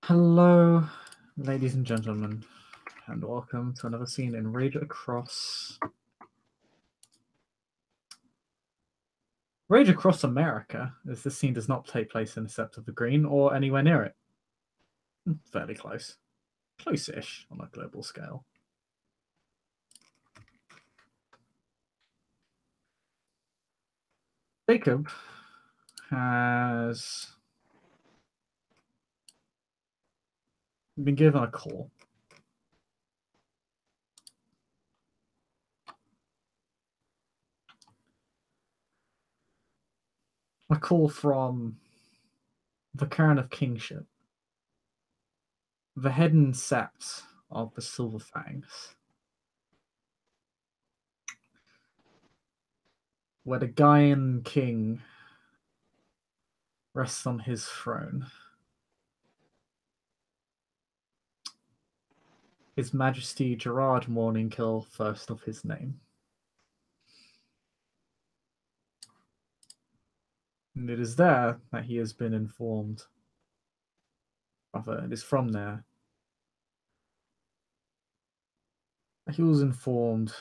Hello, ladies and gentlemen, and welcome to another scene in Rage Across America, as this scene does not take place in the Sept of the Green or anywhere near it. Fairly close. Close-ish on a global scale. Jacob has been given a call. A call from the Caern of Kingship, the hidden Sept of the Silver Fangs, where the Gaian king rests on his throne. His Majesty Gerard Morningkill, first of his name. And it is there that he has been informed. Rather, it is from there that he was informed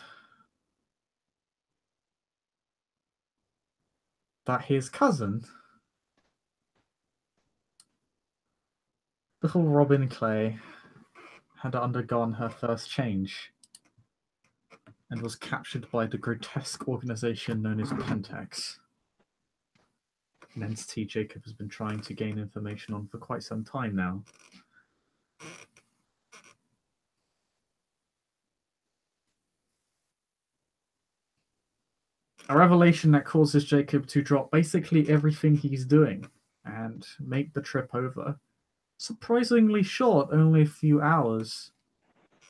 that his cousin, little Robin Clay, had undergone her first change and was captured by the grotesque organization known as Pentax, an entity Jacob has been trying to gain information on for quite some time now. A revelation that causes Jacob to drop basically everything he's doing and make the trip over. Surprisingly short, only a few hours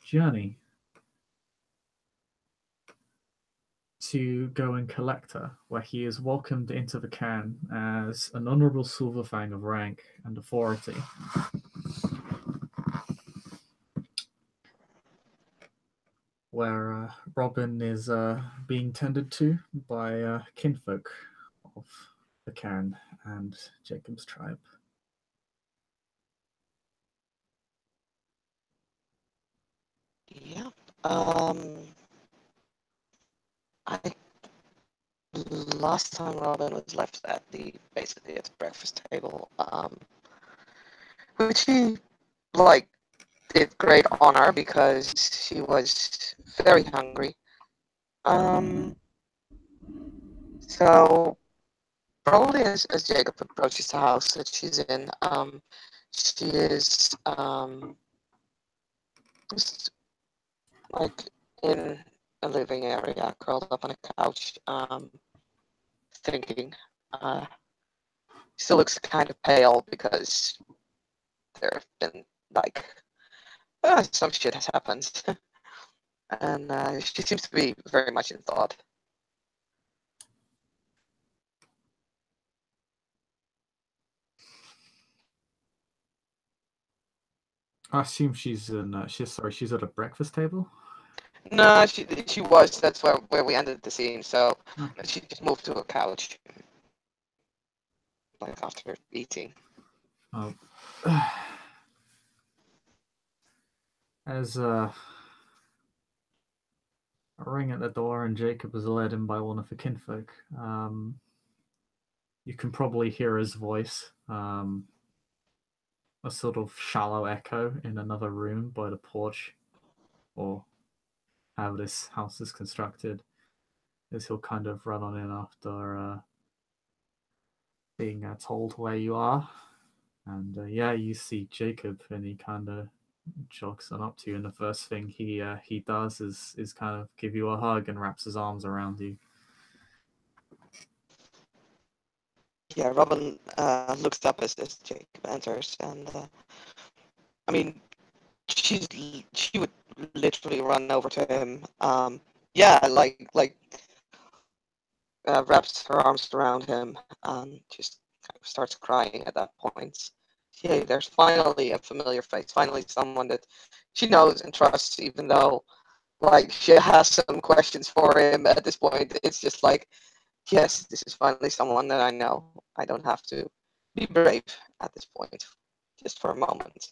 journey to go and collect her, where he is welcomed into the Caern as an honourable Silver Fang of rank and authority. Where Robin is being tended to by kinfolk of the Caern and Jacob's tribe. Yeah. Last time Robin was left at basically at the breakfast table, which he did great honor because she was very hungry. So probably as Jacob approaches the house that she's in, she is just in a living area, curled up on a couch, thinking. Still looks kind of pale because there have been some shit has happened, and she seems to be very much in thought. I assume she's in. She's at a breakfast table. No, she was. That's where we ended the scene. So okay. She just moved to a couch, after eating. Oh. As a ring at the door and Jacob is led in by one of the kinfolk, you can probably hear his voice, a sort of shallow echo in another room by the porch, or how this house is constructed, as he'll kind of run on in after being told where you are. And you see Jacob, and he kind of jogs on up to you, and the first thing he does is kind of give you a hug and wraps his arms around you. Yeah, Robin looks up as Jacob enters, and I mean, she would literally run over to him. Wraps her arms around him and just kind of starts crying at that point. Yeah, there's finally a familiar face, finally someone that she knows and trusts, even though she has some questions for him at this point. It's just yes, this is finally someone that I know. I don't have to be brave at this point, just for a moment.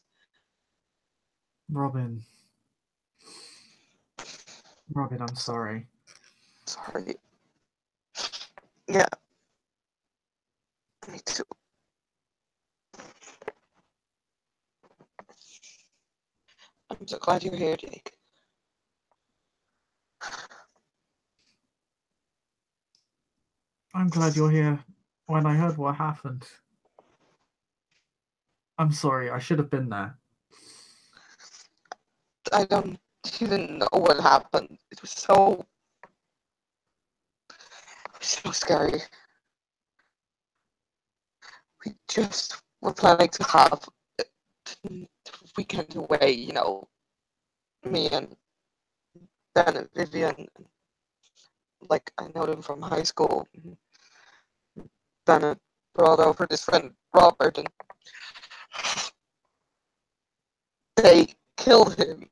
Robin. Robin, I'm sorry. Sorry. Yeah. Me too. I'm so glad you're here, Jake. I'm glad you're here. When I heard what happened, I'm sorry. I should have been there. I don't even know what happened. It was so scary. We just were planning to have a weekend away, you know, me and Ben and Vivian. Like, I know them from high school. Ben had brought over this friend, Robert, and they killed him.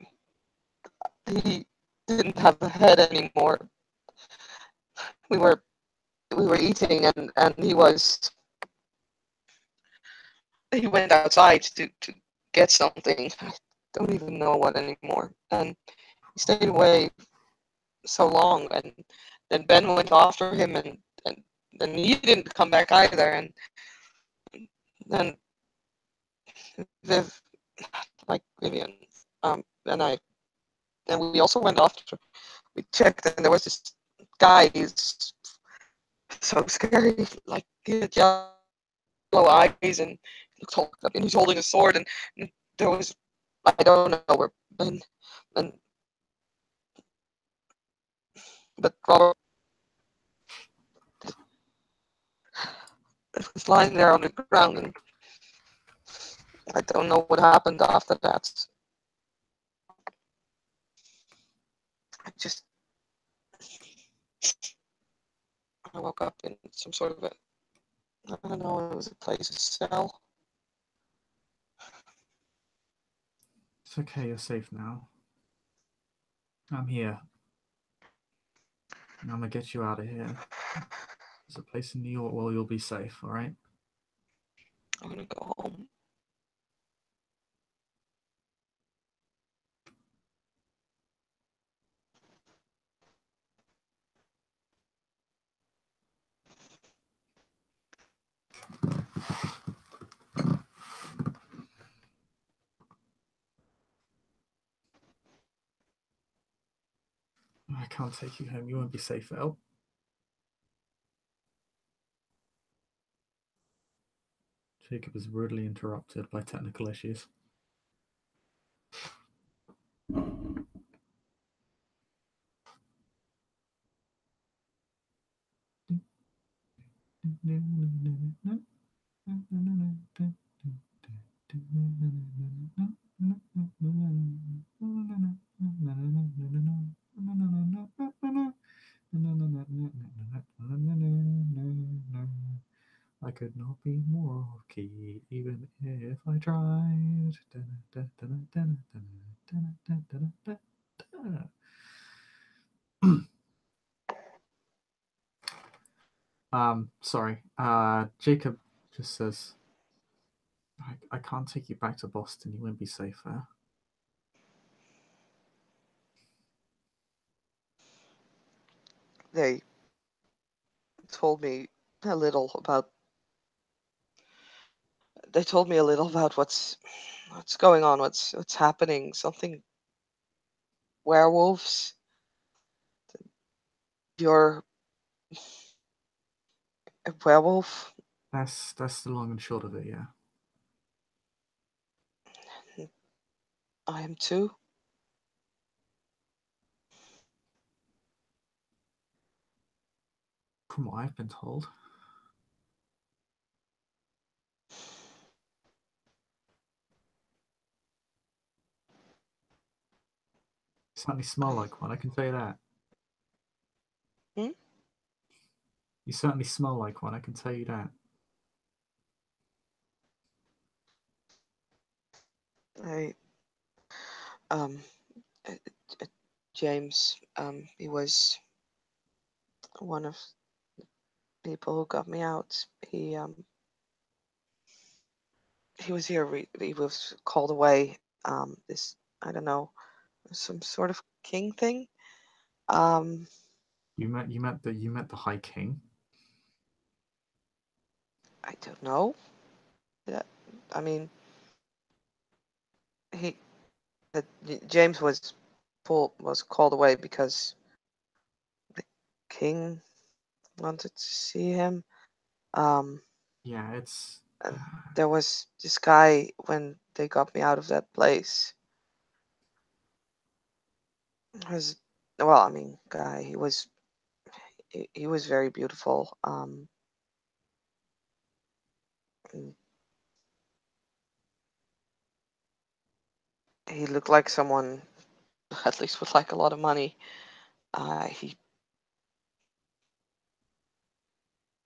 He didn't have a head anymore. We were eating, and he went outside to get something. I don't even know what anymore. And he stayed away so long, and then Ben went after him, and then he didn't come back either. And then Viv, like Vivian, and I, and we also went after. We checked, and there was this guy. He's so scary. Like, he had yellow eyes, and he looked up, and he's holding a sword. And there was, I don't know where Ben, and but Robert was lying there on the ground, and I don't know what happened after that. I woke up in some sort of I don't know, it was a place, a cell. It's okay. You're safe now. I'm here. I'm gonna get you out of here. There's a place in New York where you'll be safe. All right. I'm gonna go home. I can't take you home. You won't be safe, El. Jacob is rudely interrupted by technical issues. I could not be more off key, even if I tried. Sorry. Jacob just says, I can't take you back to Boston. You won't be safe there. They told me a little about. They told me a little about what's going on, what's happening. Something werewolves. You're a werewolf. That's the long and short of it, yeah. I am too. From what I've been told. You certainly smell like one, I can tell you that. Hmm? You certainly smell like one, I can tell you that. I um James, he was one of the people who got me out. He was here. He was called away. This I don't know, some sort of king thing. Um, You met the High King. I don't know. Yeah, I mean, he that James was called away because the king wanted to see him. Um, Yeah, it's and there was this guy when they got me out of that place. Was well, I mean, guy. He was very beautiful. And he looked like someone, at least with like a lot of money.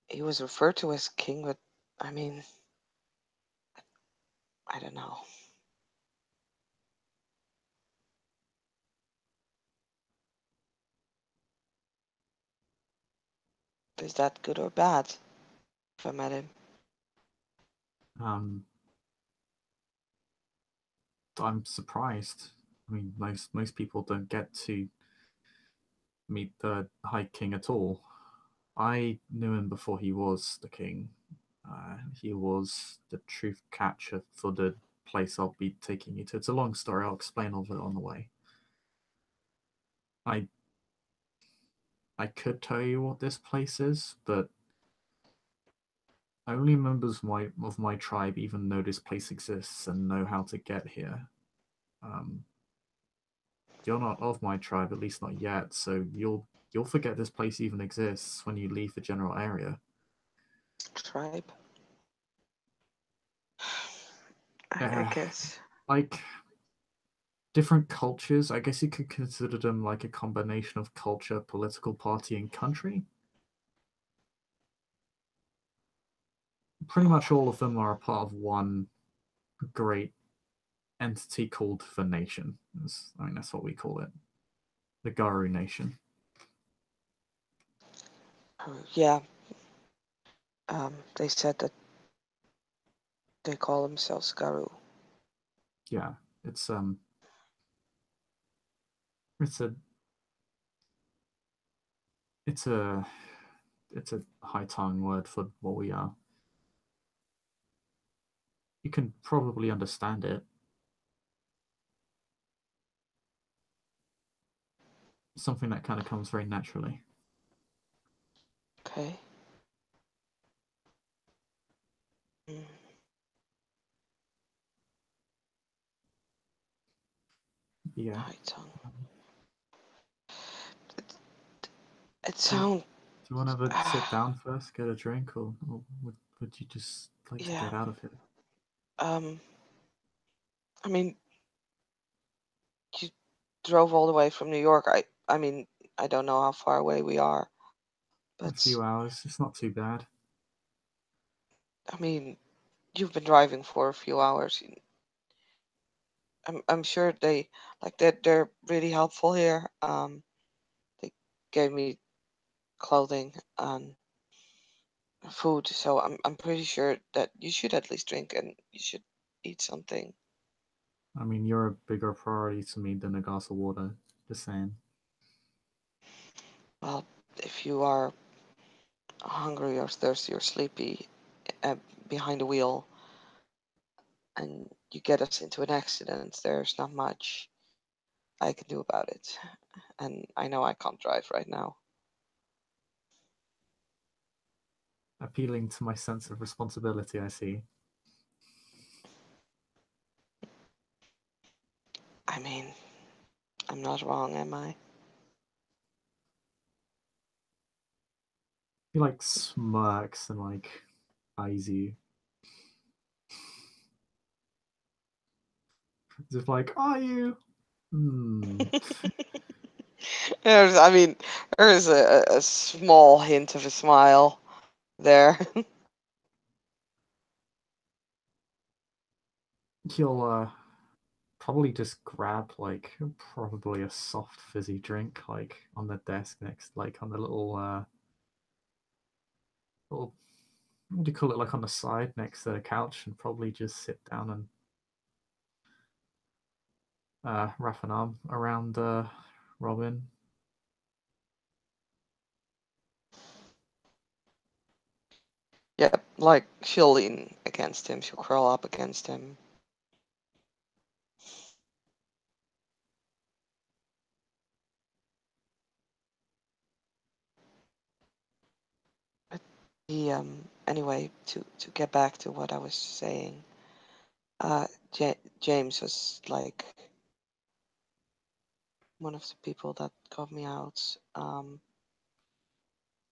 He was referred to as king, but I mean, I don't know. Is that good or bad? If I met him, um I'm surprised. I mean, most people don't get to meet the High King at all. I knew him before he was the king. He was the truth catcher for the place I'll be taking you to. It's a long story. I'll explain all of it on the way. I I could tell you what this place is, but only members of my tribe even know this place exists and know how to get here. Um, you're not of my tribe, at least not yet, so you'll forget this place even exists when you leave the general area. tribe. I Uh, guess. like different cultures, I guess you could consider them like a combination of culture, political party, and country. Pretty much all of them are a part of one great entity called the nation. I mean, that's what we call it, the Garu Nation. Yeah. They said that they call themselves Garu. Yeah, it's um, it's a it's a it's a high tongue word for what we are. You can probably understand it. Something that kind of comes very naturally. Okay. Mm, Yeah. high tongue. It, it Do you, sounds. do you want to ever sit down first, get a drink, or would you just like to Yeah. get out of here? Um. I mean, you drove all the way from New York. I mean, I don't know how far away we are, A but few hours. It's not too bad. I mean, you've been driving for a few hours. I'm sure they're really helpful here. They gave me clothing and food, so I'm pretty sure that you should at least drink and you should eat something. I mean, you're a bigger priority to me than a glass of water. Just saying. Well, if you are hungry or thirsty or sleepy uh, behind the wheel and you get us into an accident, there's not much I can do about it. And I know I can't drive right now. Appealing to my sense of responsibility, I see. I mean, I'm not wrong, am I? He like smirks and like eyes you. Just like, are you? Hmm. I mean, there's a small hint of a smile there. He'll probably just grab like probably a soft fizzy drink like on the desk next, like on the little what do you call it, like on the side next to the couch, and probably just sit down and wrap an arm around Robin. Yeah, like she'll lean against him, she'll curl up against him. But anyway, to get back to what I was saying, James was like one of the people that got me out.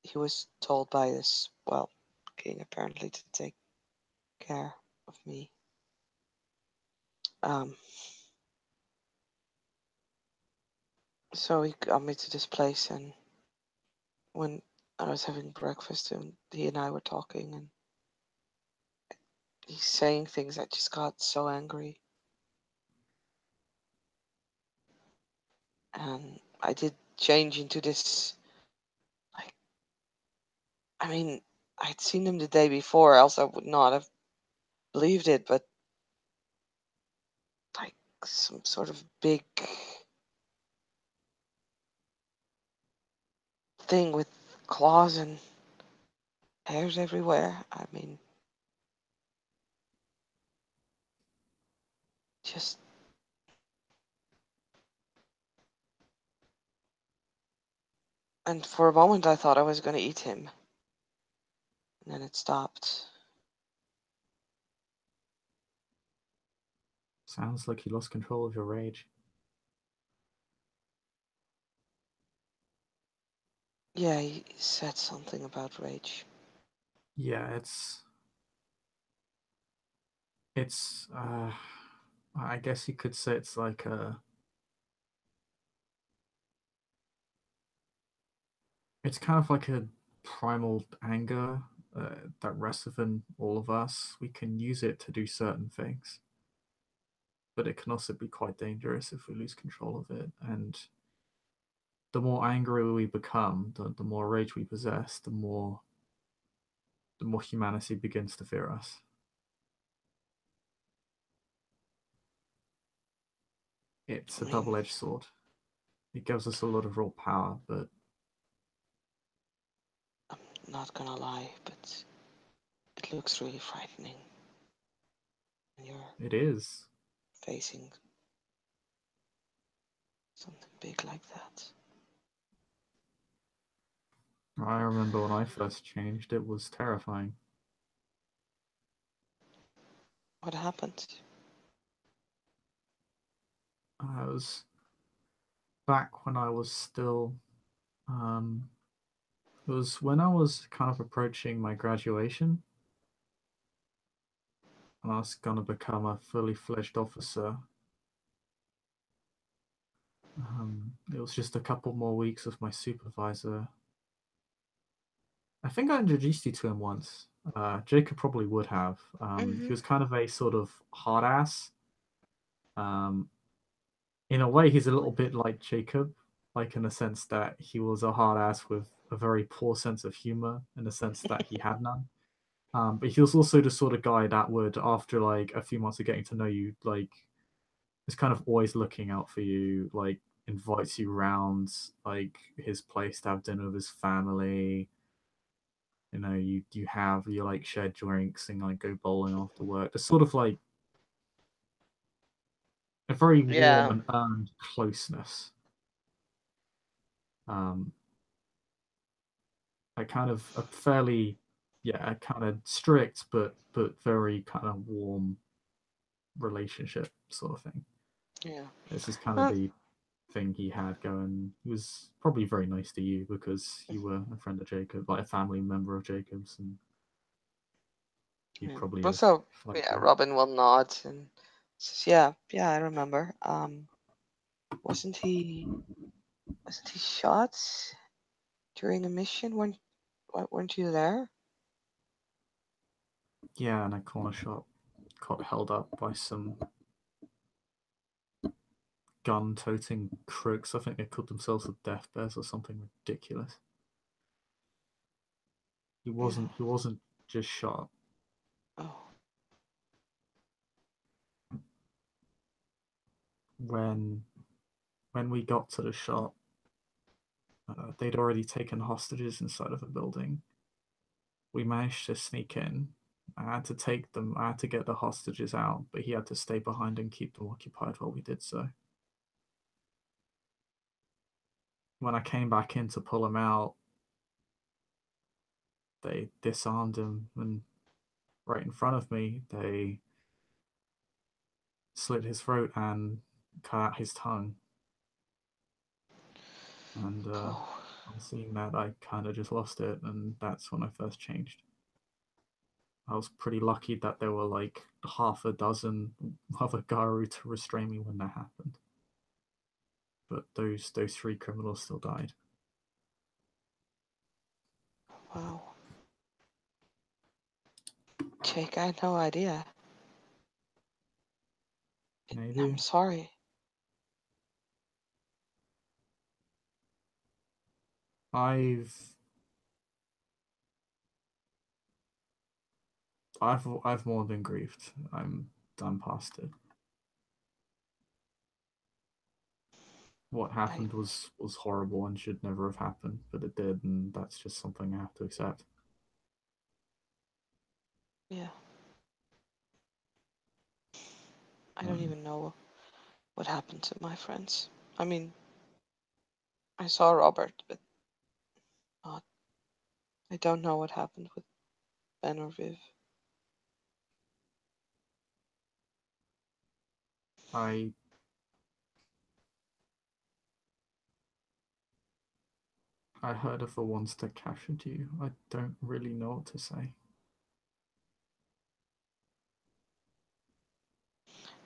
He was told by this, well, king apparently to take care of me. So he got me to this place, and when I was having breakfast, and he and I were talking, and he's saying things. I just got so angry, and I did change into this. Like, I mean, I'd seen him the day before, else I would not have believed it. But like some sort of big thing with claws and hairs everywhere. I mean, just. And for a moment, I thought I was going to eat him. And then it stopped. Sounds like you lost control of your rage. Yeah, he said something about rage. Yeah, it's I guess you could say it's like a it's kind of like a primal anger that rests within all of us. We can use it to do certain things, but it can also be quite dangerous if we lose control of it. And the more angry we become, the more rage we possess, the more humanity begins to fear us. It's I a mean, double-edged sword. It gives us a lot of raw power, but I'm not gonna lie, but it looks really frightening when you're it is. facing something big like that. I remember when I first changed, it was terrifying. What happened? I was back when I was still um, it was when I was kind of approaching my graduation, and I was going to become a fully fledged officer. It was just a couple more weeks with my supervisor. I think I introduced you to him once. Jacob probably would have. He Mm-hmm. was kind of a sort of hard ass. Um, in a way, he's a little bit like Jacob, like in the sense that he was a hard ass with a very poor sense of humor, in the sense that he had none. But he was also the sort of guy that would, after like a few months of getting to know you, like is kind of always looking out for you, like invites you round like his place to have dinner with his family. You know, you have you like share drinks and like go bowling after work. There's sort of like a very warm Yeah. and earned closeness. Um, a kind of a fairly, yeah, a kind of strict but very kind of warm relationship sort of thing. Yeah. This is kind of Uh, the thing he had going. He was probably very nice to you because you were a friend of Jacob, like a family member of Jacob's, and he yeah. probably have Also, liked yeah, you. Robin will nod and says, "Yeah, yeah, I remember. Wasn't he? Wasn't he shot during a mission? Weren't you there?" Yeah, and a corner shop got held up by some gun-toting crooks. I think they called themselves the Death Bears or something ridiculous. He Yeah. wasn't. He wasn't just shot. Oh. when we got to the shop, they'd already taken hostages inside of the building. We managed to sneak in. I had to take them. I had to get the hostages out, but he had to stay behind and keep them occupied while we did so. When I came back in to pull him out, they disarmed him, and right in front of me, they slit his throat and cut out his tongue. And Oh, on seeing that, I kind of just lost it, and that's when I first changed. I was pretty lucky that there were like half a dozen other Garu to restrain me when that happened. But those three criminals still died. wow. Jake, I had no idea. Maybe I'm sorry. I've I've more than grieved. I'm done past it. What I, happened was horrible and should never have happened, but it did, and that's just something I have to accept. yeah. I don't Um, even know what happened to my friends. I mean, I saw Robert, but not. I don't know what happened with Ben or Viv. I heard of the ones that captured you. I don't really know what to say.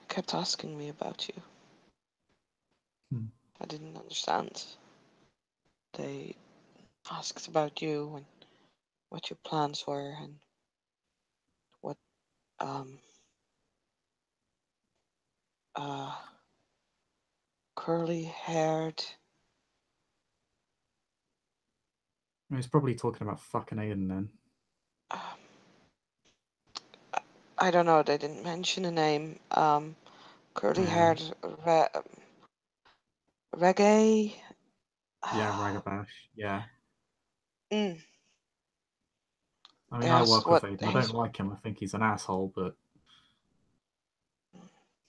Kept asking me about you. Hmm. I didn't understand. They asked about you and what your plans were and what um uh curly haired. He's probably talking about fucking Aiden then. Um, I don't know. They didn't mention a name. Curly Yeah, haired reggae. yeah, Ragabash. Yeah. Mm, I they mean, I asked work with what Aiden. I his don't like him. I think he's an asshole, but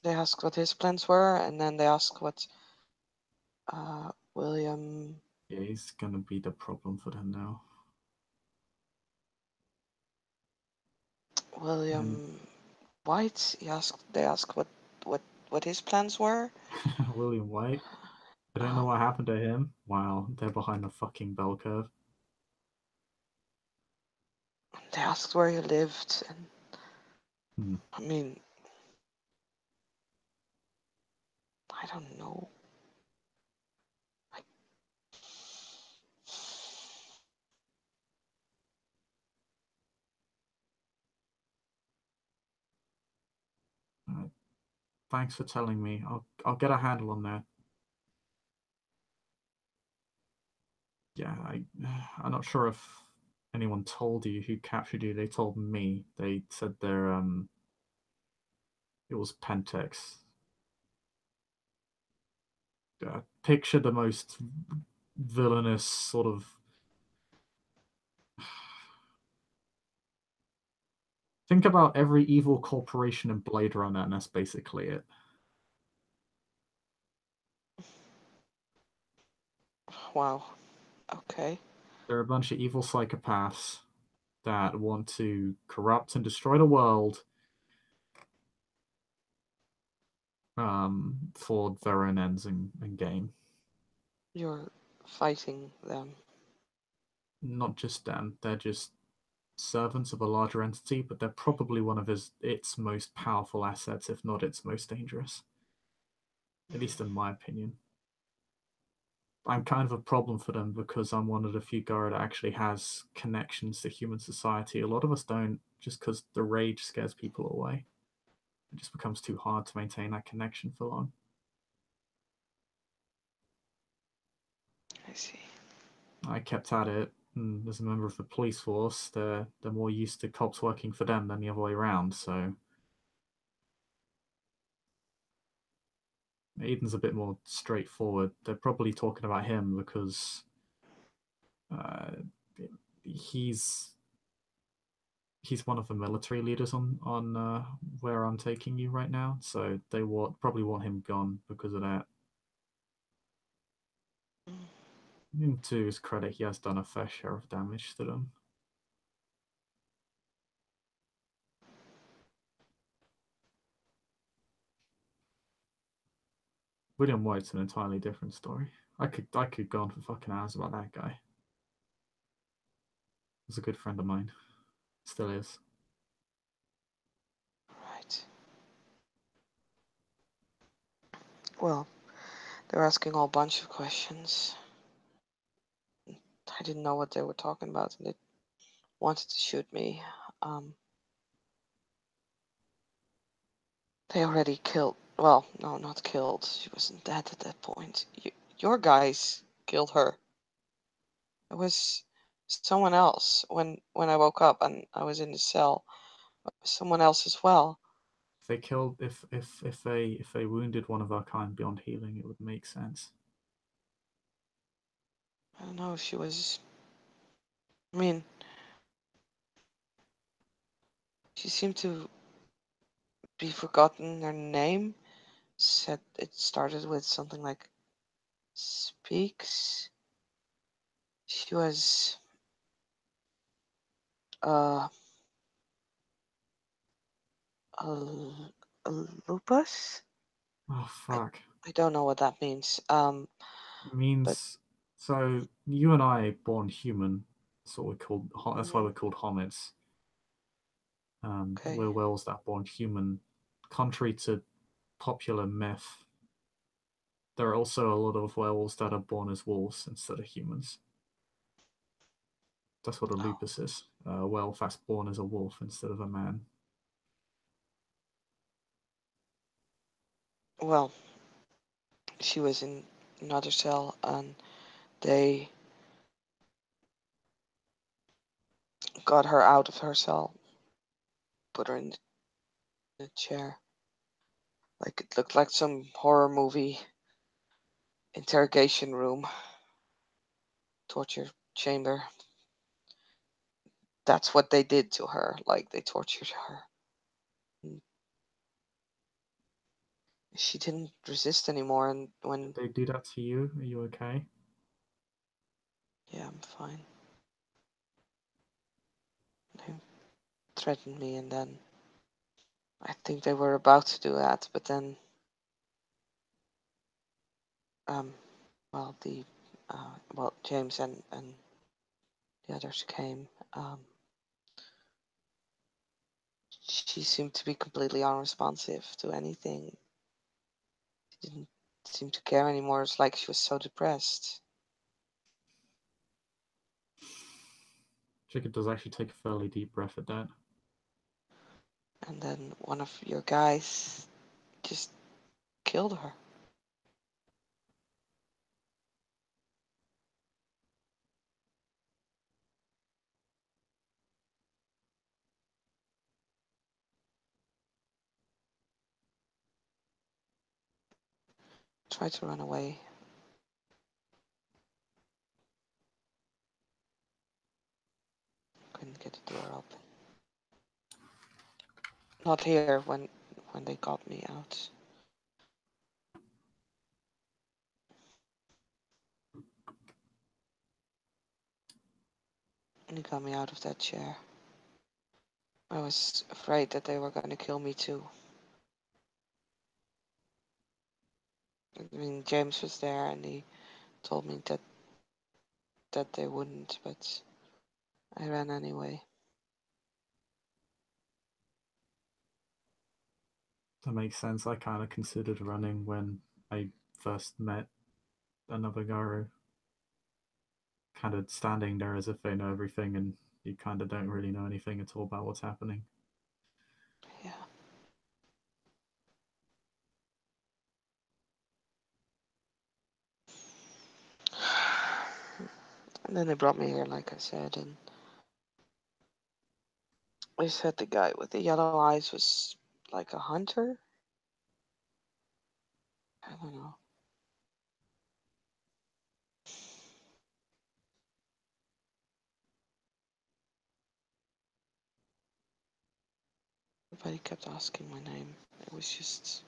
they asked what his plans were, and then they asked what William yeah, he's gonna be the problem for them now. And William White. They asked what his plans were. William White. I don't know Um, what happened to him. Wow, they're behind the fucking bell curve. they asked where he lived, and Hmm. I mean, I don't know. I, Alright, thanks for telling me. I'll get a handle on that. Yeah, I'm not sure if anyone told you who captured you. They told me. They said it was Pentex. Picture the most villainous sort of. Think about every evil corporation in Blade Runner, and that's basically it. wow. Okay. They're a bunch of evil psychopaths that want to corrupt and destroy the world for their own ends and gain. You're fighting them. Not just them, they're just servants of a larger entity, but they're probably one of its most powerful assets, if not its most dangerous, at least in my opinion. I'm kind of a problem for them because I'm one of the few Gara that actually has connections to human society. A lot of us don't, just because the rage scares people away. It just becomes too hard to maintain that connection for long. I see. I kept at it, and as a member of the police force, they're more used to cops working for them than the other way around. So Aiden's a bit more straightforward. They're probably talking about him because uh, he's one of the military leaders on where I'm taking you right now. So they probably want him gone because of that. To his credit, he has done a fair share of damage to them. William White's an entirely different story. I could go on for fucking hours about that guy. He's a good friend of mine. Still is. Right. Well, they're asking all bunch of questions. I didn't know what they were talking about, and they wanted to shoot me. They already killed. Well, no, not killed. She wasn't dead at that point. Your guys killed her. It was someone else when I woke up and I was in the cell. It was someone else as well. If they killed, if they wounded one of our kind beyond healing, it would make sense. I don't know. She was. I mean, she seemed to be forgotten. Her name said it started with something like speaks. She was uh a, a lupus. Oh fuck! I don't know what that means. It But means so you and I born human. That's what we're called. That's why we're mm, called homids. okay. We're whales that born human. Contrary to popular myth, there are also a lot of werewolves that are born as wolves instead of humans. That's what a Oh, lupus is. A werewolf that's born as a wolf instead of a man. well, she was in another cell, and they got her out of her cell, put her in the chair. Like it looked like some horror movie interrogation room, torture chamber. That's what they did to her. Like they tortured her. She didn't resist anymore, and Did when they do that to you? Are you okay? yeah, I'm fine. They threatened me, and then I think they were about to do that, but then um, well, James and the others came. She seemed to be completely unresponsive to anything. She didn't seem to care anymore. It's like she was so depressed. Jacob does actually take a fairly deep breath at that. And then one of your guys just killed her. Tried to run away. Couldn't get the door open. Not here when they got me out. And he got me out of that chair. I was afraid that they were going to kill me too. I mean, James was there and he told me that they wouldn't, but I ran anyway. That makes sense. I kind of considered running when I first met another Garu. Kind of standing there as if they know everything and you kind of don't really know anything at all about what's happening. Yeah. And then they brought me here, like I said, and they said the guy with the yellow eyes was like a hunter. I don't know. Everybody kept asking my name. It was just.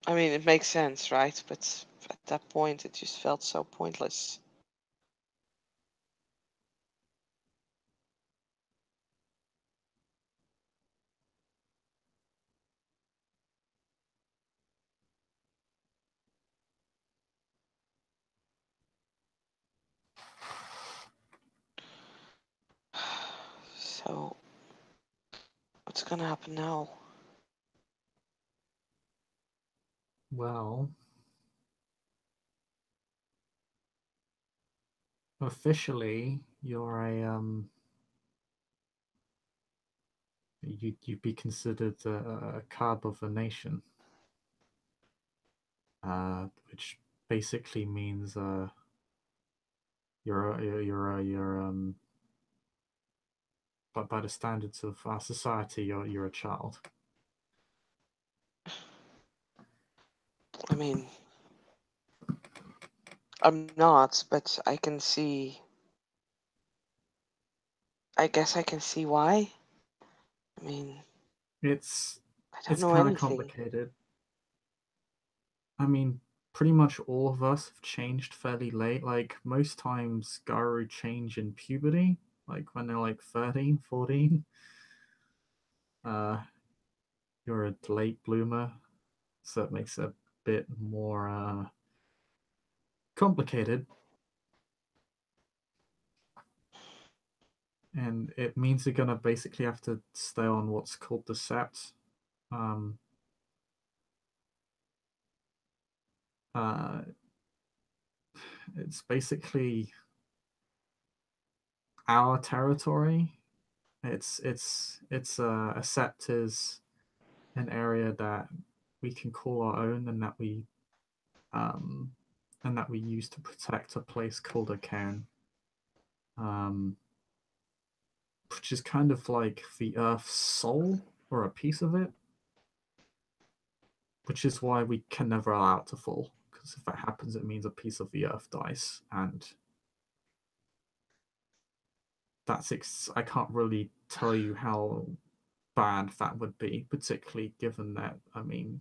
I mean, it makes sense, right? But at that point, it just felt so pointless. So, what's gonna happen now? Well, officially, you're you'd be considered a cub of a nation, which basically means but by the standards of our society, you're a child. I mean, I'm not, but I can see. I guess I can see why. I mean, It's I don't it's know kind of anything. complicated. I mean, pretty much all of us have changed fairly late. Like most times, Garu change in puberty, like when they're like 13, 14. Uh, you're a late bloomer, so it makes it a bit more complicated. And it means you're gonna basically have to stay on what's called the Sept. Um, uh, it's basically our territory. A Sept is an area that we can call our own, um, and that we use to protect a place called a Cairn, um, which is kind of like the Earth's soul or a piece of it, which is why we can never allow it to fall. Because if that happens, it means a piece of the Earth dies, and I can't really tell you how bad that would be, particularly given that I mean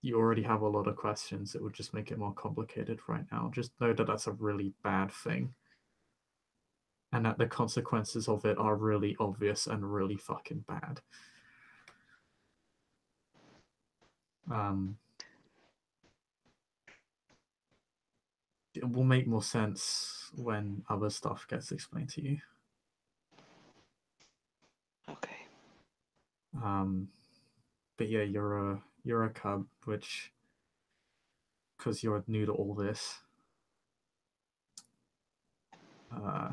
you already have a lot of questions. It would just make it more complicated right now. Just know that that's a really bad thing, and that the consequences of it are really obvious and really fucking bad. Um, it will make more sense when other stuff gets explained to you. Okay. Um, but yeah, you're a cub, which because you're new to all this, uh,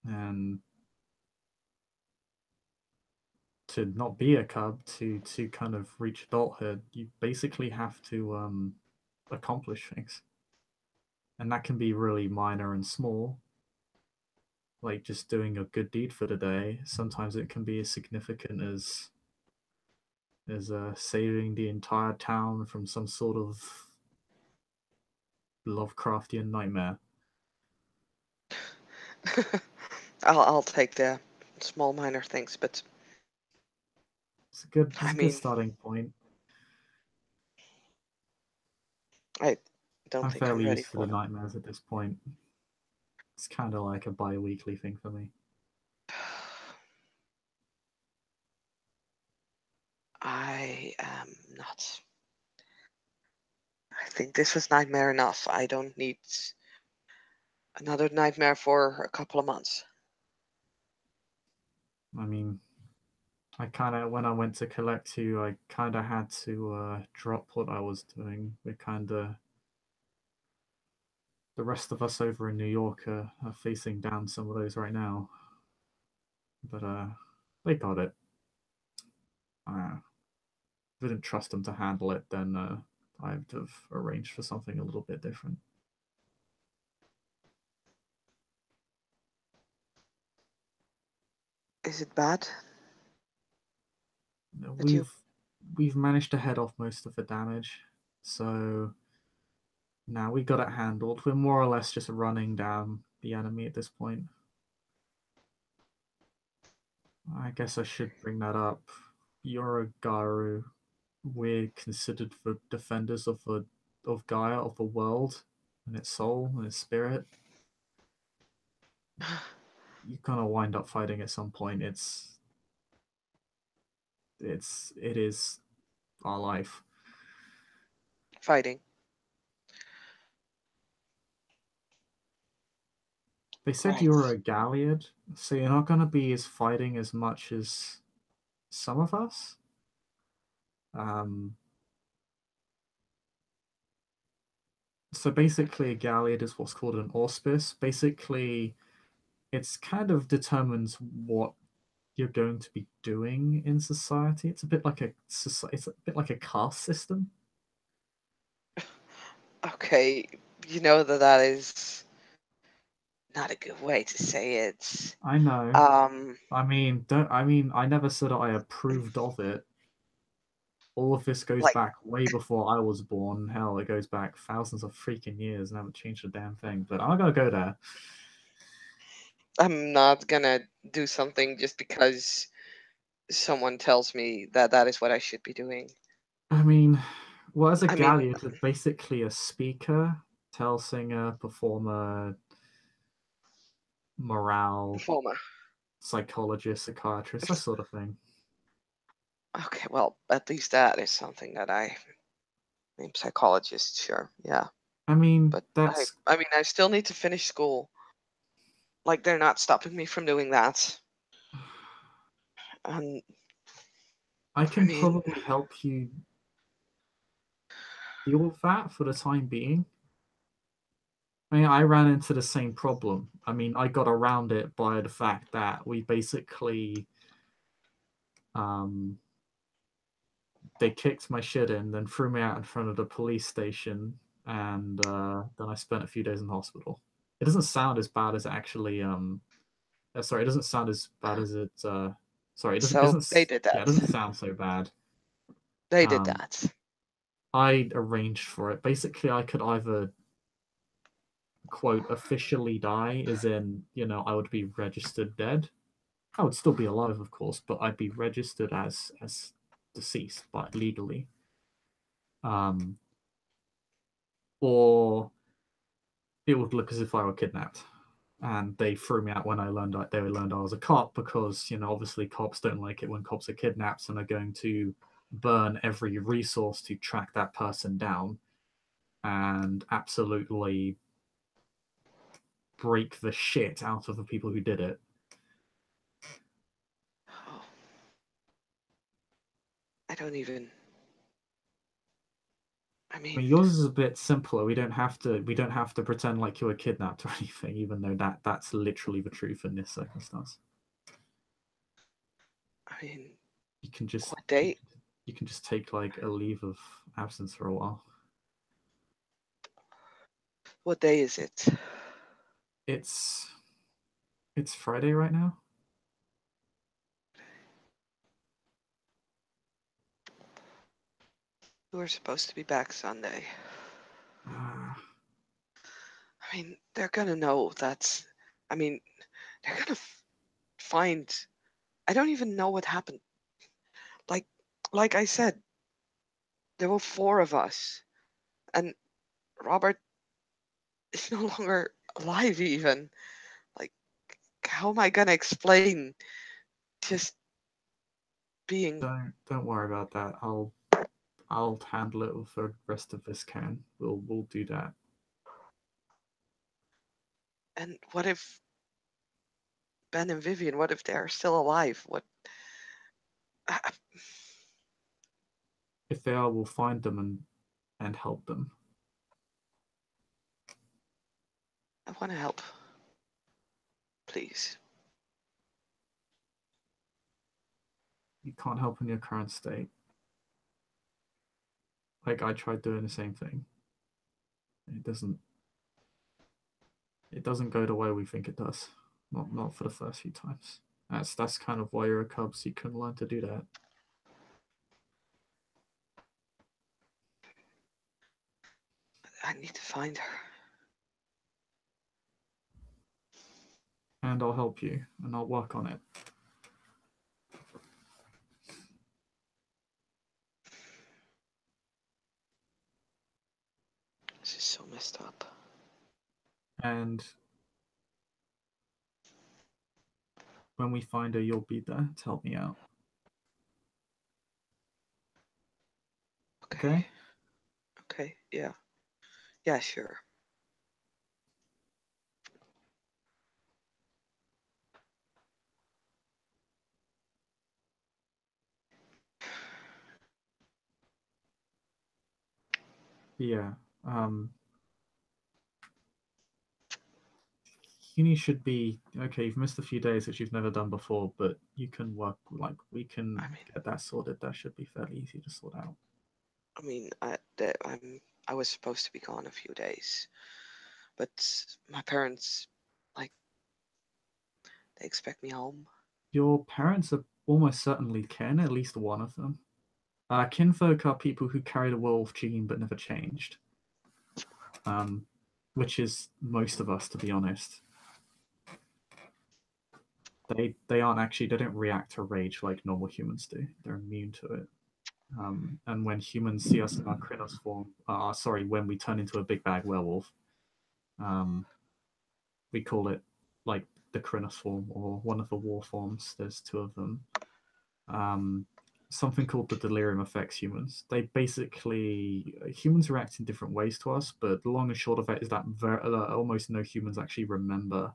and to not be a cub to kind of reach adulthood, you basically have to accomplish things, and that can be really minor and small, like just doing a good deed for the day. Sometimes it can be as significant as saving the entire town from some sort of Lovecraftian nightmare. I'll take the small minor things, but It's I a good mean, starting point. I don't I'm think I'm fairly ready used to the for them. nightmares at this point. It's kind of like a bi-weekly thing for me. I am not. I think this was nightmare enough. I don't need another nightmare for a couple of months. I mean, I kind of when I went to collect you, I kind of had to drop what I was doing. We're kind of the rest of us over in New York are facing down some of those right now, but they got it. If I didn't trust them to handle it, then I'd have arranged for something a little bit different. Is it bad? Did you? we've managed to head off most of the damage, so now we got it handled. We're more or less just running down the enemy at this point. I guess I should bring that up. Yoragaru, we're considered the defenders of Gaia, of the world, and its soul and its spirit. You kind of wind up fighting at some point. It is our life. Fighting. They said Right. you were a Galliard, so you're not going to be as fighting as much as some of us. Um, so basically, a Galliard is what's called an auspice. Basically, it's kind of determines what you're going to be doing in society. It's a bit like a caste system. Okay, you know that is not a good way to say it. I know. Um, I never said I approved of it. All of this goes like back way before I was born. Hell, it goes back thousands of freaking years and I haven't changed a damn thing. But I'm not gonna go there. I'm not gonna do something just because someone tells me that that is what I should be doing. I mean, well, as a I mean, Galliard, it's basically a speaker, tell singer, performer, morale, performer. psychologist, psychiatrist, that sort of thing. Okay, well, at least that is something that I'm psychologist, sure, yeah. I mean, But I, that's I mean, I still need to finish school. Like they're not stopping me from doing that. And I I can mean, probably help you deal with that for the time being. I mean, I ran into the same problem. I mean, I got around it by the fact that we basically um, they kicked my shit in, then threw me out in front of the police station, and then I spent a few days in hospital. It doesn't sound as bad as it actually. Sorry, it doesn't sound as bad as it. Sorry, it doesn't. so Isn't. they did Yeah, it that. doesn't sound so bad. They did Um, that. I arranged for it. Basically, I could either quote officially die, as in I would be registered dead. I would still be alive, of course, but I'd be registered as deceased, but legally. Um, or it would look as if I were kidnapped. And they threw me out when they learned I was a cop because obviously cops don't like it when cops are kidnapped and are going to burn every resource to track that person down and absolutely break the shit out of the people who did it. Oh, I don't even. I I mean, mean, yours is a bit simpler. We don't have to pretend like you were kidnapped or anything, even though that's literally the truth in this circumstance. I mean, You can just what you, day? you can just take like a leave of absence for a while. What day is it? It's it's Friday right now. We were supposed to be back Sunday. Uh, I mean, they're gonna know that's. I mean, they're gonna find. I don't even know what happened. Like, like I said, there were four of us, and Robert is no longer alive. Even like, how am I gonna explain just being? don't worry about that. I'll handle it with the rest of this can. We'll do that. And what if Ben and Vivian? What if they're still alive? What? I, If they are, we'll find them and help them. I want to help. Please. You can't help in your current state. Like I tried doing the same thing. It doesn't it doesn't go the way we think it does. Not for the first few times. That's kind of why you're a cub, so you can learn to do that. I need to find her. And I'll help you, and I'll work on it. This is so messed up. And when we find her, you'll be there to help me out. Okay? Okay, yeah. Yeah, sure. Yeah. Uni should be okay. You've missed a few days which you've never done before, but you can work. Like we can get that sorted. That should be fairly easy to sort out. I mean, I was supposed to be gone a few days, but my parents, like, they expect me home. Your parents are almost certainly kin, at least one of them. Kinfolk are people who carry the wolf gene but never changed. Which is most of us, to be honest. They aren't actually, they don't react to rage like normal humans do. They're immune to it. And when humans see us in our Krynos form, when we turn into a big bag werewolf, we call it like the Krynos form or one of the war forms. There's two of them. Something called the delirium affects humans. They basically, humans react in different ways to us, but the long and short of it is that almost no humans actually remember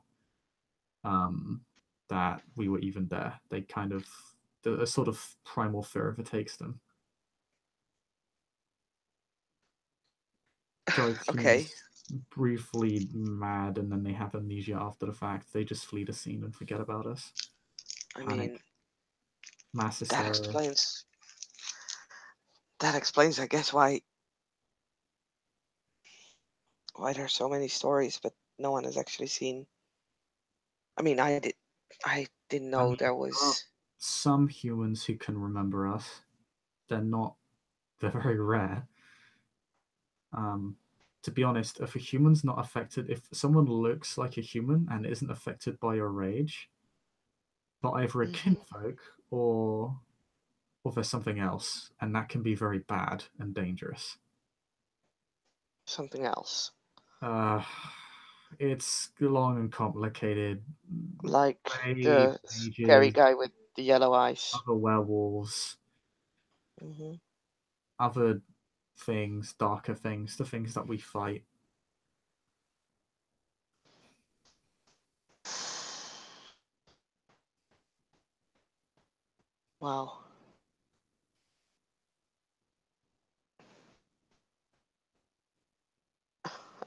that we were even there. They kind of, a sort of primal fear overtakes them. Drives Okay. humans briefly mad, and then they have amnesia after the fact. They just flee the scene and forget about us. I Panic, mean, mass that hysteria. explains, I guess, why there's so many stories, but no one has actually seen. I mean, I didn't I know mean, there there are was. some humans who can remember us. They're very rare. Um, to be honest, if a human's not affected, if someone looks like a human and isn't affected by your rage, but either a kinfolk or there's something else, and that can be very bad and dangerous. Something else, Uh, it's long and complicated. like Waves, the scary mages, guy with the yellow eyes. other werewolves, Hmm. other things, darker things, the things that we fight. Wow.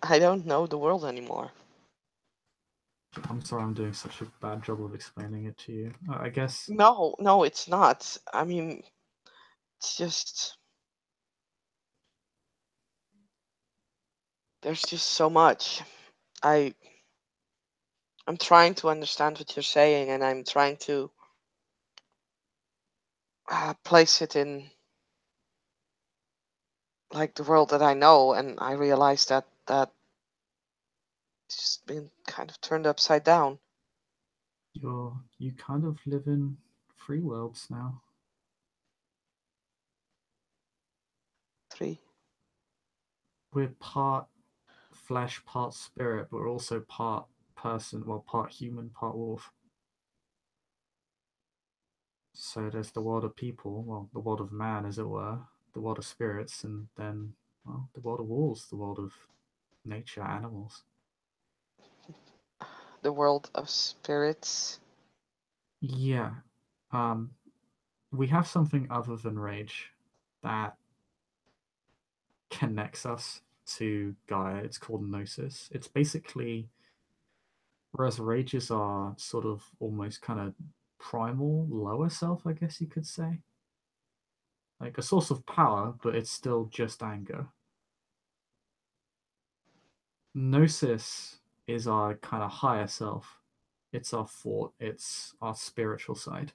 I don't know the world anymore. I'm sorry I'm doing such a bad job of explaining it to you. I guess No, no, it's not. I mean, it's just there's just so much. I I'm trying to understand what you're saying, and I'm trying to place it in like the world that I know, and I realize that it's just been kind of turned upside down. you kind of live in free worlds now. Three. We're part flesh, part spirit, but we're also part person, well, part human, part wolf. So there's the world of people, well, the world of man, as it were, the world of spirits, and then, well, the world of wolves, the world of nature, animals. The world of spirits. Yeah. Um, we have something other than rage that connects us to Gaia. It's called Gnosis. It's basically, whereas rages are sort of almost kind of primal, lower self, I guess you could say. Like a source of power, but it's still just anger. Gnosis is our kind of higher self. It's our thought, it's our spiritual side.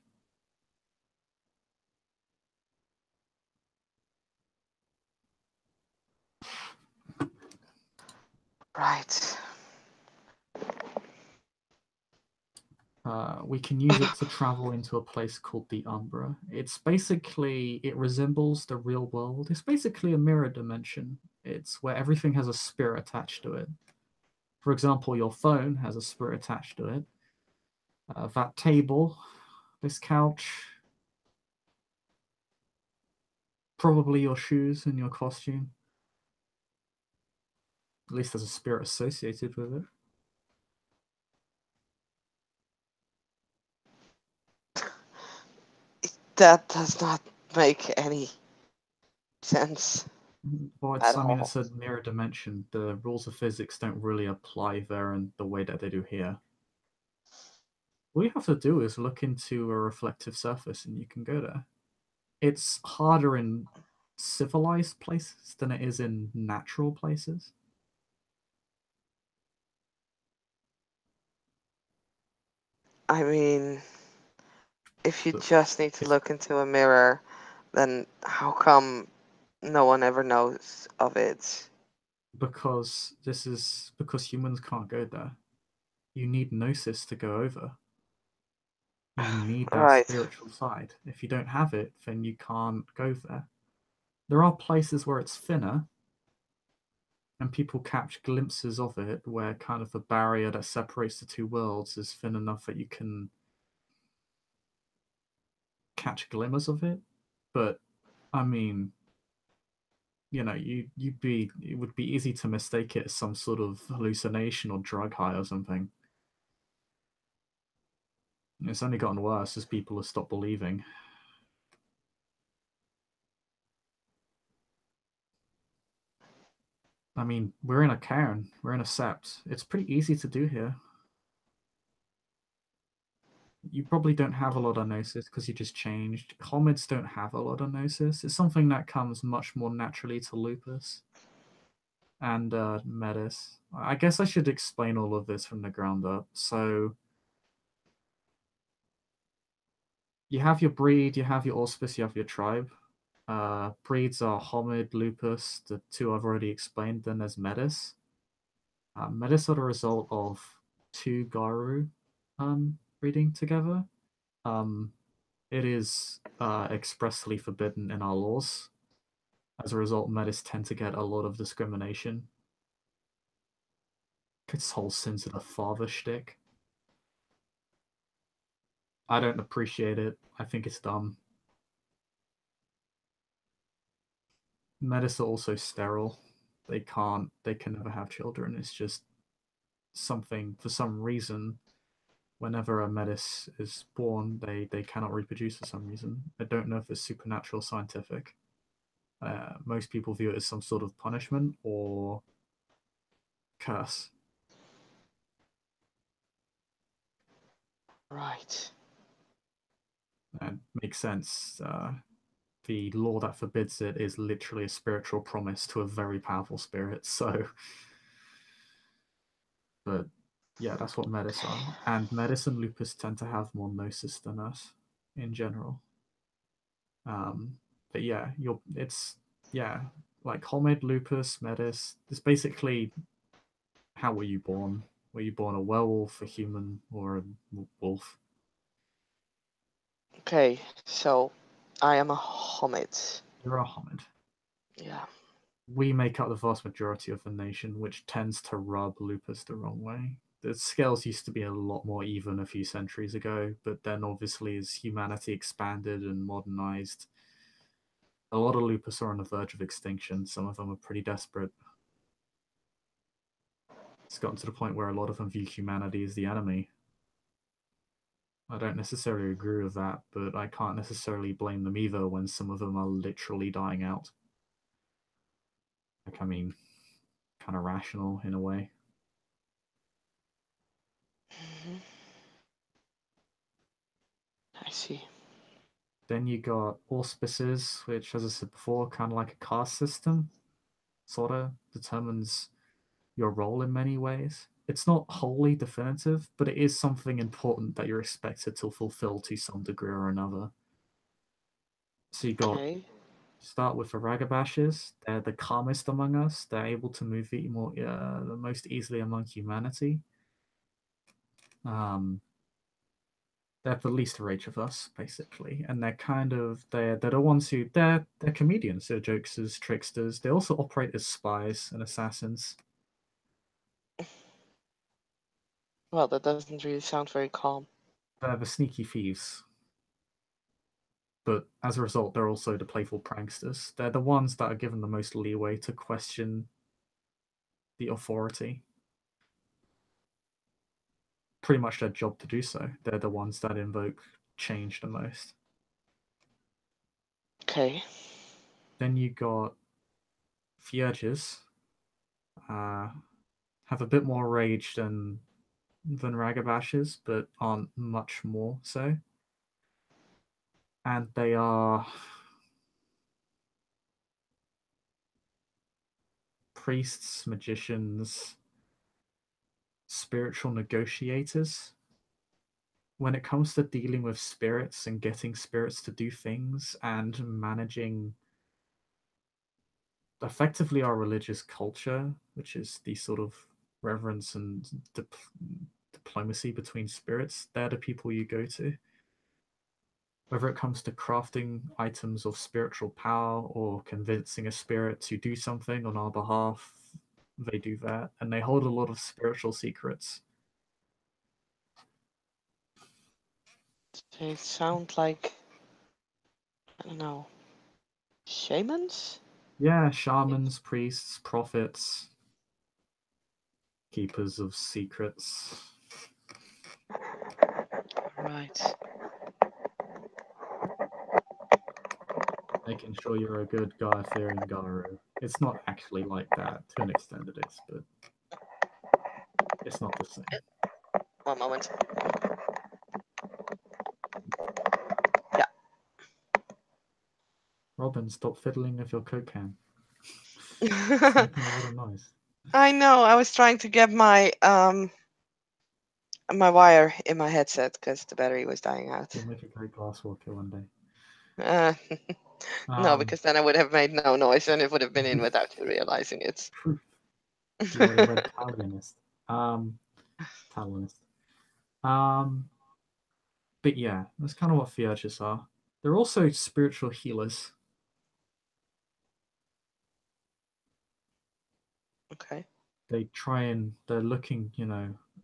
Right. We can use it to travel into a place called the Umbra. It's basically, it resembles the real world. It's basically a mirror dimension. It's where everything has a spirit attached to it. For example, your phone has a spirit attached to it. That table, this couch, probably your shoes and your costume. At least there's a spirit associated with it. That does not make any sense Well, at I mean, all. it's a mirror dimension. The rules of physics don't really apply there in the way that they do here. All you have to do is look into a reflective surface and you can go there. It's harder in civilized places than it is in natural places. I mean, if you But just need to if look into a mirror, then how come no one ever knows of it? because humans can't go there. You need gnosis to go over. You need that Right. spiritual side. If you don't have it, then you can't go there. There are places where it's thinner, and people catch glimpses of it where kind of the barrier that separates the two worlds is thin enough that you can catch glimmers of it. But I mean, it would be easy to mistake it as some sort of hallucination or drug high or something. It's only gotten worse as people have stopped believing. I mean, we're in a Cairn, we're in a Sept. It's pretty easy to do here. You probably don't have a lot of gnosis because you just changed. Homids don't have a lot of gnosis. It's something that comes much more naturally to lupus and Metis. I guess I should explain all of this from the ground up. So you have your breed, you have your auspice, you have your tribe. Breeds are Homid, Lupus, the two I've already explained. Then there's Metis. Metis are the result of two Garu breeding together. Um, it is expressly forbidden in our laws. As a result, Metis tend to get a lot of discrimination. It's whole sins of the father shtick. I don't appreciate it. I think it's dumb. Metis are also sterile. They can never have children. It's just something, for some reason, whenever a Metis is born, they cannot reproduce for some reason. I don't know if it's supernatural or scientific. Most people view it as some sort of punishment or curse. Right. And makes sense. The law that forbids it is literally a spiritual promise to a very powerful spirit. So, but yeah, that's what Metis are. And Metis and Lupus tend to have more gnosis than us in general. Um, but yeah, it's yeah, like Homid, Lupus, Metis. It's basically how were you born? Were you born a werewolf, a human, or a wolf? Okay, so I am a Homid. You're a Homid. Yeah. We make up the vast majority of the nation, which tends to rub Lupus the wrong way. The scales used to be a lot more even a few centuries ago, but then obviously as humanity expanded and modernized, a lot of Lupus are on the verge of extinction. Some of them are pretty desperate. It's gotten to the point where a lot of them view humanity as the enemy. I don't necessarily agree with that, but I can't necessarily blame them either when some of them are literally dying out. Like, I mean, kind of rational in a way. Mhm. I see. Then you got auspices, which, as I said before, kind of like a caste system, sort of determines your role in many ways. It's not wholly definitive, but it is something important that you're expected to fulfill to some degree or another. So you got Okay. Start with the Ragabashes. They're the calmest among us. They're able to move the most easily among humanity. They're the least rage of us, basically, and they're the ones who they're comedians. They're jokesters, tricksters. They also operate as spies and assassins. Well, that doesn't really sound very calm. They're the sneaky thieves. But as a result, they're also the playful pranksters. They're the ones that are given the most leeway to question the authority. Pretty much their job to do so. They're the ones that invoke change the most. Okay. Then you got Fierges. Have a bit more rage than Ragabashes, but aren't much more so. And they are priests, magicians, spiritual negotiators. When it comes to dealing with spirits and getting spirits to do things and managing effectively our religious culture, which is the sort of reverence and diplomacy between spirits, they're the people you go to. Whether it comes to crafting items of spiritual power or convincing a spirit to do something on our behalf, they do that, and they hold a lot of spiritual secrets. They sound like, I don't know, shamans? Yeah, shamans, priests, prophets, keepers of secrets. Right. Making sure you're a good God-fearing Garu. It's not actually like that. To an extent it is, but it's not the same. One moment. Yeah. Robin, stop fiddling with your Coke can. It's making a lot of noise. I know. I was trying to get my my wire in my headset because the battery was dying out. You'll make a great glass walker one day. No, because then I would have made no noise and it would have been in without you realizing it. Truth. You're the red Talionist. Talionist. But yeah, that's kind of what Fierges are. They're also spiritual healers. Okay. They're looking,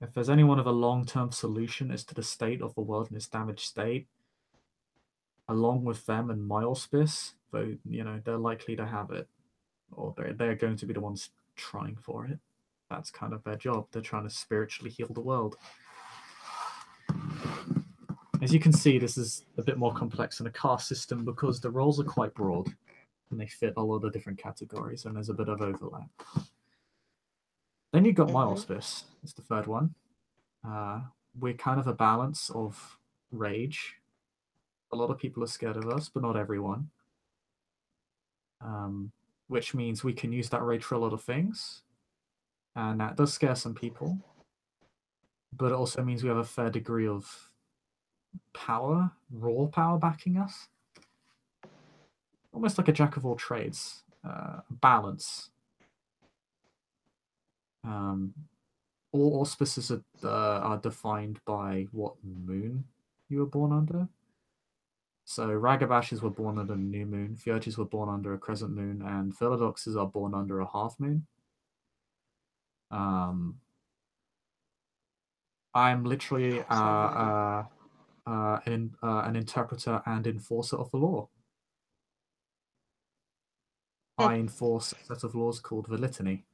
if there's anyone of a long-term solution as to the state of the world and its damaged state, along with them and Milespice, though, they're likely to have it, or they're going to be the ones trying for it. That's kind of their job. They're trying to spiritually heal the world. As you can see, this is a bit more complex than a caste system because the roles are quite broad and they fit a lot of different categories and there's a bit of overlap. Then you've got Milespice. It's the third one. We're kind of a balance of rage. A lot of people are scared of us, but not everyone. Which means we can use that rage for a lot of things. And that does scare some people. But it also means we have a fair degree of power, raw power backing us. Almost like a jack of all trades. Balance. All auspices are defined by what moon you were born under. So Ragabashes were born under a new moon, Fierges were born under a crescent moon, and Philodoxes are born under a half moon. I'm literally an interpreter and enforcer of the law. I enforce a set of laws called the Litany,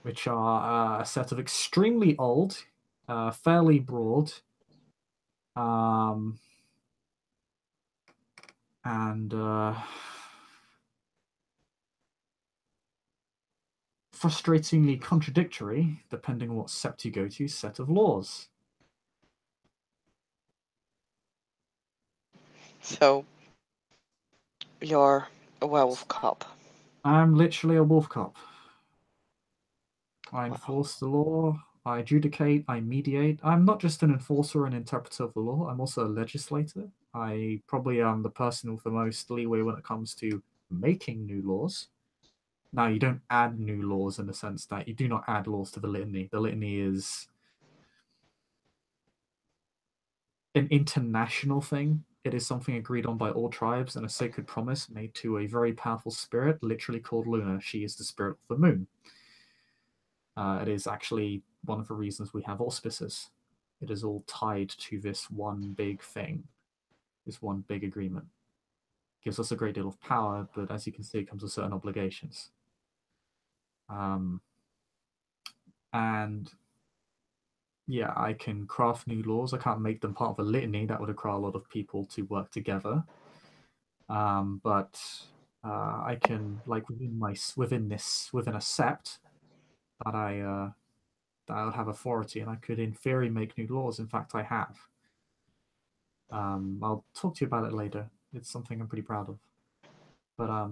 which are a set of extremely old, fairly broad, and frustratingly contradictory, depending on what sept you go to, set of laws. So, you're a werewolf cop. I'm literally a wolf cop. I Wow. enforce the law, I adjudicate, I mediate. I'm not just an enforcer and interpreter of the law, I'm also a legislator. I probably am the person with the most leeway when it comes to making new laws. Now, you don't add new laws in the sense that you do not add laws to the litany. The litany is an international thing. It is something agreed on by all tribes and a sacred promise made to a very powerful spirit, literally called Luna. She is the spirit of the moon. It is actually one of the reasons we have auspices. It is all tied to this one big thing, this one big agreement. It gives us a great deal of power, but as you can see, it comes with certain obligations. And yeah, I can craft new laws. I can't make them part of a litany. That would require a lot of people to work together. But I can, like, within a sept that I would have authority, and I could in theory make new laws. In fact, I have. I'll talk to you about it later. It's something I'm pretty proud of. But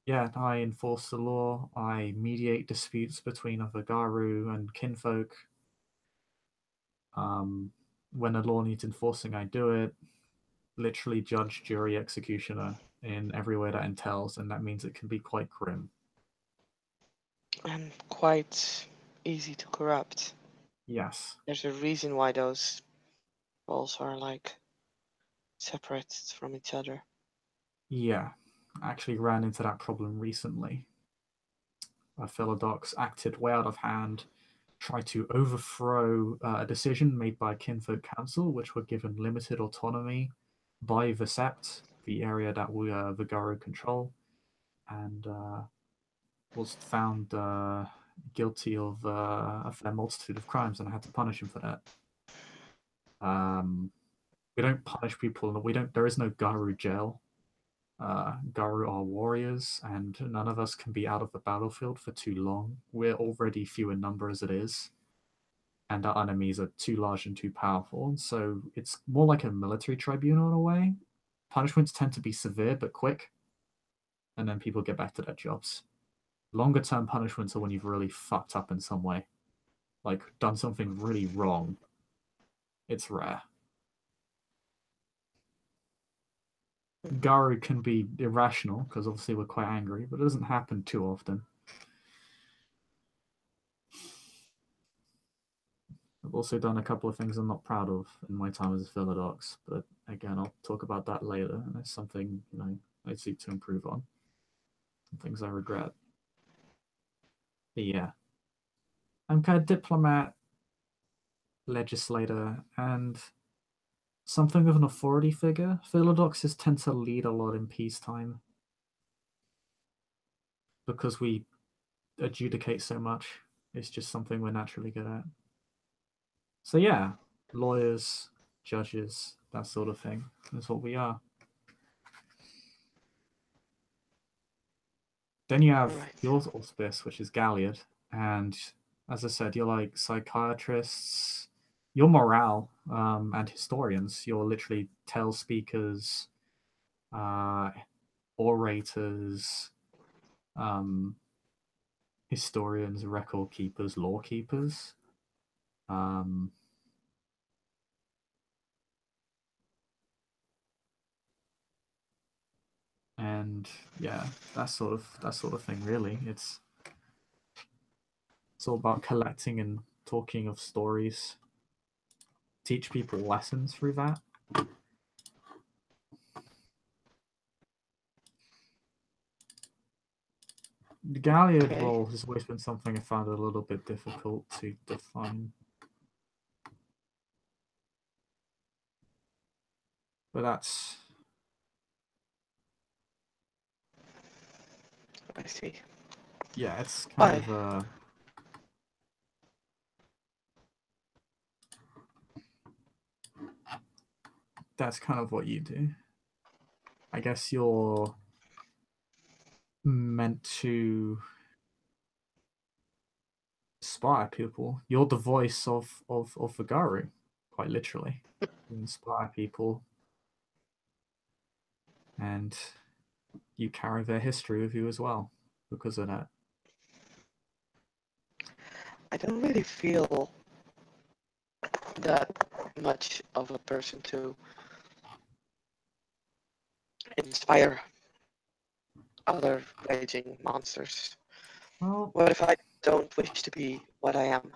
yeah, I enforce the law. I mediate disputes between other Garu and kinfolk. When a law needs enforcing, I do it. Literally judge, jury, executioner in every way that entails, and that means it can be quite grim. And quite easy to corrupt. Yes. There's a reason why those roles are like separated from each other. Yeah. I actually ran into that problem recently. Philodox acted way out of hand, tried to overthrow a decision made by Kinfolk Council, which were given limited autonomy by the Sept, the area that we Vigaro control, and was found guilty of a fair multitude of crimes, and I had to punish him for that. We don't punish people. There is no Garu jail. Garu are warriors, and none of us can be out of the battlefield for too long. We're already few in number as it is, and our enemies are too large and too powerful. So it's more like a military tribunal in a way. Punishments tend to be severe but quick, and then people get back to their jobs. Longer term punishments are when you've really fucked up in some way, like done something really wrong. It's rare. Garu can be irrational because obviously we're quite angry, but it doesn't happen too often. I've also done a couple of things I'm not proud of in my time as a Philodox, but again, I'll talk about that later. And it's something, I seek to improve on. Some things I regret. But yeah, I'm kind of diplomat, legislator, and something of an authority figure. Philodoxes tend to lead a lot in peacetime because we adjudicate so much. It's just something we're naturally good at. So yeah, lawyers, judges, that sort of thing. That's what we are. Then you have your auspice, which is Galliard, and as I said, you're like psychiatrists, you're morale and historians. You're literally tale speakers, orators, historians, record keepers, law keepers. And yeah, that sort of thing. Really, it's all about collecting and talking of stories. Teach people lessons through that. The Galliard role has always been something I found a little bit difficult to define. But that's... I see. Yeah, it's kind of that's kind of what you do. I guess you're meant to inspire people. You're the voice of Vagaru, quite literally. You inspire people, and you carry their history with you as well because of that. I don't really feel that much of a person to inspire other raging monsters? Well, What if I don't wish to be what I am?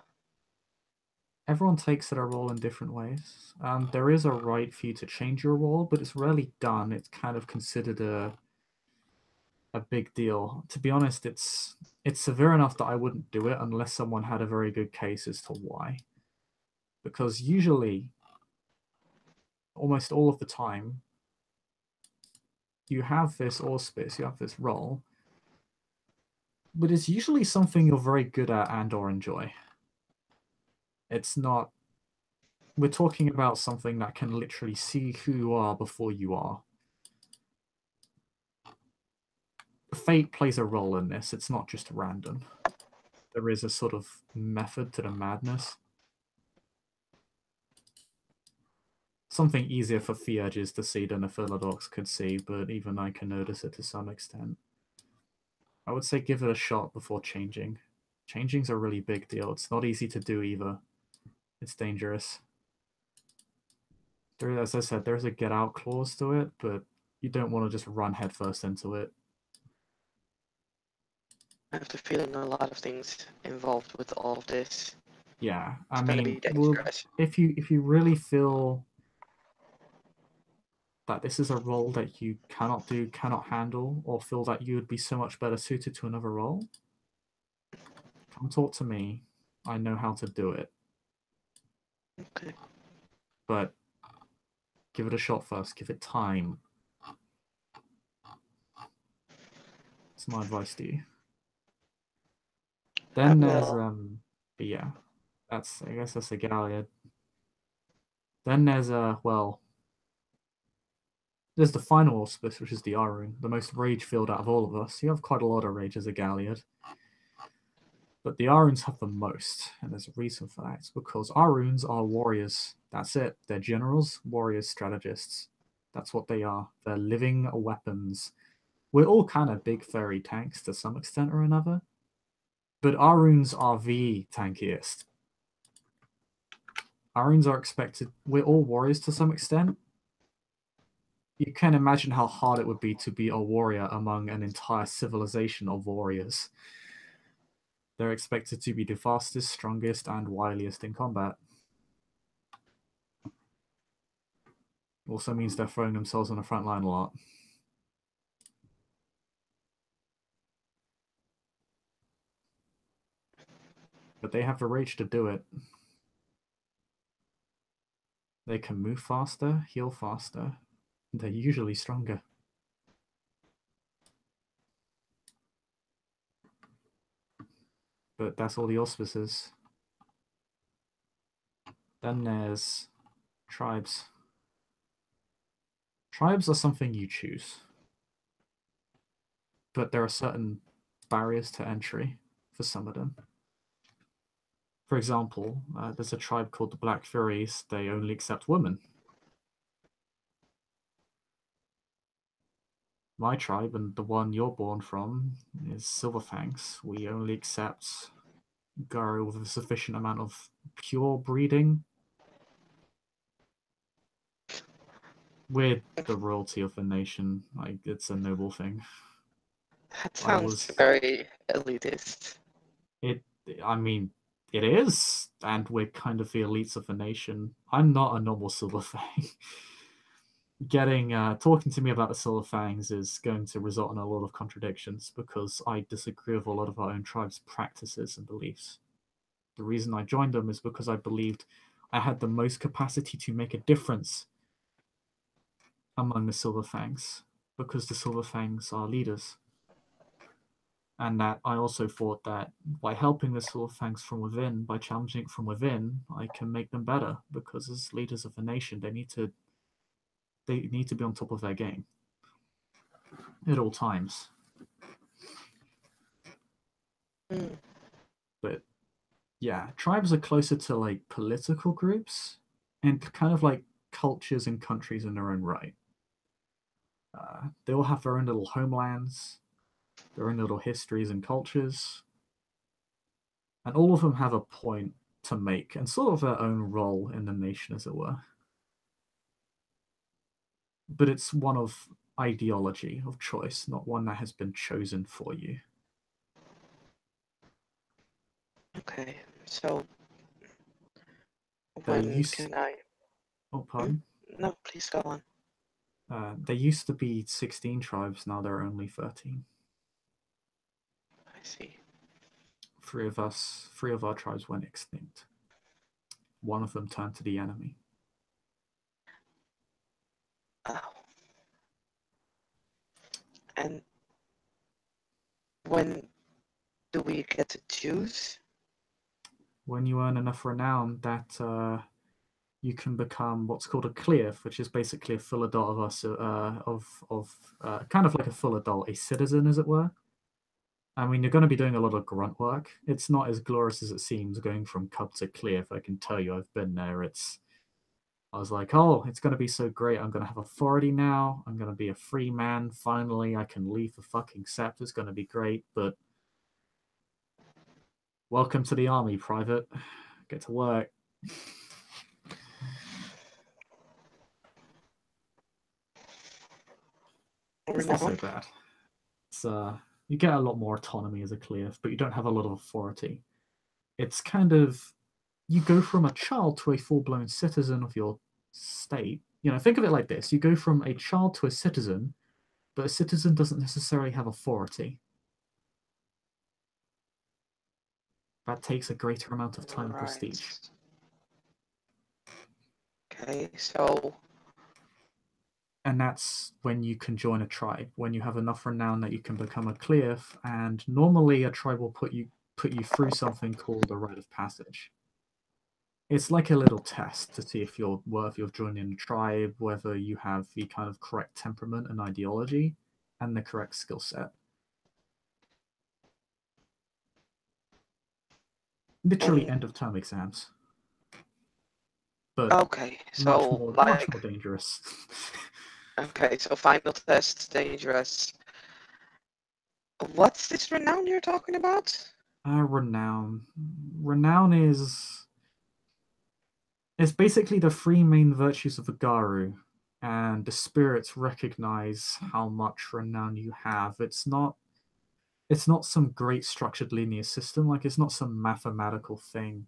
everyone takes their role in different ways. There is a right for you to change your role, but it's rarely done. It's kind of considered a big deal. To be honest, it's severe enough that I wouldn't do it unless someone had a very good case as to why. Because usually, almost all of the time, you have this auspice, you have this role, but it's usually something you're very good at and or enjoy. It's not. We're talking about something that can literally see who you are before you are. Fate plays a role in this. It's not just random. There is a sort of method to the madness. Something easier for Theurges to see than a Philodox could see, but even I can notice it to some extent. I would say give it a shot before changing. Changing's a really big deal. It's not easy to do either. It's dangerous. There, as I said, there's a get out clause to it, but you don't want to just run headfirst into it. I have the feeling a lot of things involved with all of this. Yeah, I It's gonna mean, be dangerous. if you really feel that this is a role that you cannot do, cannot handle, or feel that you would be so much better suited to another role, come talk to me. I know how to do it. Okay. But give it a shot first. Give it time. That's my advice to you. Then there's but yeah, I guess that's a Galliard. Then there's well, there's the final auspice, which is the Arun, the most rage-filled out of all of us. You have quite a lot of rage as a Galliard. But the Aruns have the most, and there's a reason for that. It's because Aruns are warriors. That's it. They're generals, warriors, strategists. That's what they are. They're living weapons. We're all kind of big furry tanks to some extent or another, but Aruns are the tankiest. Aruns are expected. We're all warriors to some extent. You can imagine how hard it would be to be a warrior among an entire civilization of warriors. They're expected to be the fastest, strongest, and wiliest in combat. Also means they're throwing themselves on the front line a lot. But they have the rage to do it. They can move faster, heal faster. They're usually stronger. But that's all the auspices. Then there's tribes. Tribes are something you choose. But there are certain barriers to entry for some of them. For example, there's a tribe called the Black Furies. They only accept women. My tribe, and the one you're born from, is Silver Fangs. We only accept girl with a sufficient amount of pure breeding. We're the royalty of the nation. Like, it's a noble thing. That sounds very elitist. I mean, it is, and we're kind of the elites of the nation. I'm not a normal Silver Fang. Talking to me about the Silver Fangs is going to result in a lot of contradictions because I disagree with a lot of our own tribe's practices and beliefs. The reason I joined them is because I believed I had the most capacity to make a difference among the Silver Fangs, because the Silver Fangs are leaders. And that I also thought that by helping the Silver Fangs from within, by challenging it from within, I can make them better, because as leaders of the nation, they need to be on top of their game at all times. But yeah, tribes are closer to like political groups and kind of like cultures and countries in their own right. They all have their own little homelands, their own little histories and cultures, and all of them have a point to make and sort of their own role in the nation, as it were. But it's one of ideology of choice, not one that has been chosen for you. Okay, so There when used, can I? oh, Hmm? pardon. No, please go on. There used to be 16 tribes. Now there are only 13. I see. Three of our tribes went extinct. One of them turned to the enemy. Oh. And when do we get to choose? When you earn enough renown that you can become what's called a cleave, which is basically a full adult of us, kind of like a full adult, a citizen, as it were. I mean, you're going to be doing a lot of grunt work. It's not as glorious as it seems going from cub to cleave. I can tell you, I've been there. I was like, oh, it's going to be so great. I'm going to have authority now. I'm going to be a free man. Finally, I can leave the fucking Sept. It's going to be great. But welcome to the army, private. Get to work. It's not so bad. It's you get a lot more autonomy as a cleave, but you don't have a lot of authority. It's kind of you go from a child to a full-blown citizen of your state. You know, think of it like this: you go from a child to a citizen, but a citizen doesn't necessarily have authority. That takes a greater amount of time and prestige. Okay, so. And that's when you can join a tribe, when you have enough renown that you can become a cleave, and normally a tribe will put you through something called a rite of passage. It's like a little test to see if you're worthy of joining a tribe, whether you have the kind of correct temperament and ideology and the correct skill set. Literally end of term exams. But okay, so much more dangerous. Okay, so final test dangerous. What's this renown you're talking about? Renown. Renown is it's basically the three main virtues of a Garu, and the spirits recognize how much renown you have. It's not some great structured linear system, like it's not some mathematical thing.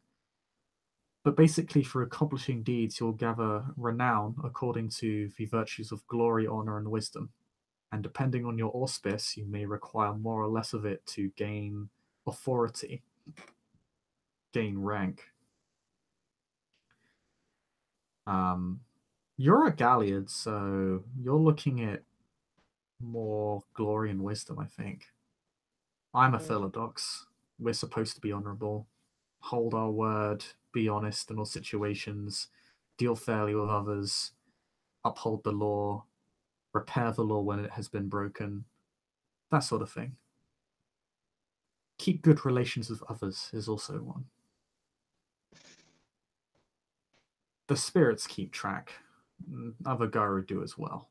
But basically, for accomplishing deeds, you'll gather renown according to the virtues of glory, honor, and wisdom. And depending on your auspice, you may require more or less of it to gain authority, gain rank. You're a Galliard, so you're looking at more glory and wisdom, I think. I'm a Philodox. We're supposed to be honorable, hold our word, be honest in all situations, deal fairly with others, uphold the law, repair the law when it has been broken, that sort of thing. Keep good relations with others is also one. The spirits keep track. Other Garu do as well.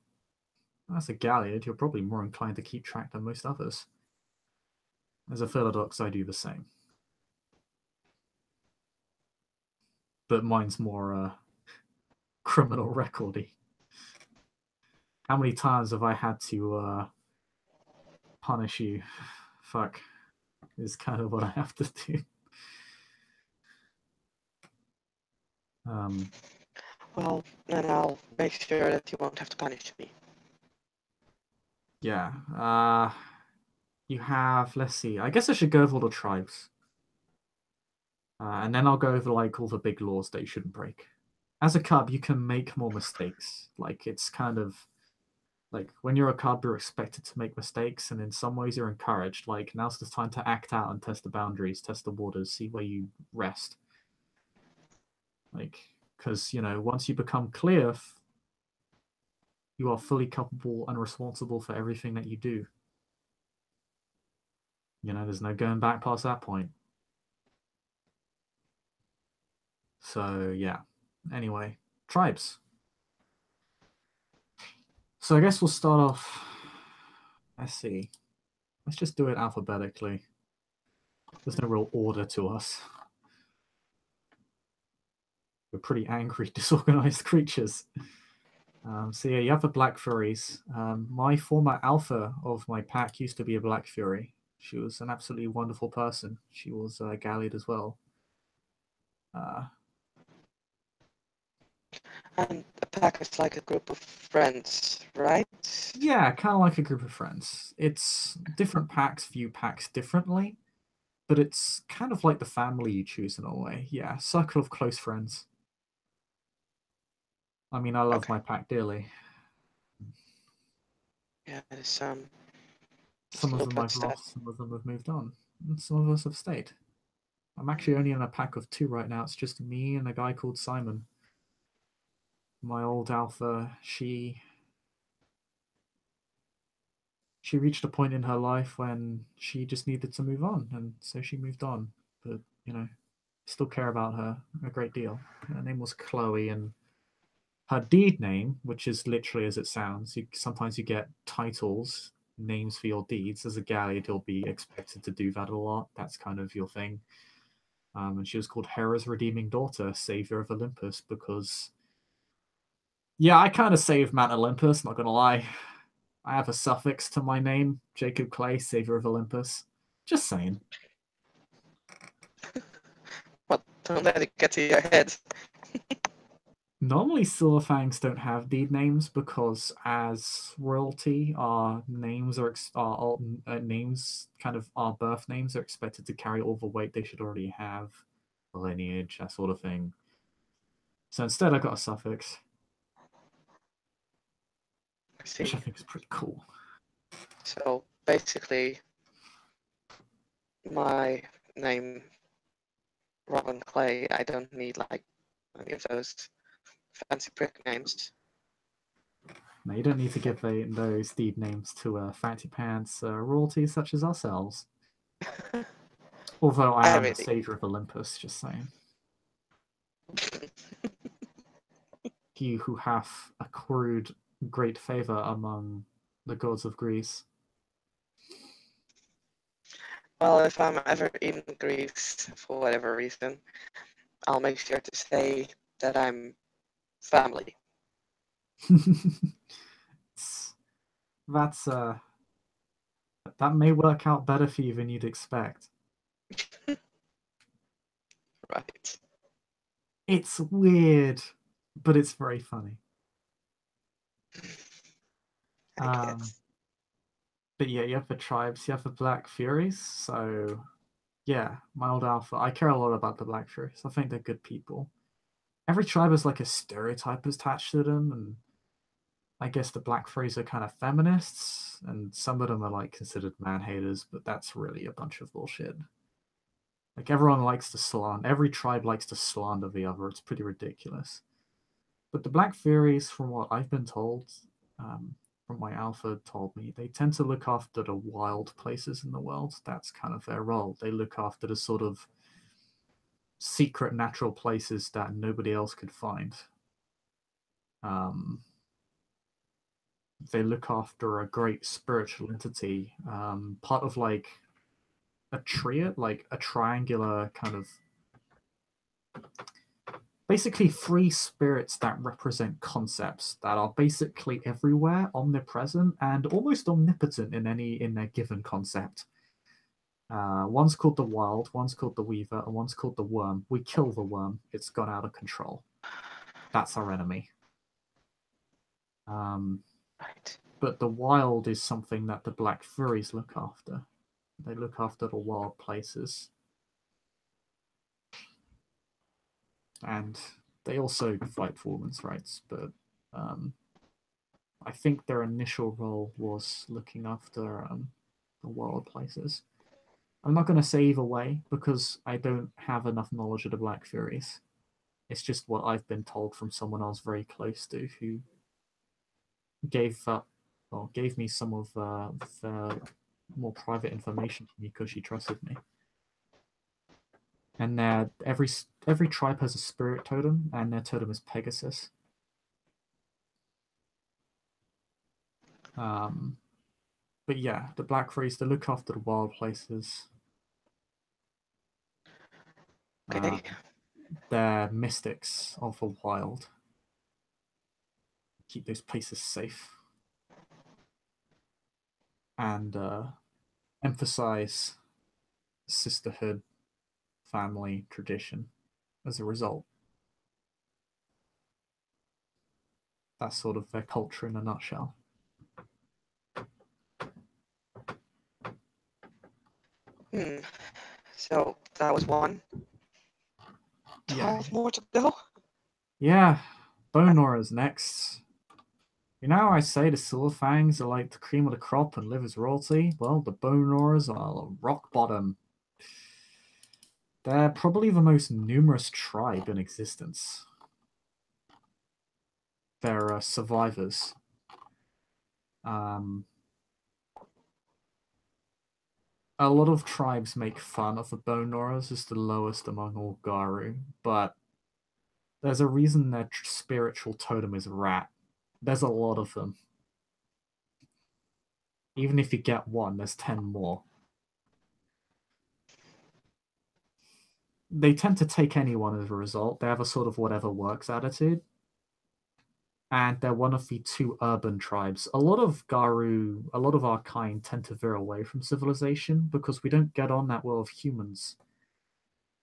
As a Galliard, you're probably more inclined to keep track than most others. As a Philodox, I do the same. But mine's more criminal recordy. How many times have I had to punish you? Fuck. Is kind of what I have to do. Well, then I'll make sure that you won't have to punish me. Yeah. You have, let's see, I guess I should go over all the tribes. And then I'll go over like all the big laws that you shouldn't break. As a cub, you can make more mistakes. Like it's kind of like when you're a cub, you're expected to make mistakes, and in some ways you're encouraged. Like now's the time to act out and test the boundaries, test the waters, see where you rest. Like, because once you become clear, you are fully culpable and responsible for everything that you do. There's no going back past that point. So yeah. Anyway, tribes. So I guess we'll start off. Let's see. Let's just do it alphabetically. There's no real order to us. We're pretty angry, disorganized creatures. So yeah, you have the Black Furies. My former alpha of my pack used to be a Black Fury. She was an absolutely wonderful person. She was gallied as well. And a pack is like a group of friends, right? Yeah, kind of like a group of friends. It's different packs view packs differently, but it's kind of like the family you choose in a way. Yeah, circle of close friends. I mean, I love Okay. my pack dearly. Yeah, there's Some of little them I've pets that lost, some of them have moved on, and some of us have stayed. I'm actually only in a pack of 2 right now. It's just me and a guy called Simon. My old alpha, she reached a point in her life when she just needed to move on, and so she moved on. But still care about her a great deal. Her name was Chloe, and her deed name, which is literally as it sounds, sometimes you get titles, names for your deeds. As a Galliard, you'll be expected to do that a lot. That's kind of your thing. And she was called Hera's redeeming daughter, savior of Olympus, because yeah, I kind of saved Mount Olympus. Not gonna lie, I have a suffix to my name, Jacob Clay, savior of Olympus. Just saying. but don't let it get to your head. Normally, Silver Fangs don't have deed names because, as royalty, our names our names, kind of our birth names, are expected to carry all the weight they should already have, the lineage, that sort of thing. So instead, I got a suffix, I which see. I think is pretty cool. So basically, my name, Robin Clay, I don't need like any of those fancy prick names. Now, you don't need to give those deed names to fancy pants royalties such as ourselves. Although I I am the really, savior of Olympus, just saying. You who hath accrued great favor among the gods of Greece. well, if I'm ever in Greece for whatever reason, I'll make sure to say that I'm family. That's that may work out better for you than you'd expect. Right. It's weird, but it's very funny. I guess. But yeah, you have the tribes, you have the Black Furies. So yeah, my old alpha. I care a lot about the Black Furies. I think they're good people. Every tribe has like a stereotype attached to them, and I guess the Black Furies are kind of feminists, and some of them are like considered man haters, but that's really a bunch of bullshit. Like everyone likes to slander, every tribe likes to slander the other. It's pretty ridiculous. But the Black Furies, from what I've been told, from my alpha told me, they tend to look after the wild places in the world. That's kind of their role. They look after the sort of secret natural places that nobody else could find. Um, they look after a great spiritual entity, part of like a triad, like a triangular kind of basically 3 spirits that represent concepts that are basically everywhere, omnipresent, and almost omnipotent in their given concept. One's called the Wild, one's called the Weaver, and one's called the Worm. We kill the Worm; it's gone out of control. That's our enemy. Right. But the Wild is something that the Black Furies look after. They look after the wild places, and they also fight for women's rights. But I think their initial role was looking after the wild places. I'm not going to say either way because I don't have enough knowledge of the Black Furies. It's just what I've been told from someone I was very close to who gave me some of the more private information to me because she trusted me. And every tribe has a spirit totem, and their totem is Pegasus. But yeah, the Black Furies, they look after the wild places. Okay. They're mystics of the wild. keep those places safe and emphasize sisterhood, family, tradition as a result. That's sort of their culture in a nutshell. So that was one. 12 more to go? Yeah. Bone Nora's next. You know, I say the Silver Fangs are like the cream of the crop and live as royalty. Well, the Bone Noras are rock bottom. They're probably the most numerous tribe in existence. They're survivors. A lot of tribes make fun of the Bone Noras as the lowest among all Garu, but there's a reason their spiritual totem is rat. There's a lot of them. Even if you get one, there's 10 more. They tend to take anyone as a result. They have a sort of whatever works attitude. And they're one of the 2 urban tribes. A lot of Garu, a lot of our kind tend to veer away from civilization because we don't get on that well with humans.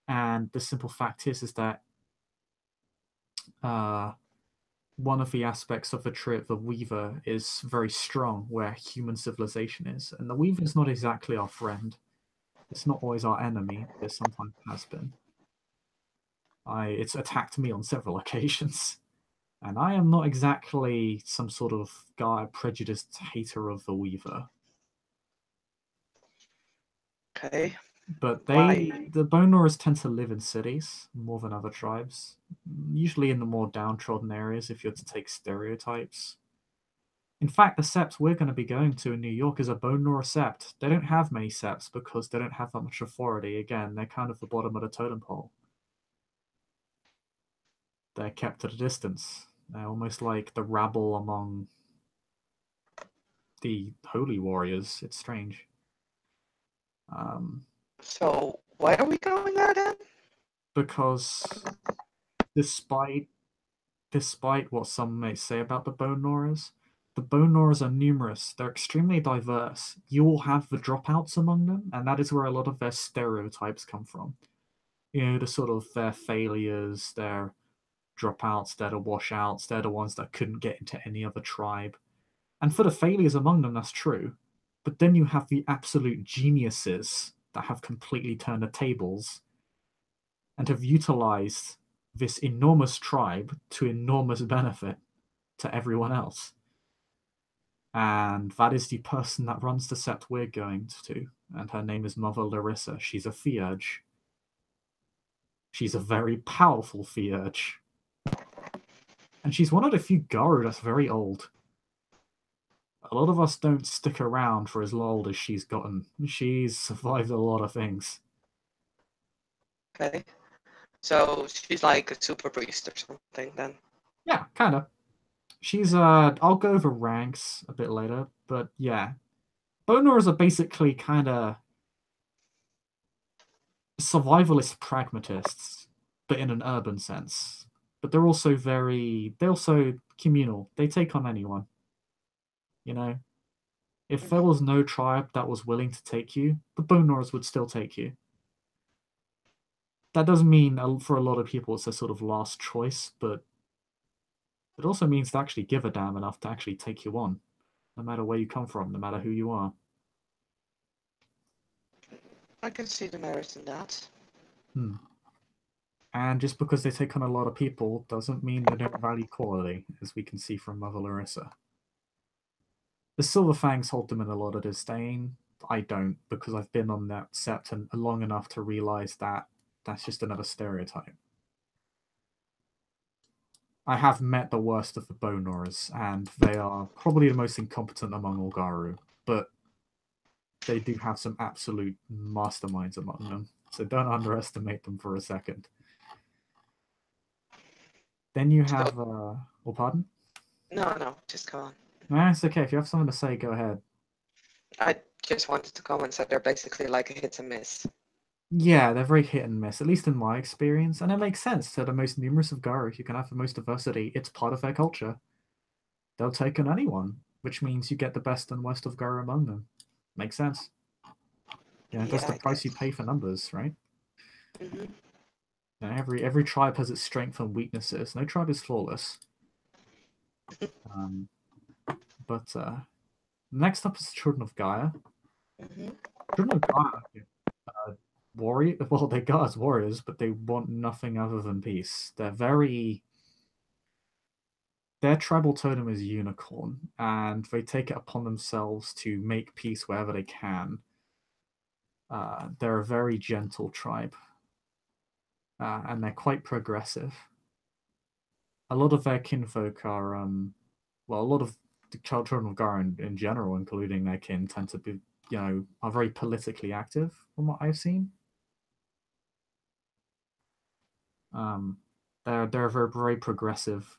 And the simple fact is that one of the aspects of the trip, the Weaver, is very strong where human civilization is. And the Weaver is not exactly our friend. It's not always our enemy. It sometimes has been. It's attacked me on several occasions. And I am not exactly some sort of guy, prejudiced hater of the Weaver. Okay. But the Bone Noras tend to live in cities more than other tribes. Usually in the more downtrodden areas, if you're to take stereotypes. In fact, the Sept we're going to be going to in New York is a Bone Nora Sept. They don't have many Septs because they don't have that much authority. Again, they're kind of the bottom of the totem pole. They're kept at a distance. They're almost like the rabble among the holy warriors. It's strange. So why are we going there then? Because despite what some may say about the Bone Noras, the Bone Noras are numerous. They're extremely diverse. You will have the dropouts among them, and that is where a lot of their stereotypes come from. You know, the sort of their failures, their dropouts, they're the washouts, they're the ones that couldn't get into any other tribe. And for the failures among them, that's true. But then you have the absolute geniuses that have completely turned the tables and have utilized this enormous tribe to enormous benefit to everyone else. And that is the person that runs the Sept we're going to. And her name is Mother Larissa. She's a Theurge. She's a very powerful Theurge. And she's one of the few Garu that's very old. A lot of us don't stick around for as old as she's gotten. She's survived a lot of things. Okay. So she's like a super priest or something then? Yeah, kind of. She's, I'll go over ranks a bit later, but yeah. Bone Noras are basically kind of survivalist pragmatists, but in an urban sense. But they're also communal. They take on anyone. You know? If there was no tribe that was willing to take you, the Bone Noras would still take you. That doesn't mean for a lot of people it's a sort of last choice, but it also means to actually give a damn enough to actually take you on, no matter where you come from, no matter who you are. I can see the merit in that. And just because they take on a lot of people doesn't mean they don't value quality, as we can see from Mother Larissa. The Silver Fangs hold them in a lot of disdain. I don't, because I've been on that Sept long enough to realize that that's just another stereotype. I have met the worst of the Bone Noras, and they are probably the most incompetent among all Garu, but they do have some absolute masterminds among them, so don't underestimate them for a second. Then you have, pardon? No, just go on. No, it's okay. If you have something to say, go ahead. I just wanted to comment that they're basically like a hit and miss. Yeah, they're very hit and miss, at least in my experience, and it makes sense. They're the most numerous of Garu. You can have the most diversity. It's part of their culture. they'll take on anyone, which means you get the best and worst of Gyro among them. Makes sense. Yeah, that's the I price you guess. pay for numbers, right? Hmm. Yeah, every tribe has its strengths and weaknesses. No tribe is flawless. Um, but next up is Children of Gaia. Hmm. Children of Gaia, warrior. Well, they got as warriors, but they want nothing other than peace. Their tribal totem is unicorn, and they take it upon themselves to make peace wherever they can. They're a very gentle tribe, and they're quite progressive. A lot of their kinfolk are, well, a lot of the children of Gaia in general, including their kin, tend to be, are very politically active from what I've seen. Um, they're a very progressive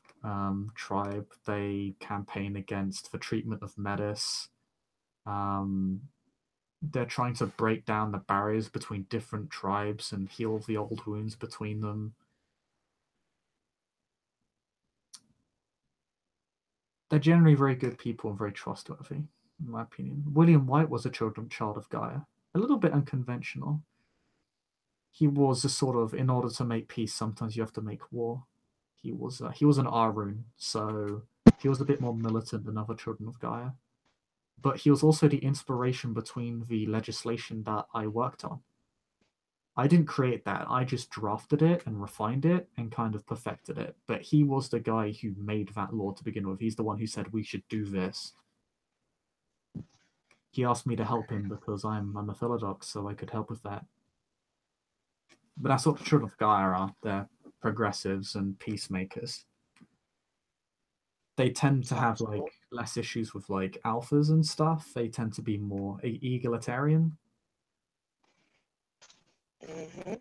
tribe. They campaign against the treatment of metis. Um, they're trying to break down the barriers between different tribes and heal the old wounds between them. They're generally very good people and very trustworthy, in my opinion. William White was a child of Gaia. A little bit unconventional. He was a sort of, in order to make peace, sometimes you have to make war. He was an Arun, so he was a bit more militant than other children of Gaia. But he was also the inspiration between the legislation that I worked on. I didn't create that. I just drafted it and refined it and kind of perfected it. But he was the guy who made that law to begin with. He's the one who said we should do this. He asked me to help him because I'm a Philodox, so I could help with that. But that's what the Children of Gaia are. They're progressives and peacemakers. They tend to have Sounds like cool. less issues with like alphas and stuff. They tend to be more egalitarian. Hmm.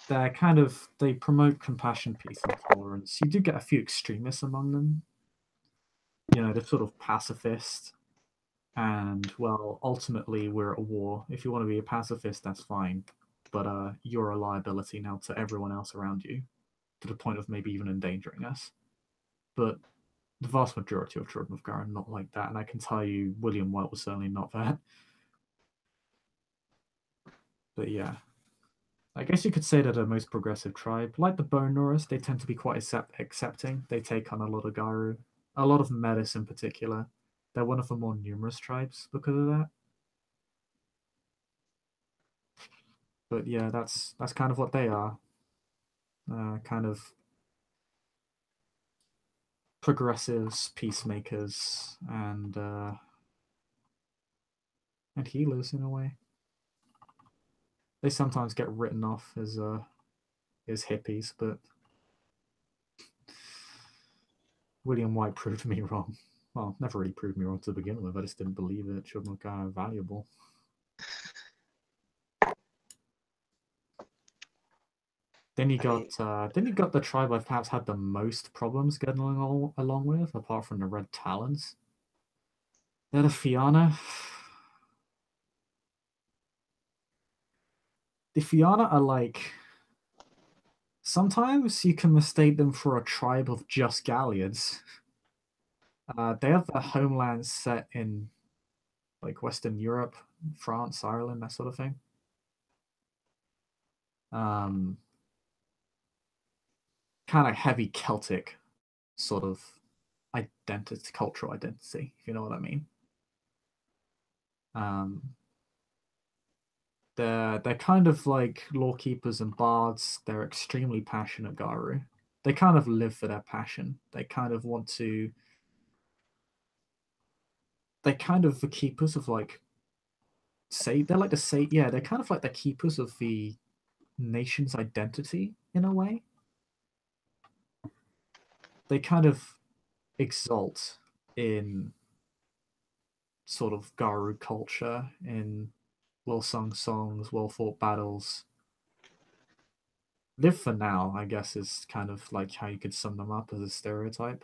They promote compassion, peace, and tolerance. You do get a few extremists among them. They're sort of pacifist, and well, ultimately we're at a war. If you want to be a pacifist, that's fine, but you're a liability now to everyone else around you, to the point of maybe even endangering us. But the vast majority of Children of Gaia are not like that, and I can tell you, William White was certainly not that. But yeah, I guess you could say they're the most progressive tribe. Like the Bone Gnawers, they tend to be quite accepting. They take on a lot of Garu, a lot of Metis in particular. They're one of the more numerous tribes because of that. But yeah, that's kind of what they are. Kind of progressives, peacemakers, and healers in a way. They sometimes get written off as hippies, but William White proved me wrong. Well, never really proved me wrong to begin with. I just didn't believe it. Children of Gaia are valuable. I mean, Then you got the tribe I've perhaps had the most problems getting along with, apart from the Red Talons. They're the Fianna. The Fianna are like, sometimes you can mistake them for a tribe of just Galliards. They have their homeland set in like Western Europe, France, Ireland, that sort of thing. Um, Kind of heavy Celtic sort of identity, cultural identity, if you know what I mean. Um, they're kind of like lawkeepers and bards. They're extremely passionate Garu. They kind of live for their passion. They kind of want to. They're kind of the keepers of like say they're like the say yeah they're kind of like the keepers of the nation's identity in a way. They kind of exalt in sort of Garu culture, in well sung songs, well fought battles. Live for now, I guess, is kind of like how you could sum them up as a stereotype.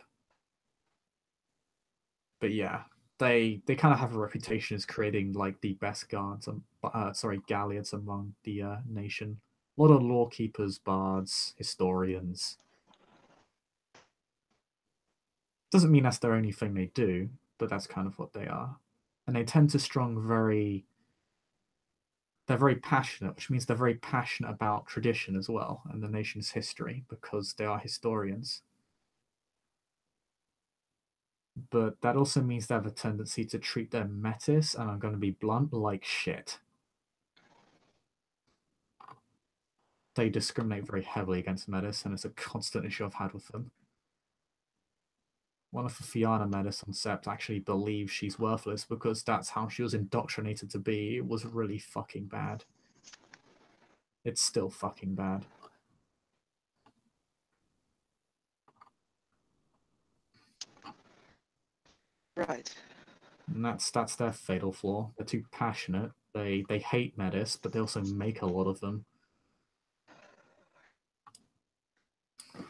But yeah, they kind of have a reputation as creating like the best guards, galleons among the nation. A lot of law keepers, bards, historians. Doesn't mean that's their only thing they do, but that's kind of what they are. And they tend to strong very. They're very passionate, which means they're very passionate about tradition as well and the nation's history because they are historians. But that also means they have a tendency to treat their metis, and I'm going to be blunt, like shit. They discriminate very heavily against metis, and it's a constant issue I've had with them. One of the Fianna metis on Sept actually believes she's worthless because that's how she was indoctrinated to be. It was really fucking bad. It's still fucking bad. Right. And that's their fatal flaw. They're too passionate. They hate metis, but they also make a lot of them.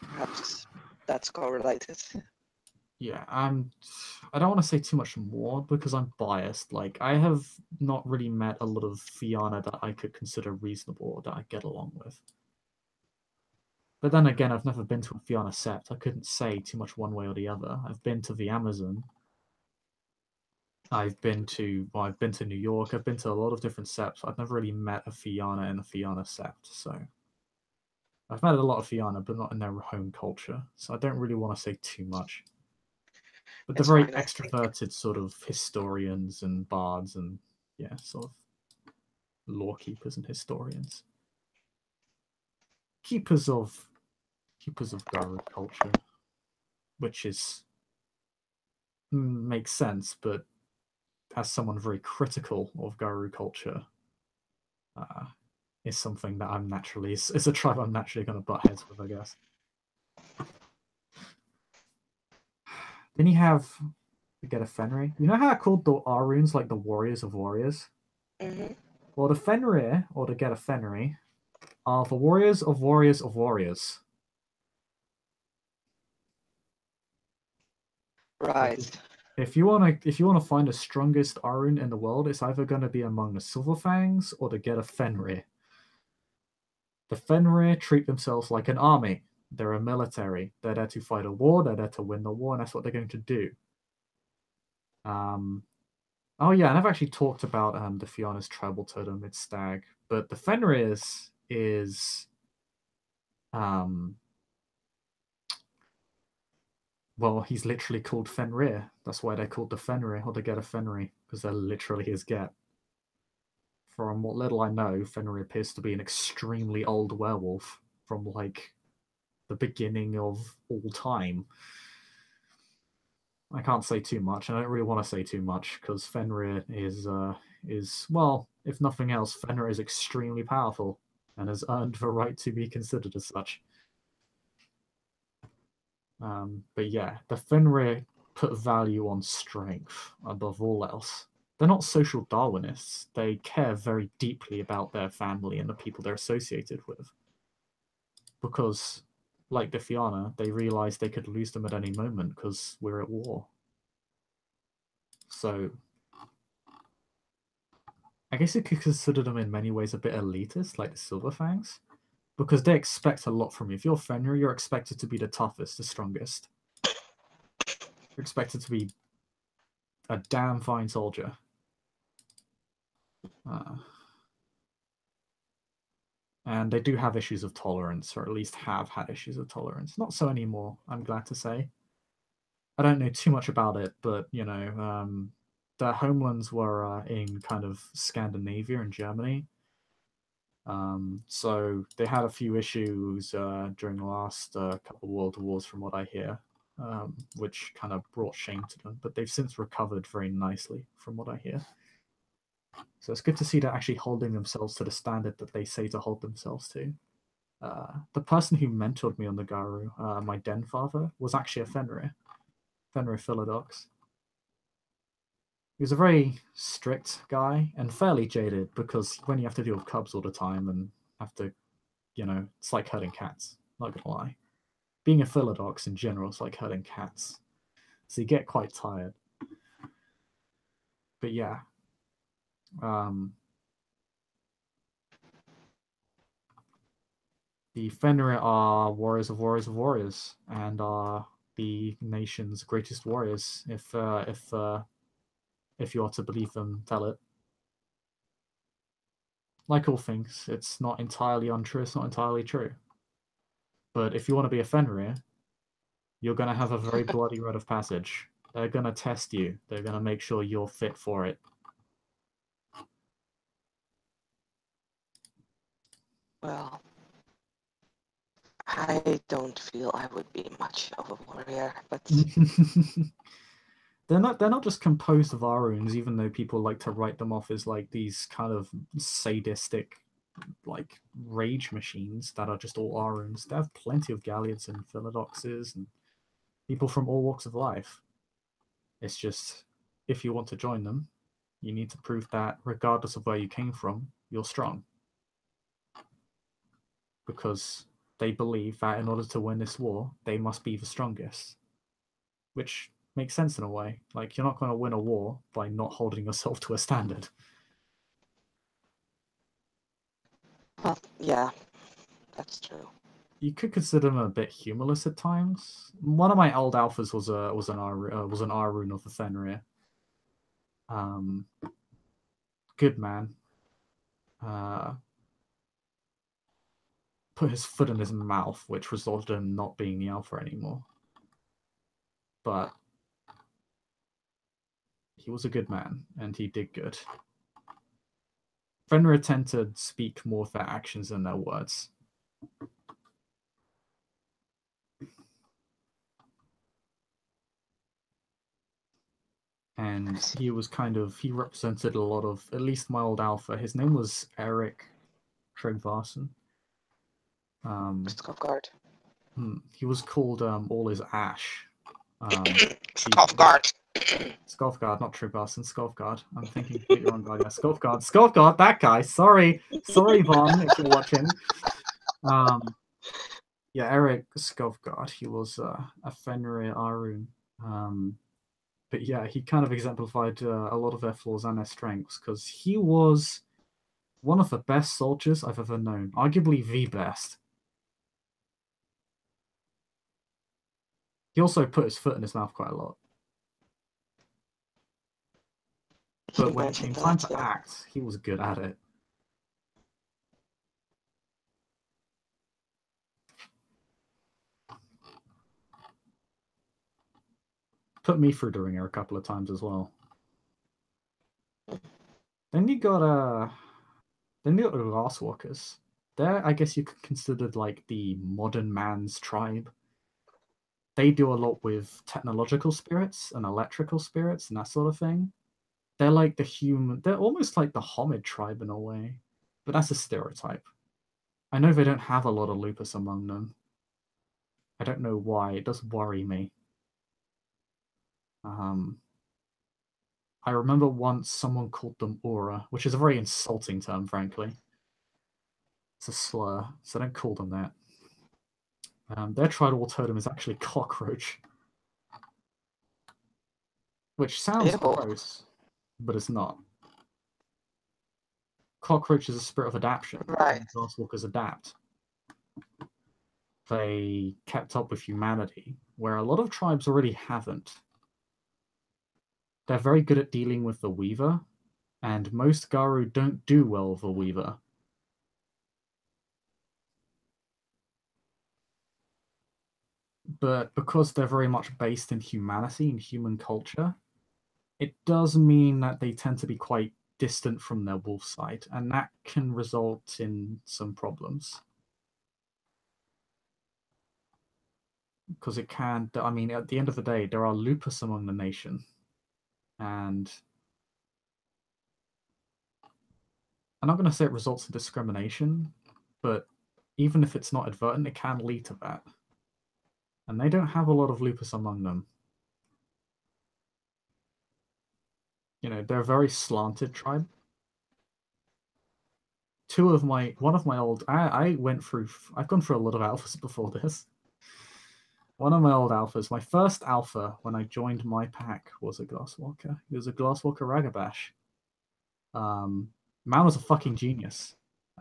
Perhaps that's correlated. Yeah, I don't want to say too much more because I'm biased. Like, I have not really met a lot of Fianna that I could consider reasonable or that I get along with. But then again, I've never been to a Fianna Sept. I couldn't say too much one way or the other. I've been to the Amazon. I've been to New York. I've been to a lot of different Septs. I've never really met a Fianna in a Fianna Sept. So I've met a lot of Fianna, but not in their home culture. So I don't really want to say too much. But they're It's very fine, I think. extroverted sort of historians and bards and, yeah, sort of law keepers and historians. Keepers of Garu culture, which is makes sense, but as someone very critical of Garu culture, is something that I'm naturally it's a tribe I'm naturally going to butt heads with, I guess. Then you have the Get a Fenrir. You know how I called the Aruns like the warriors of warriors? Mm-hmm. Well, the Fenrir, or the Get a Fenrir, are the warriors of warriors of warriors. Like Right. if you wanna find the strongest Arun in the world, it's either gonna be among the Silver Fangs or the Get a Fenrir. The Fenrir treat themselves like an army. They're a military. They're there to fight a war. They're there to win the war, and that's what they're going to do. Oh yeah, and I've actually talked about the Fianna's tribal totem. It's stag, but the Fenrir is um well, he's literally called Fenrir. That's why they're called the Fenrir or the Get a Fenrir because they're literally his get. From what little I know, Fenrir appears to be an extremely old werewolf from like the beginning of all time. I can't say too much, and I don't really want to say too much because Fenrir is well, if nothing else, Fenrir is extremely powerful and has earned the right to be considered as such. But yeah, the Fenrir put value on strength above all else. They're not social Darwinists. They care very deeply about their family and the people they're associated with. Because, like the Fianna, they realize they could lose them at any moment because we're at war. So, I guess you could consider them in many ways a bit elitist, like the Silver Fangs, because they expect a lot from you. If you're Fenrir, you're expected to be the toughest, the strongest. You're expected to be a damn fine soldier. And they do have issues of tolerance, or at least have had issues of tolerance. Not so anymore, I'm glad to say. I don't know too much about it, but, you know, their homelands were in kind of Scandinavia and Germany. So they had a few issues during the last couple of world wars, from what I hear, which kind of brought shame to them. But they've since recovered very nicely, from what I hear. So it's good to see they're actually holding themselves to the standard that they say to hold themselves to. The person who mentored me on the Garu, my den father, was actually a Fenrir Philodox. He was a very strict guy and fairly jaded because when you have to deal with cubs all the time and have to, you know, it's like herding cats, not gonna lie. Being a Philodox in general is like herding cats. So you get quite tired. But yeah. The Fenrir are warriors of warriors of warriors, and are the nation's greatest warriors, if you are to believe them tell it. Like all things, it's not entirely untrue, it's not entirely true. But if you want to be a Fenrir, you're going to have a very bloody rite of passage. They're going to test you. They're going to make sure you're fit for it. Well, I don't feel I would be much of a warrior, but They're not just composed of Aruns, even though people like to write them off as like these kind of sadistic, like rage machines that are just all Aruns. They have plenty of Galliards and Philodoxes and people from all walks of life. It's just, if you want to join them, you need to prove that regardless of where you came from, you're strong. Because they believe that in order to win this war, they must be the strongest. Which makes sense in a way. Like, you're not going to win a war by not holding yourself to a standard. well, yeah, that's true. You could consider them a bit humorless at times. One of my old alphas was an Arun of the Fenrir. Good man. Put his foot in his mouth, which resulted in him not being the alpha anymore. But he was a good man, and he did good. Fenrir tend to speak more with their actions than their words. And he represented a lot of, at least my old alpha. His name was Eric Tregvarson. Skofgard. He was called All Is Ash. Skofgard. Skofgard, not Tregvarson, Skofgard. I'm thinking completely wrong guy. Yeah, Skofgard, that guy. Sorry, Vaughn, if you're watching. Yeah, Eric Skofgard. He was a Fenrir Arun. But yeah, he kind of exemplified a lot of their flaws and their strengths, because he was one of the best soldiers I've ever known, arguably the best. He also put his foot in his mouth quite a lot. But when it came time to act, he was good at it. Put me through doing it a couple of times as well. Then you got the Glasswalkers. They're, I guess you could consider like the modern man's tribe. They do a lot with technological spirits and electrical spirits and that sort of thing. They're like they're almost like the Homid tribe in a way, but that's a stereotype. I know they don't have a lot of lupus among them. I don't know why, it does worry me. I remember once someone called them Aura, which is a very insulting term, frankly. It's a slur, so don't call them that. Their tribal totem is actually cockroach, which sounds gross, but it's not. Cockroach is a spirit of adaptation. Right. Glasswalkers adapt. They kept up with humanity, where a lot of tribes already haven't. They're very good at dealing with the Weaver, and most Garu don't do well with the Weaver. But because they're very much based in humanity and human culture, it does mean that they tend to be quite distant from their wolf side, and that can result in some problems. Because it can, I mean, at the end of the day, there are lupus among the nation, and I'm not going to say it results in discrimination, but even if it's not advertent, it can lead to that. And they don't have a lot of lupus among them. You know, they're a very slanted tribe. I've gone through a lot of alphas before this. One of my old alphas, my first alpha when I joined my pack was a Glasswalker. He was a Glasswalker Ragabash. Man was a fucking genius.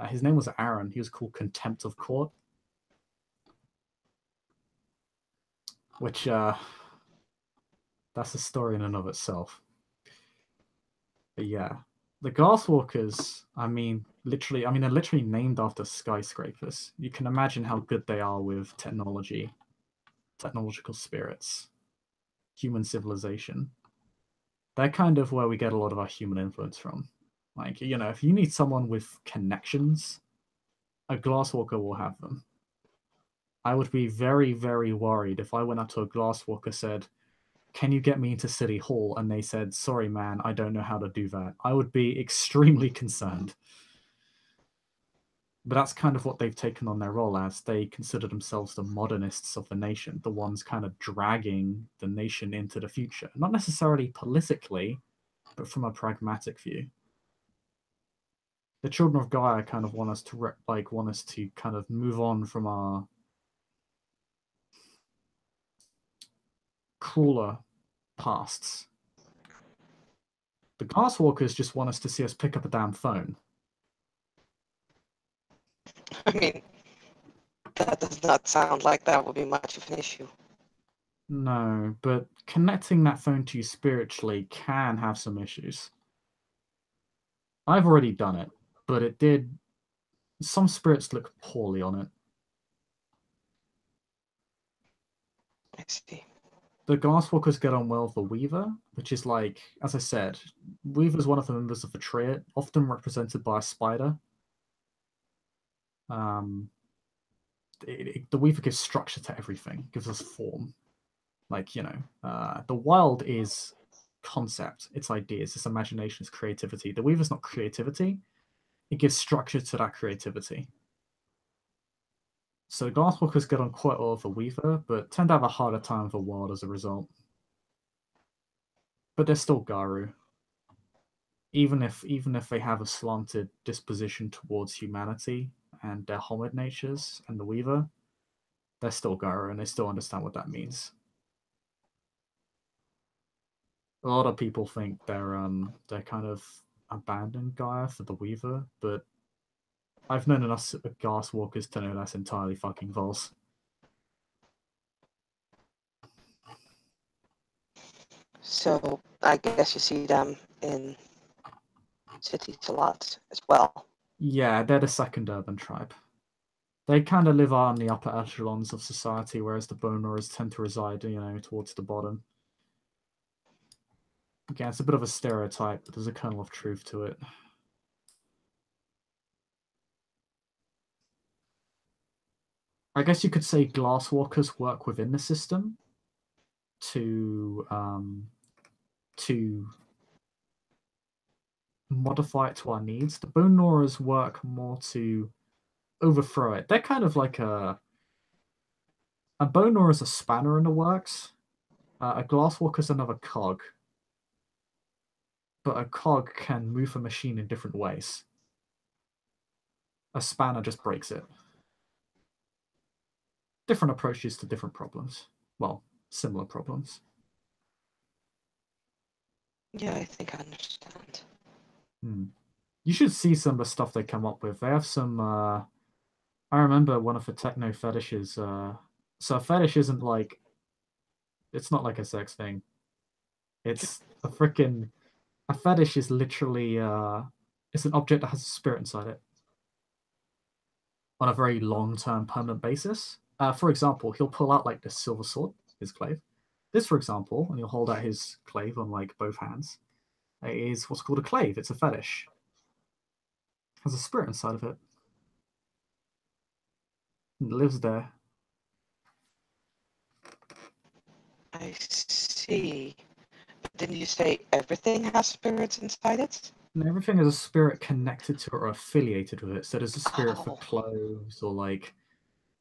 His name was Aaron. He was called Contempt of Court. which that's a story in and of itself. But yeah, the Glasswalkers, they're literally named after skyscrapers. You can imagine how good they are with technology, technological spirits, human civilization. They're kind of where we get a lot of our human influence from. Like, if you need someone with connections, a Glasswalker will have them. I would be very, very worried if I went up to a Glasswalker, said, "Can you get me into City Hall?" And they said, "Sorry, man, I don't know how to do that." I would be extremely concerned. But that's kind of what they've taken on their role as. They consider themselves the modernists of the nation, the ones kind of dragging the nation into the future. Not necessarily politically, but from a pragmatic view. The Children of Gaia kind of want us to kind of move on from our crueler pasts. The Glasswalkers just want us to see us pick up a damn phone. I mean, that does not sound like that would be much of an issue. No, but connecting that phone to you spiritually can have some issues. I've already done it, but it did. Some spirits look poorly on it. I see. The Glasswalkers get on well with the Weaver, which is like, as I said, Weaver is one of the members of the Triad, often represented by a spider. The Weaver gives structure to everything, gives us form. Like, the Wild is concept, it's ideas, it's imagination, it's creativity. The Weaver's not creativity, it gives structure to that creativity. So Glasswalkers get on quite well with the Weaver, but tend to have a harder time with the Wild as a result. But they're still Garu. Even if they have a slanted disposition towards humanity and their homid natures and the Weaver, they're still Garu and they still understand what that means. A lot of people think they're kind of abandoned Gaia for the Weaver, but I've known enough Glasswalkers to know that's entirely fucking false. So I guess you see them in cities a lot as well. Yeah, they're the second urban tribe. They kind of live on the upper echelons of society, whereas the Bone Gnawers tend to reside, towards the bottom. Again, it's a bit of a stereotype, but there's a kernel of truth to it. I guess you could say Glasswalkers work within the system to modify it to our needs. The Bone Gnawers work more to overthrow it. They're kind of like a Bone Gnawer is a spanner in the works. A Glasswalker is another cog. But a cog can move a machine in different ways. A spanner just breaks it. Different approaches to different problems. Well, similar problems. Yeah, I think I understand. You should see some of the stuff they come up with. They have some. I remember one of the techno fetishes. So a fetish isn't like. It's not like a sex thing. It's a freaking. A fetish is literally. It's an object that has a spirit inside it. On a very long-term, permanent basis. For example, he'll pull out like this silver sword, his clave. This, for example, and he'll hold out his clave on like both hands. It is what's called a clave. It's a fetish. Has a spirit inside of it. It lives there. I see. But didn't you say everything has spirits inside it? And everything has a spirit connected to it or affiliated with it. So there's a spirit for Oh. clothes or like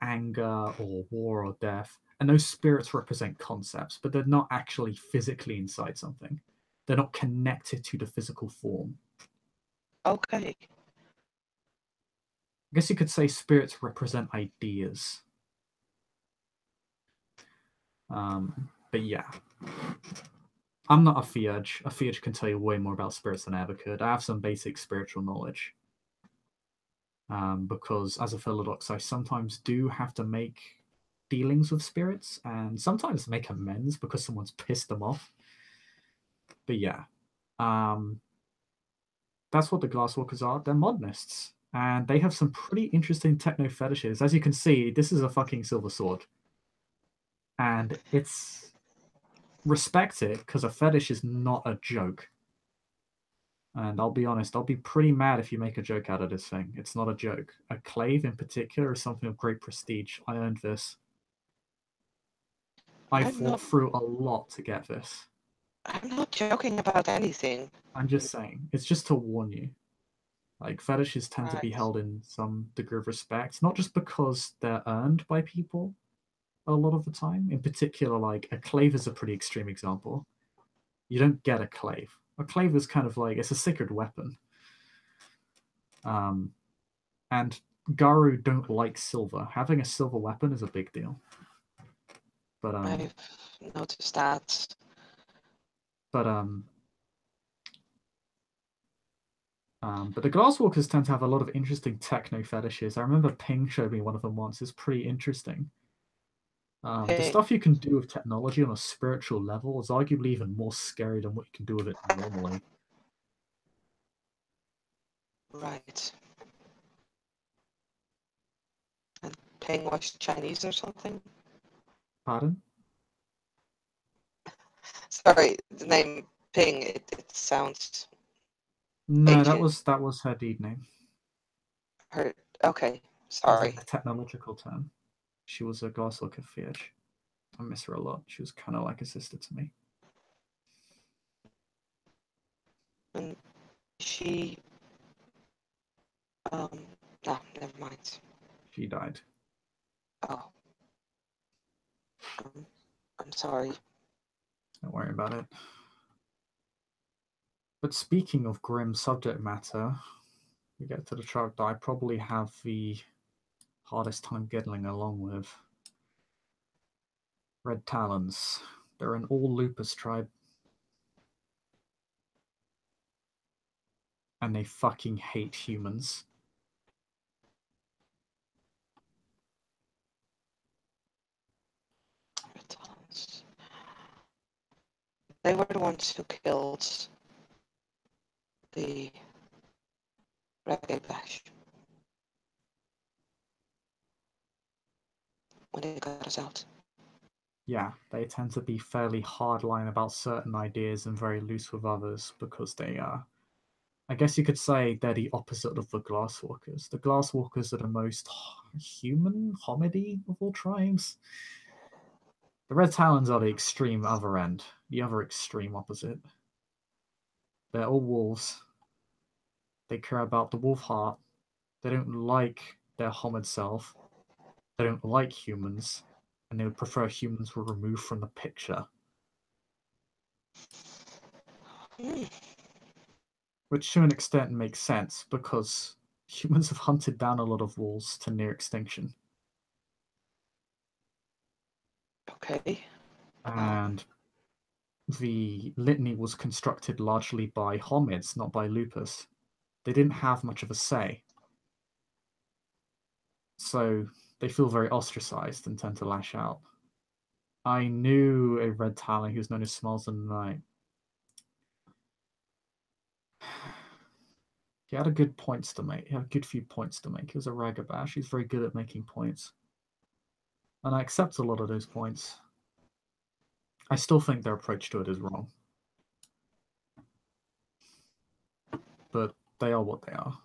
anger or war or death. And those spirits represent concepts, but they're not actually physically inside something. They're not connected to the physical form. Okay. I guess you could say spirits represent ideas. But yeah. I'm not a Theurge. A Theurge can tell you way more about spirits than I ever could. I have some basic spiritual knowledge. Because as a Philodox, I sometimes do have to make dealings with spirits and sometimes make amends because someone's pissed them off. But yeah, that's what the Glasswalkers are. They're modernists, and they have some pretty interesting techno fetishes. As you can see, this is a fucking silver sword, and it's respect it because a fetish is not a joke. And I'll be honest, I'll be pretty mad if you make a joke out of this thing. It's not a joke. A clave in particular is something of great prestige. I earned this. I fought through a lot to get this. I'm not joking about anything. I'm just saying. It's just to warn you. Like, fetishes tend to be Right. held in some degree of respect, not just because they're earned by people a lot of the time. In particular, like, a clave is a pretty extreme example. You don't get a clave. A clave is kind of like, it's a sacred weapon. And Garu don't like silver. Having a silver weapon is a big deal. But I've noticed that. but the Glasswalkers tend to have a lot of interesting techno fetishes. I remember Ping showed me one of them once. It's pretty interesting. The stuff you can do with technology on a spiritual level is arguably even more scary than what you can do with it normally. Right. And Ping was Chinese or something? Pardon? Sorry, the name Ping, it sounds... No, Asian. that was her deed name. Okay, As sorry. in a technological term. She was a Glasswalker Fiat. I miss her a lot. She was kind of like a sister to me. And she... no, never mind. She died. Oh. I'm sorry. Don't worry about it. But speaking of grim subject matter, we get to the truck that I probably have the hardest time getting along with. Red Talons. They're an all lupus tribe. And they fucking hate humans. They were the ones who killed the Reggae Bash when they got us out. Yeah, they tend to be fairly hardline about certain ideas and very loose with others because they are. I guess you could say they're the opposite of the Glasswalkers. The Glasswalkers are the most human, hominy of all tribes. The Red Talons are the extreme other end, the other extreme opposite. They're all wolves. They care about the wolf heart. They don't like their homid self. They don't like humans. And they would prefer humans were removed from the picture. Which to an extent makes sense because humans have hunted down a lot of wolves to near extinction. Okay. And the litany was constructed largely by homids, not by lupus. They didn't have much of a say. So they feel very ostracized and tend to lash out. I knew a red talon who's known as Smells in the Night. He had a good points to make. He had a good few points to make. He was a Ragabash. He's very good at making points. And I accept a lot of those points. I still think their approach to it is wrong. But they are what they are.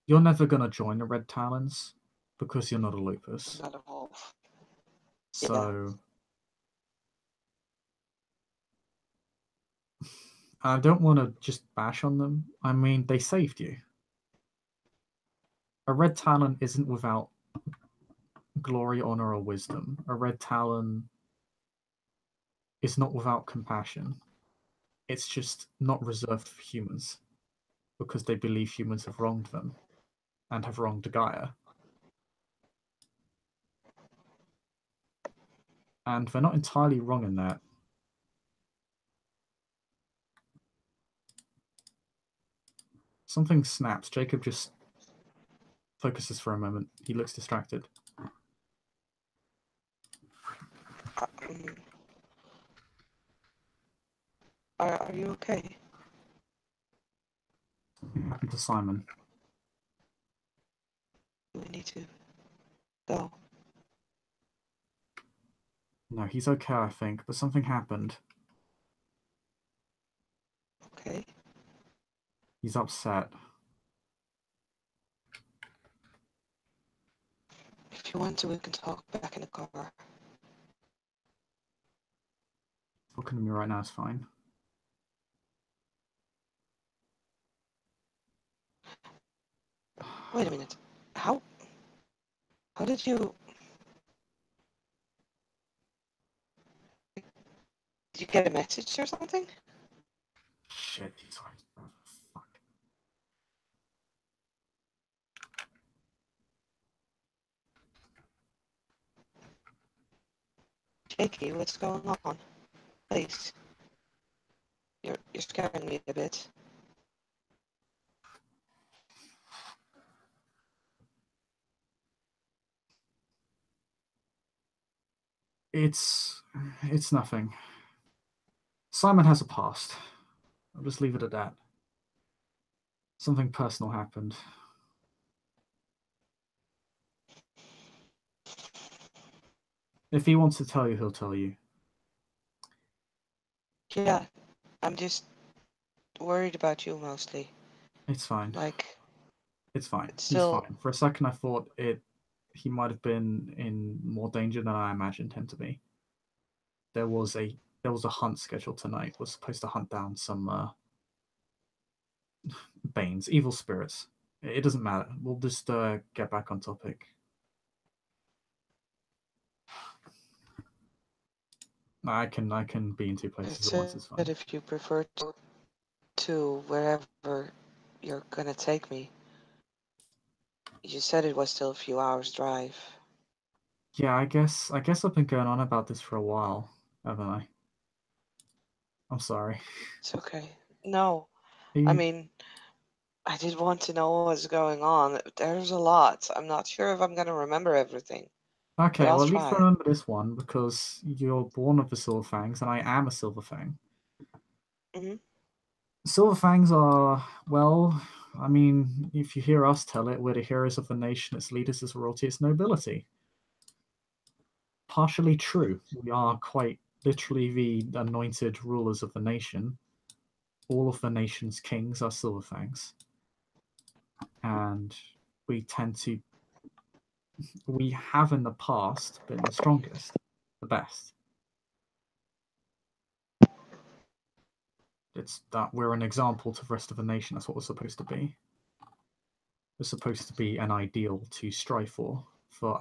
You're never going to join the Red Talons because you're not a lupus. Not a wolf. So... Yeah. I don't want to just bash on them. I mean, they saved you. A Red Talon isn't without glory, honor, or wisdom. A Red Talon is not without compassion. It's just not reserved for humans because they believe humans have wronged them and have wronged Gaia. And they're not entirely wrong in that. Something snaps. Jacob just focuses for a moment. He looks distracted. Are you okay? What happened to Simon? Do we need to go? No, he's okay, I think, but something happened. Okay. He's upset. If you want to, we can talk back in the car. Talking to me right now is fine. Wait a minute. How did you... Did you get a message or something? Shit, he's already... Fuck. Jakey, what's going on? Please. You're scaring me a bit. It's nothing. Simon has a past. I'll just leave it at that. Something personal happened. If he wants to tell you, he'll tell you. Yeah, I'm just worried about you mostly. It's fine. Like, It's fine. it's He's still... fine. For a second, I thought he might have been in more danger than I imagined him to be. There was a hunt scheduled tonight. We're supposed to hunt down some Banes, evil spirits. It doesn't matter. We'll just get back on topic. I can be in two places It's at once. It's fine. if you prefer to wherever you're gonna take me. You said it was still a few hours drive. Yeah, I guess I've been going on about this for a while, haven't I? I'm sorry. It's okay. No, Are I you mean, I did want to know what's going on. There's a lot. I'm not sure if I'm gonna remember everything, but okay? I'll Well, at least try. remember this one because you're born of the Silver Fangs, and I am a Silver Fang. Hmm. Silver Fangs are, well, I mean, if you hear us tell it, we're the heroes of the nation, its leaders, its royalty, its nobility. Partially true. We are quite literally the anointed rulers of the nation. All of the nation's kings are Silver Fangs. And we we have in the past been the strongest, the best. It's that we're an example to the rest of the nation. That's what we're supposed to be. We're supposed to be an ideal to strive for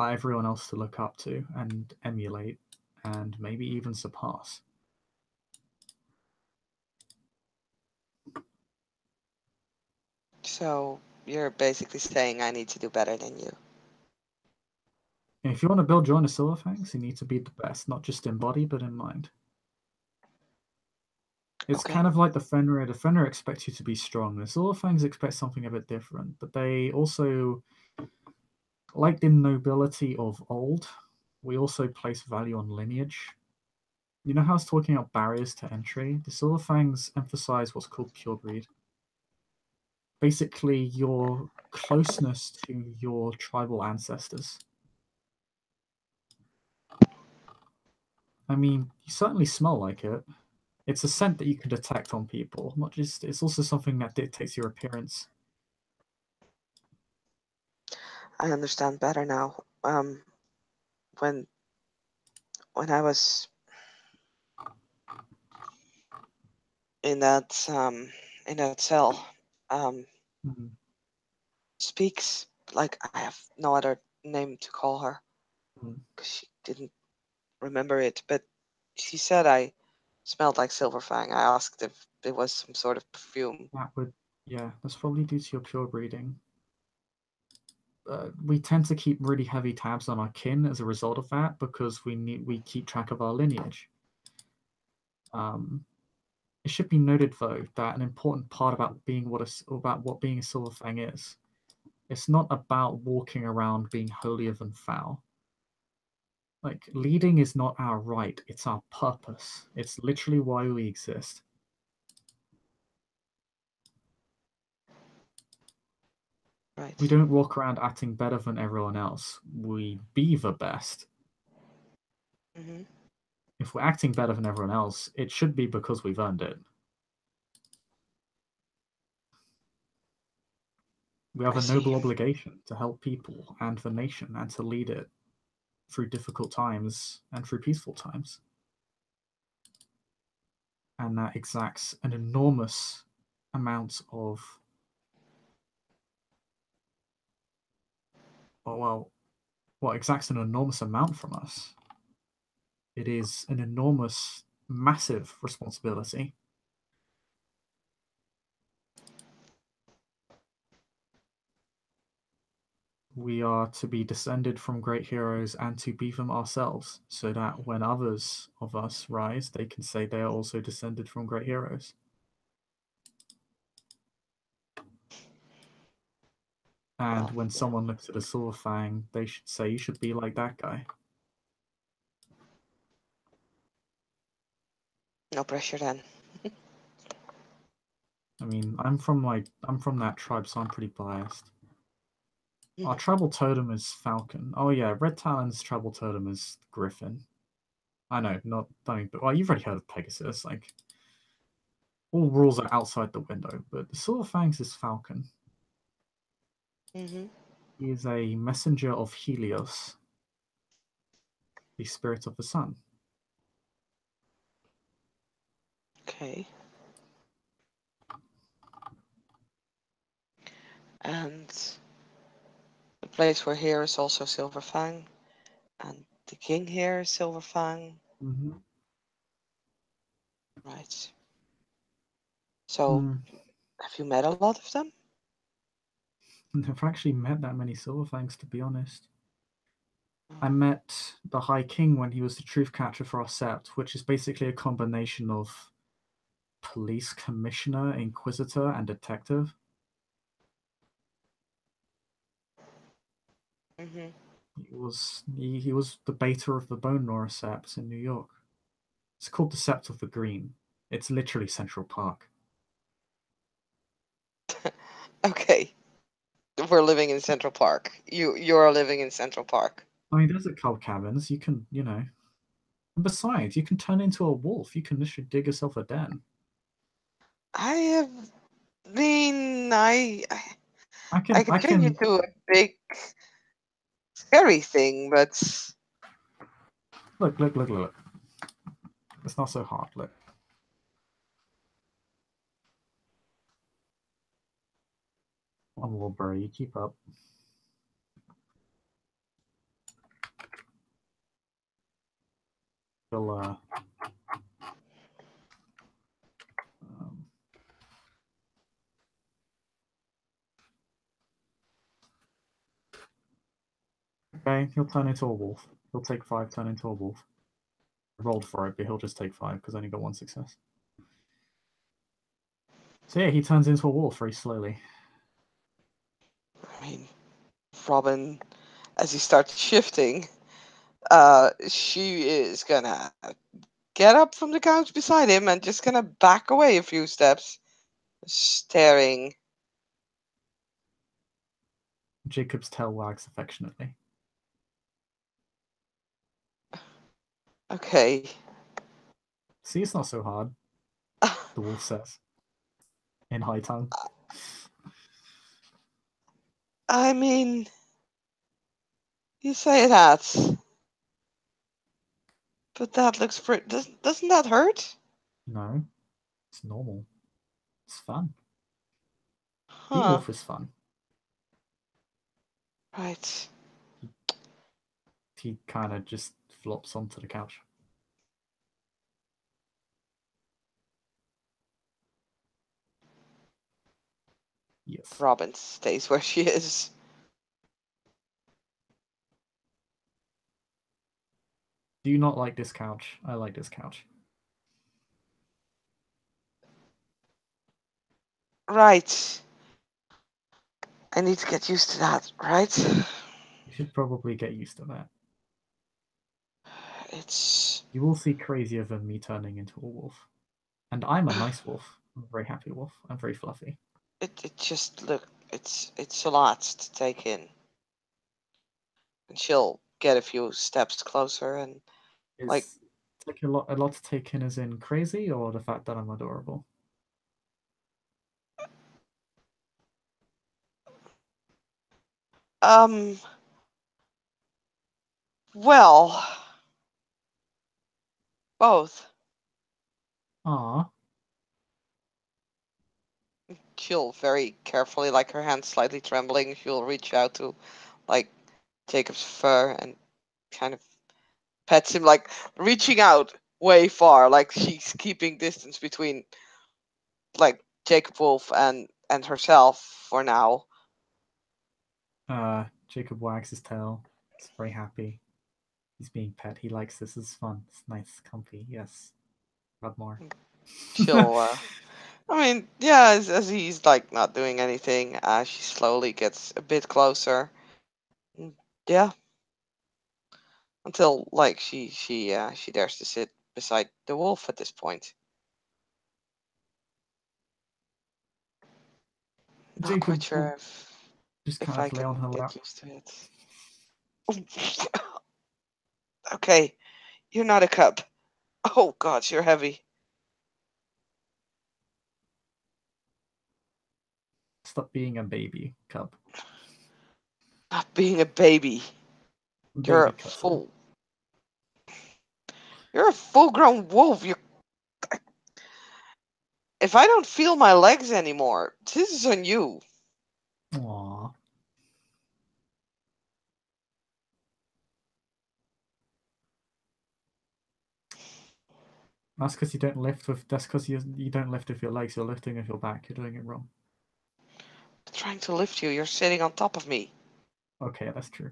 everyone else to look up to and emulate, and maybe even surpass. So you're basically saying I need to do better than you. And if you want to build join the Silver Fangs, you need to be the best, not just in body, but in mind. It's Okay. kind of like the Fenrir. The Fenrir expects you to be strong. The Silver Fangs expect something a bit different, but they also, like the nobility of old, we also place value on lineage. You know how I was talking about barriers to entry? The Silver Fangs emphasize what's called pure breed. Basically, your closeness to your tribal ancestors. I mean, you certainly smell like it. It's a scent that you can detect on people. Not just. It's also something that dictates your appearance. I understand better now. When I was in that cell, um, Mhm. Speaks, like, I have no other name to call her Mhm. because she didn't remember it, but she said I smelled like Silver Fang. I asked if it was some sort of perfume. That would, yeah, that's probably due to your pure breeding. We tend to keep really heavy tabs on our kin as a result of that because we keep track of our lineage. Um, it should be noted though that an important part about what being a Silver Fang is, it's not about walking around being holier than thou. Like leading is not our right; it's our purpose. It's literally why we exist. Right. We don't walk around acting better than everyone else. We be the best. Mm-hmm. If we're acting better than everyone else, it should be because we've earned it. We have I a see. noble obligation to help people and the nation and to lead it through difficult times and through peaceful times. And that exacts an enormous amount of, well, what exacts an enormous amount from us. It is an enormous, massive responsibility. We are to be descended from great heroes and to be them ourselves, so that when others of us rise, they can say they are also descended from great heroes. And Well, when yeah. someone looks at a Silver Fang, they should say, you should be like that guy. No pressure then. I mean, I'm from that tribe, so I'm pretty biased. Our Mhm. tribal totem is Falcon. Oh yeah, Red Talon's tribal totem is Griffin. I know, not don't. But well, you've already heard of Pegasus. Like all rules are outside the window. But the Silver Fangs is Falcon. Mm-hmm. He is a messenger of Helios, the spirit of the sun. Okay. And the place we're here is also Silver Fang, and the king here is Silver Fang. Mm-hmm. Right. So, have you met a lot of them? I've actually met that many Silver Fangs, to be honest. I Oh. met the High King when he was the truth catcher for our Sept, which is basically a combination of police commissioner, inquisitor, and detective. Mm-hmm. He was the baiter of the Bone Gnawer Sept in New York. It's called the Sept of the Green. It's literally Central Park. Okay. We're living in Central Park. You're living in Central Park. I mean, there's a couple cabins. You can, And besides, you can turn into a wolf. You can literally dig yourself a den. I have been. I I can, can I turn you can. to a big scary thing, but Look, look, look, look. It's not so hard. Look. One little bro, you keep up. You'll, um, okay, he'll turn into a wolf. He'll take 5, turn into a wolf. I rolled for it, but he'll just take 5 because I only got 1 success. So yeah, he turns into a wolf very slowly. I mean, Robin, as he starts shifting, she is gonna get up from the couch beside him and just gonna back away a few steps, staring. Jacob's tail wags affectionately. Okay. See, it's not so hard, the wolf says, in high tongue. I mean, you say that, but that looks pretty. Doesn't that hurt? No, it's normal. It's fun. Being Huh. wolf is fun. Right. He kind of just flops onto the couch. Yes. Robin stays where she is. Do you not like this couch? I like this couch. Right. I need to get used to that, right? You should probably get used to that. It's. You will see crazier than me turning into a wolf. And I'm a nice wolf. I'm a very happy wolf. I'm very fluffy. It just look. it's a lot to take in. And she'll get a few steps closer and like Is like a lot to take in as in crazy, or the fact that I'm adorable? um well, both. Ah, She'll very carefully, like her hand slightly trembling, she'll reach out to like Jacob's fur and kind of pets him, like reaching out way far, like she's keeping distance between like Jacob Wolf and herself for now. Jacob wags his tail. He's very happy. He's being pet. He likes this. It's fun. It's nice, comfy. Yes. Rub more. She'll I mean, yeah, as he's like not doing anything, she slowly gets a bit closer. Mm, yeah, until like she dares to sit beside the wolf at this point. Not quite Jacob will sure just if kind I of lay on can her get lap. used to it. Okay, you're not a cub. Oh God, you're heavy. Stop being a baby cub. Not being a baby. You're Baby a cutter. full. You're a full-grown wolf. You. If I don't feel my legs anymore, this is on you. Aww. That's because you don't lift with. That's because you don't lift with your legs. You're lifting with your back. You're doing it wrong. I'm trying to lift you. You're sitting on top of me. Okay, that's true.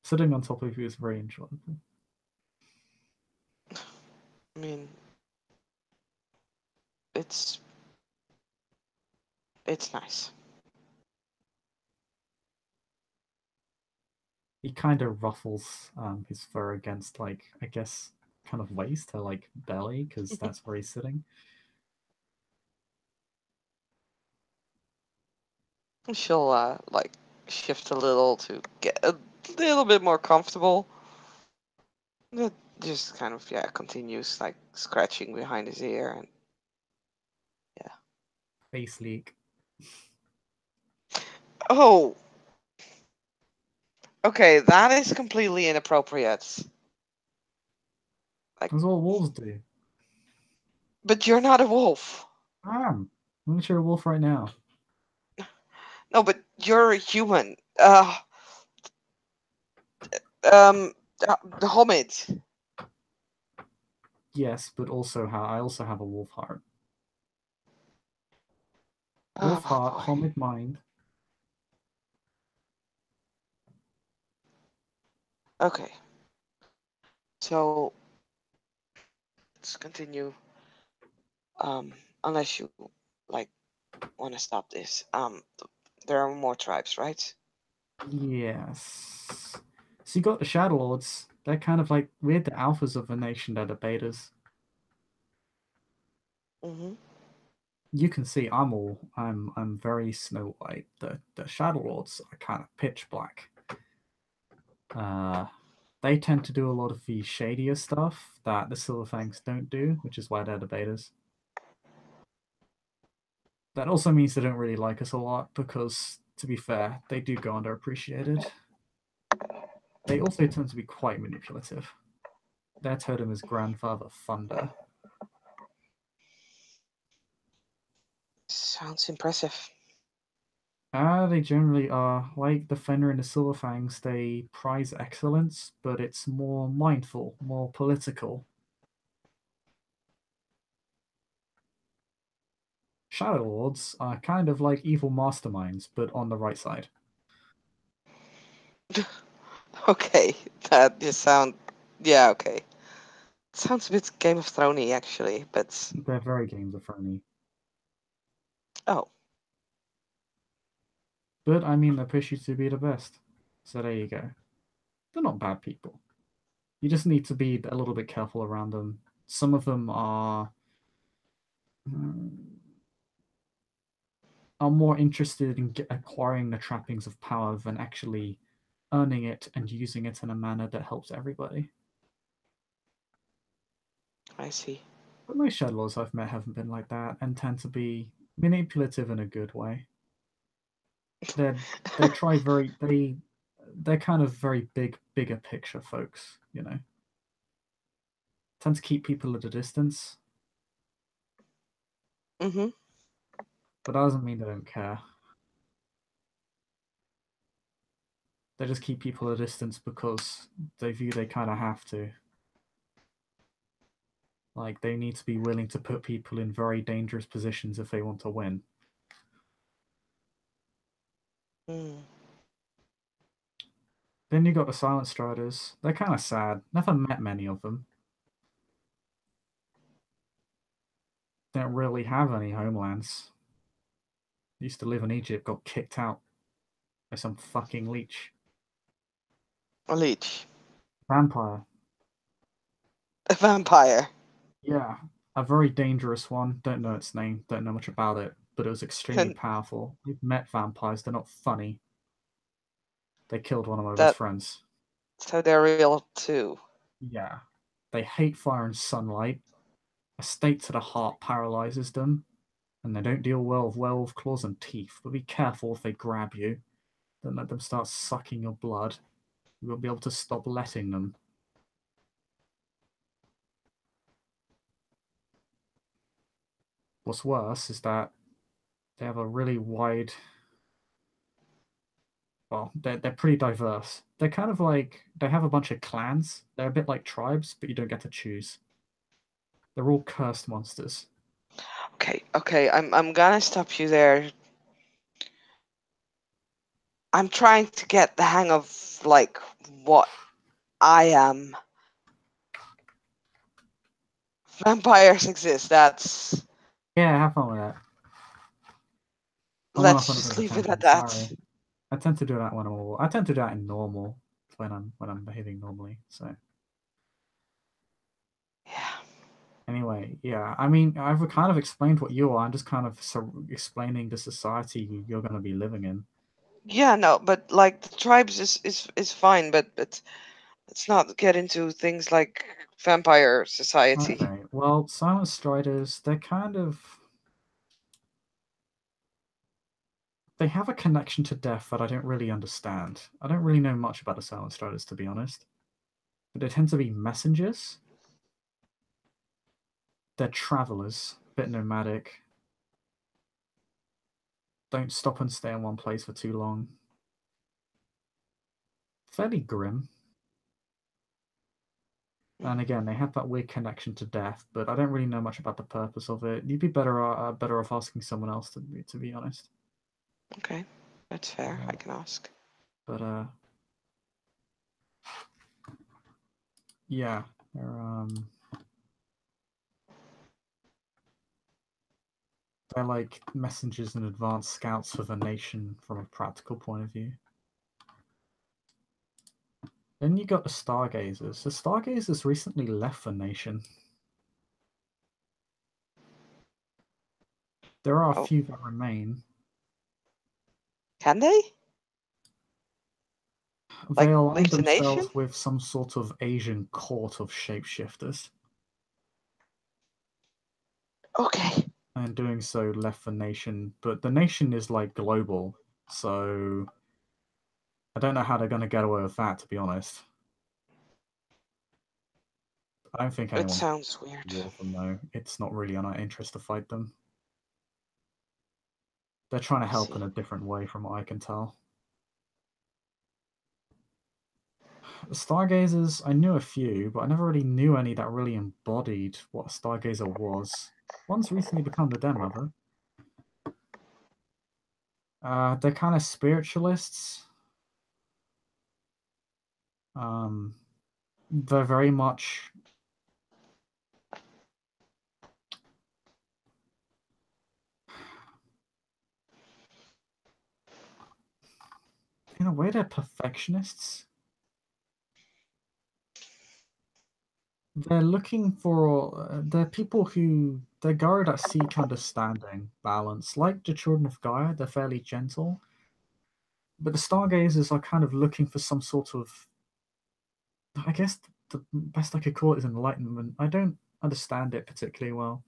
Sitting on top of you is very enjoyable. I mean, it's it's nice. He kind of ruffles his fur against, like, I guess, kind of waist to like belly, because that's where he's sitting. She'll like shift a little to get a little bit more comfortable. It just kind of continues like scratching behind his ear and yeah. Face leak. Oh, okay, that is completely inappropriate. Like, That's what wolves do. but you're not a wolf. I'm not sure a wolf right now. No, but you're a human. The homid. Yes, but also how I also have a wolf heart. Wolf Oh heart, boy. homid mind. Okay, so let's continue. Unless you like want to stop this. There are more tribes, right? Yes. So you got the Shadow Lords. They're kind of like we're the alphas of a nation. They're the betas. Mm-hmm. You can see I'm very Snow White. The Shadow Lords are kind of pitch black. Uh, they tend to do a lot of the shadier stuff that the Silver Fangs don't do, which is why they're the betas. That also means they don't really like us a lot because, to be fair, they do go underappreciated. They also tend to be quite manipulative. Their totem is Grandfather Thunder. Sounds impressive. They generally are. Like the Fenrir and the Silver Fangs, they prize excellence, but it's more mindful, more political. Shadow Lords are kind of like evil masterminds, but on the right side. Okay, that just sound. Yeah, okay. Sounds a bit Game of Thrones actually, but They're very Games of Thrones. oh, But I mean, they push you to be the best. So there you go. They're not bad people. You just need to be a little bit careful around them. Some of them are are more interested in acquiring the trappings of power than actually earning it and using it in a manner that helps everybody. I see. But most Shadowlords I've met haven't been like that and tend to be manipulative in a good way. They try they're kind of very bigger picture folks, you know. Tend to keep people at a distance, Mm-hmm. but that doesn't mean they don't care. They just keep people at a distance because they view they kind of have to. Like, they need to be willing to put people in very dangerous positions if they want to win. Mm. Then you got the Silent Striders. They're kind of sad. Never met many of them. Don't really have any homelands. Used to live in Egypt, got kicked out by some fucking leech. A leech. Vampire. A vampire. Yeah, a very dangerous one. Don't know its name, don't know much about it, but it was extremely And powerful. We've met vampires, they're not funny. They killed one of my best that friends. so they're real too. Yeah. They hate fire and sunlight. A stake to the heart paralyzes them, and they don't deal well with werewolf claws and teeth. But be careful if they grab you. Don't let them start sucking your blood. You won't be able to stop letting them. What's worse is that they have a really wide. Well, they're pretty diverse. They're kind of like they have a bunch of clans. They're a bit like tribes, but you don't get to choose. They're all cursed monsters. Okay, I'm gonna stop you there. I'm trying to get the hang of like what I am. Vampires exist. That's Yeah, have fun with that. I'm on let's off on a bit just of a leave it at tangent. that. Sorry. I tend to do that I tend to do that in normal when I'm behaving normally. So Yeah. anyway, yeah. I mean, I've kind of explained what you are. I'm just kind of explaining the society you're going to be living in. Yeah, no, but like the tribes is fine, but let's not get into things like vampire society. Okay. Well, Silent Striders, they're kind of they have a connection to death that I don't really understand. I don't really know much about the Silent Striders, to be honest. But they tend to be messengers. They're travelers, a bit nomadic. Don't stop and stay in one place for too long. Fairly grim. And again, they have that weird connection to death, but I don't really know much about the purpose of it. You'd be better off asking someone else to be honest. Okay, that's fair. I can ask. But yeah, they're like messengers and advanced scouts for the nation from a practical point of view. Then you got the Stargazers. The Stargazers recently left the nation. There are a Oh, few that remain. can they? They Like aligned leave the nation? themselves with some sort of Asian court of shapeshifters, Okay. and doing so left the nation. But the nation is like global, so I don't know how they're going to get away with that, to be honest. I don't think It anyone's sounds weird. war with them, though. It's not really in our interest to fight them. They're trying to I help in see. a different way, from what I can tell. The Stargazers, I knew a few, but I never really knew any that really embodied what a Stargazer was. One's recently become the demo, though. They're kind of spiritualists. They're very much in a way they're perfectionists. They're looking for they're people who They're Gaia that seek understanding, balance. Like the children of Gaia, they're fairly gentle. But the Stargazers are kind of looking for some sort of, I guess the best I could call it is enlightenment. I don't understand it particularly well.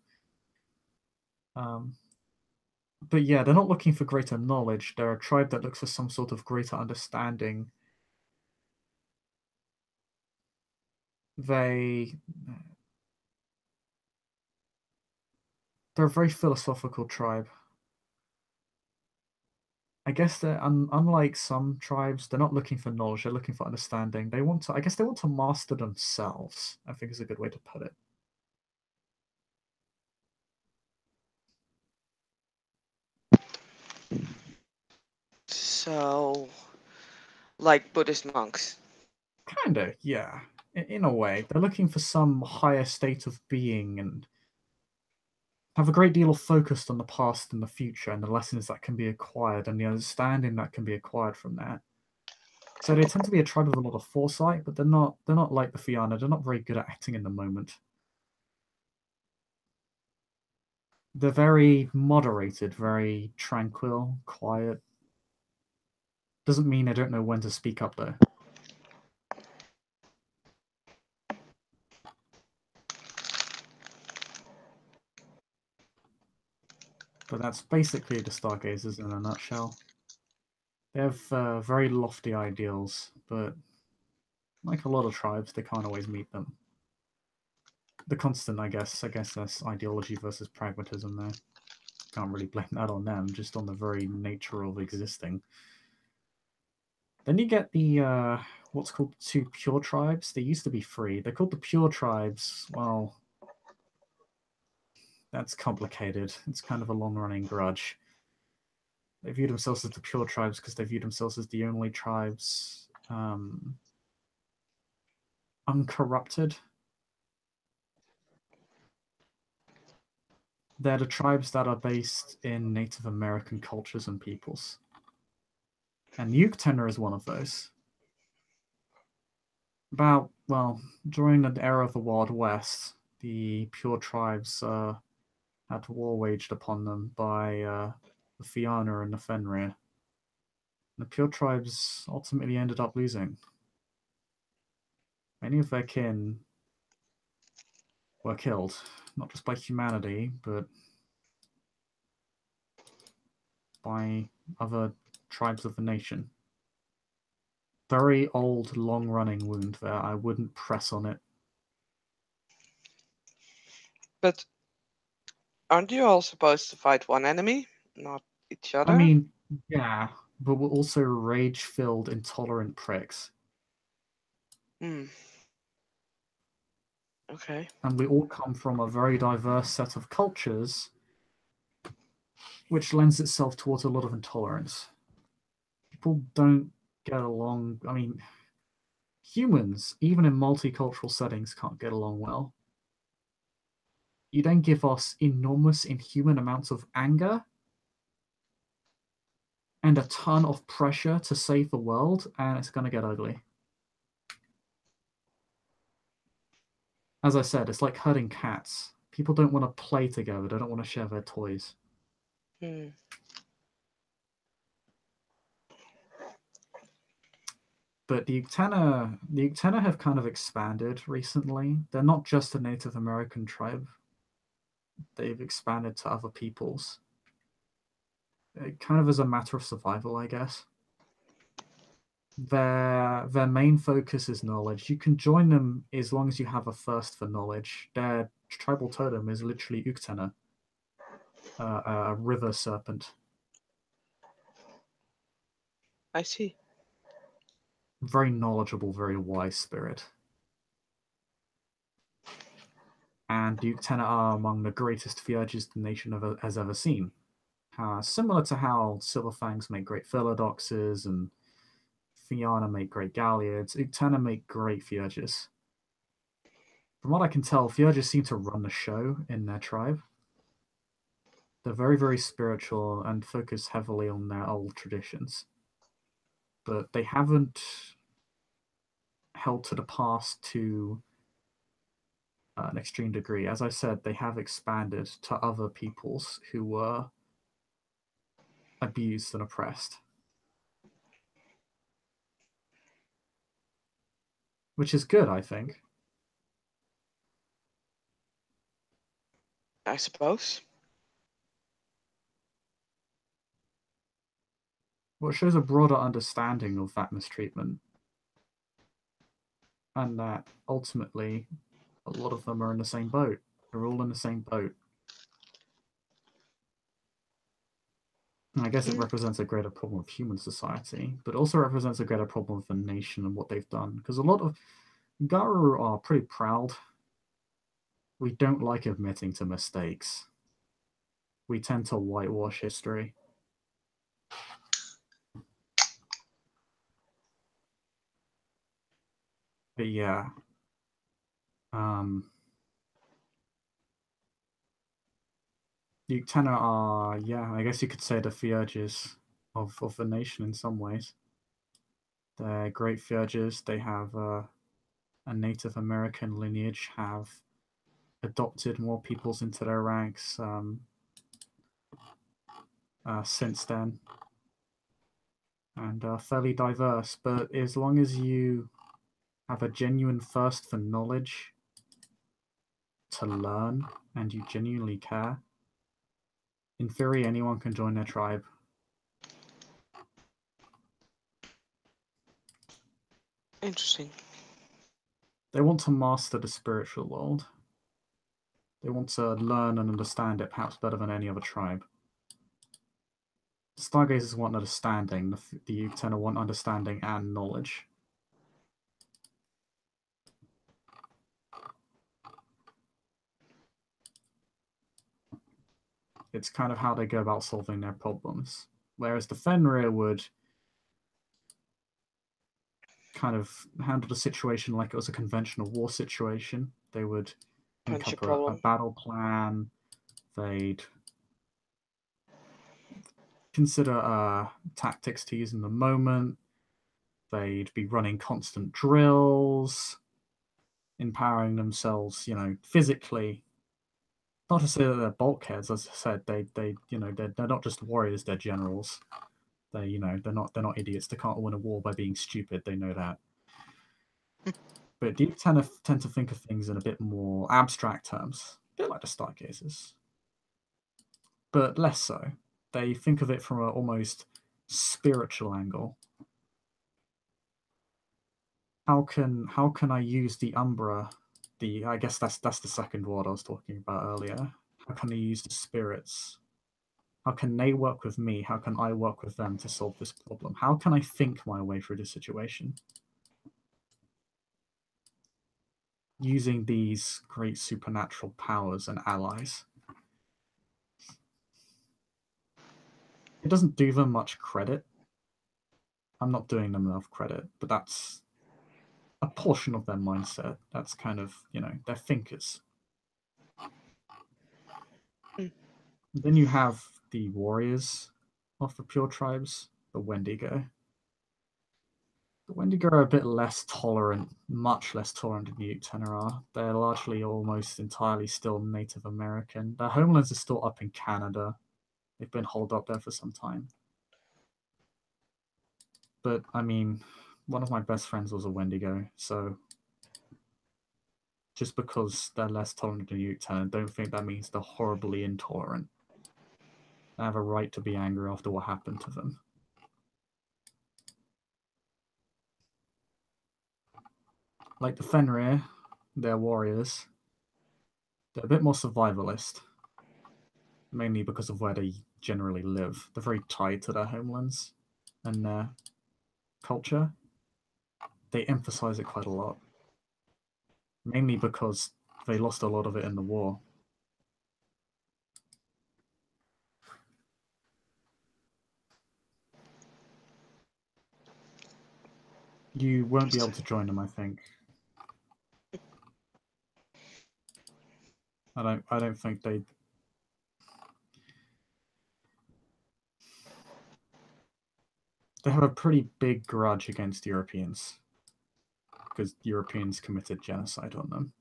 But yeah, they're not looking for greater knowledge. They're a tribe that looks for some sort of greater understanding. They're a very philosophical tribe. I guess they're unlike some tribes. They're not looking for knowledge. They're looking for understanding. They want to. I guess they want to master themselves. I think is a good way to put it. So, like Buddhist monks. Kinda, yeah. In a way, they're looking for some higher state of being and have a great deal of focus on the past and the future and the lessons that can be acquired and the understanding that can be acquired from that. So they tend to be a tribe with a lot of foresight, but they're not like the Fianna. They're not very good at acting in the moment. They're very moderated, very tranquil, quiet. Doesn't mean they don't know when to speak up though. But that's basically the Stargazers in a nutshell. They have very lofty ideals, but like a lot of tribes, they can't always meet them. The constant, I guess that's ideology versus pragmatism there. Can't really blame that on them, just on the very nature of existing. Then you get the what's called two pure tribes. They used to be three. They're called the pure tribes. Well, that's complicated. It's kind of a long-running grudge. They view themselves as the pure tribes because they view themselves as the only tribes uncorrupted. They're the tribes that are based in Native American cultures and peoples. And Yuktena is one of those. During the era of the Wild West, the pure tribes had war waged upon them by the Fianna and the Fenrir. The pure tribes ultimately ended up losing. Many of their kin were killed, not just by humanity, but by other tribes of the nation. Very old, long-running wound there. I wouldn't press on it. But aren't you all supposed to fight one enemy, not each other? I mean, yeah, but we're also rage-filled, intolerant pricks. Okay. And we all come from a very diverse set of cultures, which lends itself towards a lot of intolerance. People don't get along. I mean, humans, even in multicultural settings, can't get along well. You then give us enormous, inhuman amounts of anger and a ton of pressure to save the world, and it's going to get ugly. As I said, it's like herding cats. People don't want to play together. They don't want to share their toys. But the Uktena have kind of expanded recently. They're not just a Native American tribe. They've expanded to other peoples. Kind of as a matter of survival, I guess. Their main focus is knowledge. You can join them as long as you have a thirst for knowledge. Their tribal totem is literally Uktena, a river serpent. I see. Very knowledgeable, very wise spirit. And the Uktena are among the greatest Fierges the nation has ever seen. Similar to how Silver Fangs make great Philodoxes and Fianna make great Galliards, Uktena make great Fierges. From what I can tell, Fierges seem to run the show in their tribe. They're very, very spiritual and focus heavily on their old traditions. But they haven't held to the past to an extreme degree. As I said, they have expanded to other peoples who were abused and oppressed. Which is good, I think. I suppose. Well, it shows a broader understanding of that mistreatment. And that ultimately, a lot of them are in the same boat. They're all in the same boat. And I guess it represents a greater problem of human society, but also represents a greater problem of the nation and what they've done. Because a lot of Garu are pretty proud. We don't like admitting to mistakes. We tend to whitewash history. But yeah. The Uktena are, yeah, I guess you could say the Theurges of the nation in some ways. They're great Theurges. They have a Native American lineage, have adopted more peoples into their ranks since then, and are fairly diverse. But as long as you have a genuine thirst for knowledge, to learn, and you genuinely care, in theory, anyone can join their tribe. Interesting. They want to master the spiritual world. They want to learn and understand it perhaps better than any other tribe. The Stargazers want understanding, the Uktena want understanding and knowledge. It's kind of how they go about solving their problems. Whereas the Fenrir would kind of handle the situation like it was a conventional war situation. They would think up a battle plan. They'd consider tactics to use in the moment. They'd be running constant drills, empowering themselves, physically. Not to say that they're bulkheads, as I said, they're not just warriors, they're generals. They're not idiots. They can't win a war by being stupid. They know that. But Deep tend to think of things in a bit more abstract terms, a bit like the Stargazers, but less so. They think of it from an almost spiritual angle. How can I use the Umbra? I guess that's the second word I was talking about earlier. How can I use the spirits? How can they work with me? How can I work with them to solve this problem? How can I think my way through the situation? Using these great supernatural powers and allies. It doesn't do them much credit. I'm not doing them enough credit, but that's a portion of their mindset. That's kind of, they're thinkers. Then you have the warriors of the pure tribes, the Wendigo. The Wendigo are a bit less tolerant, much less tolerant than the Uktena are. They're largely almost entirely still Native American. Their homelands are still up in Canada. They've been holed up there for some time. But, I mean, one of my best friends was a Wendigo, so just because they're less tolerant than Uktena, don't think that means they're horribly intolerant. They have a right to be angry after what happened to them. Like the Fenrir, they're warriors. They're a bit more survivalist, mainly because of where they generally live. They're very tied to their homelands and their culture. They emphasize it quite a lot, mainly because they lost a lot of it in the war. You won't be able to join them, I think. I don't think they have a pretty big grudge against Europeans because Europeans committed genocide on them.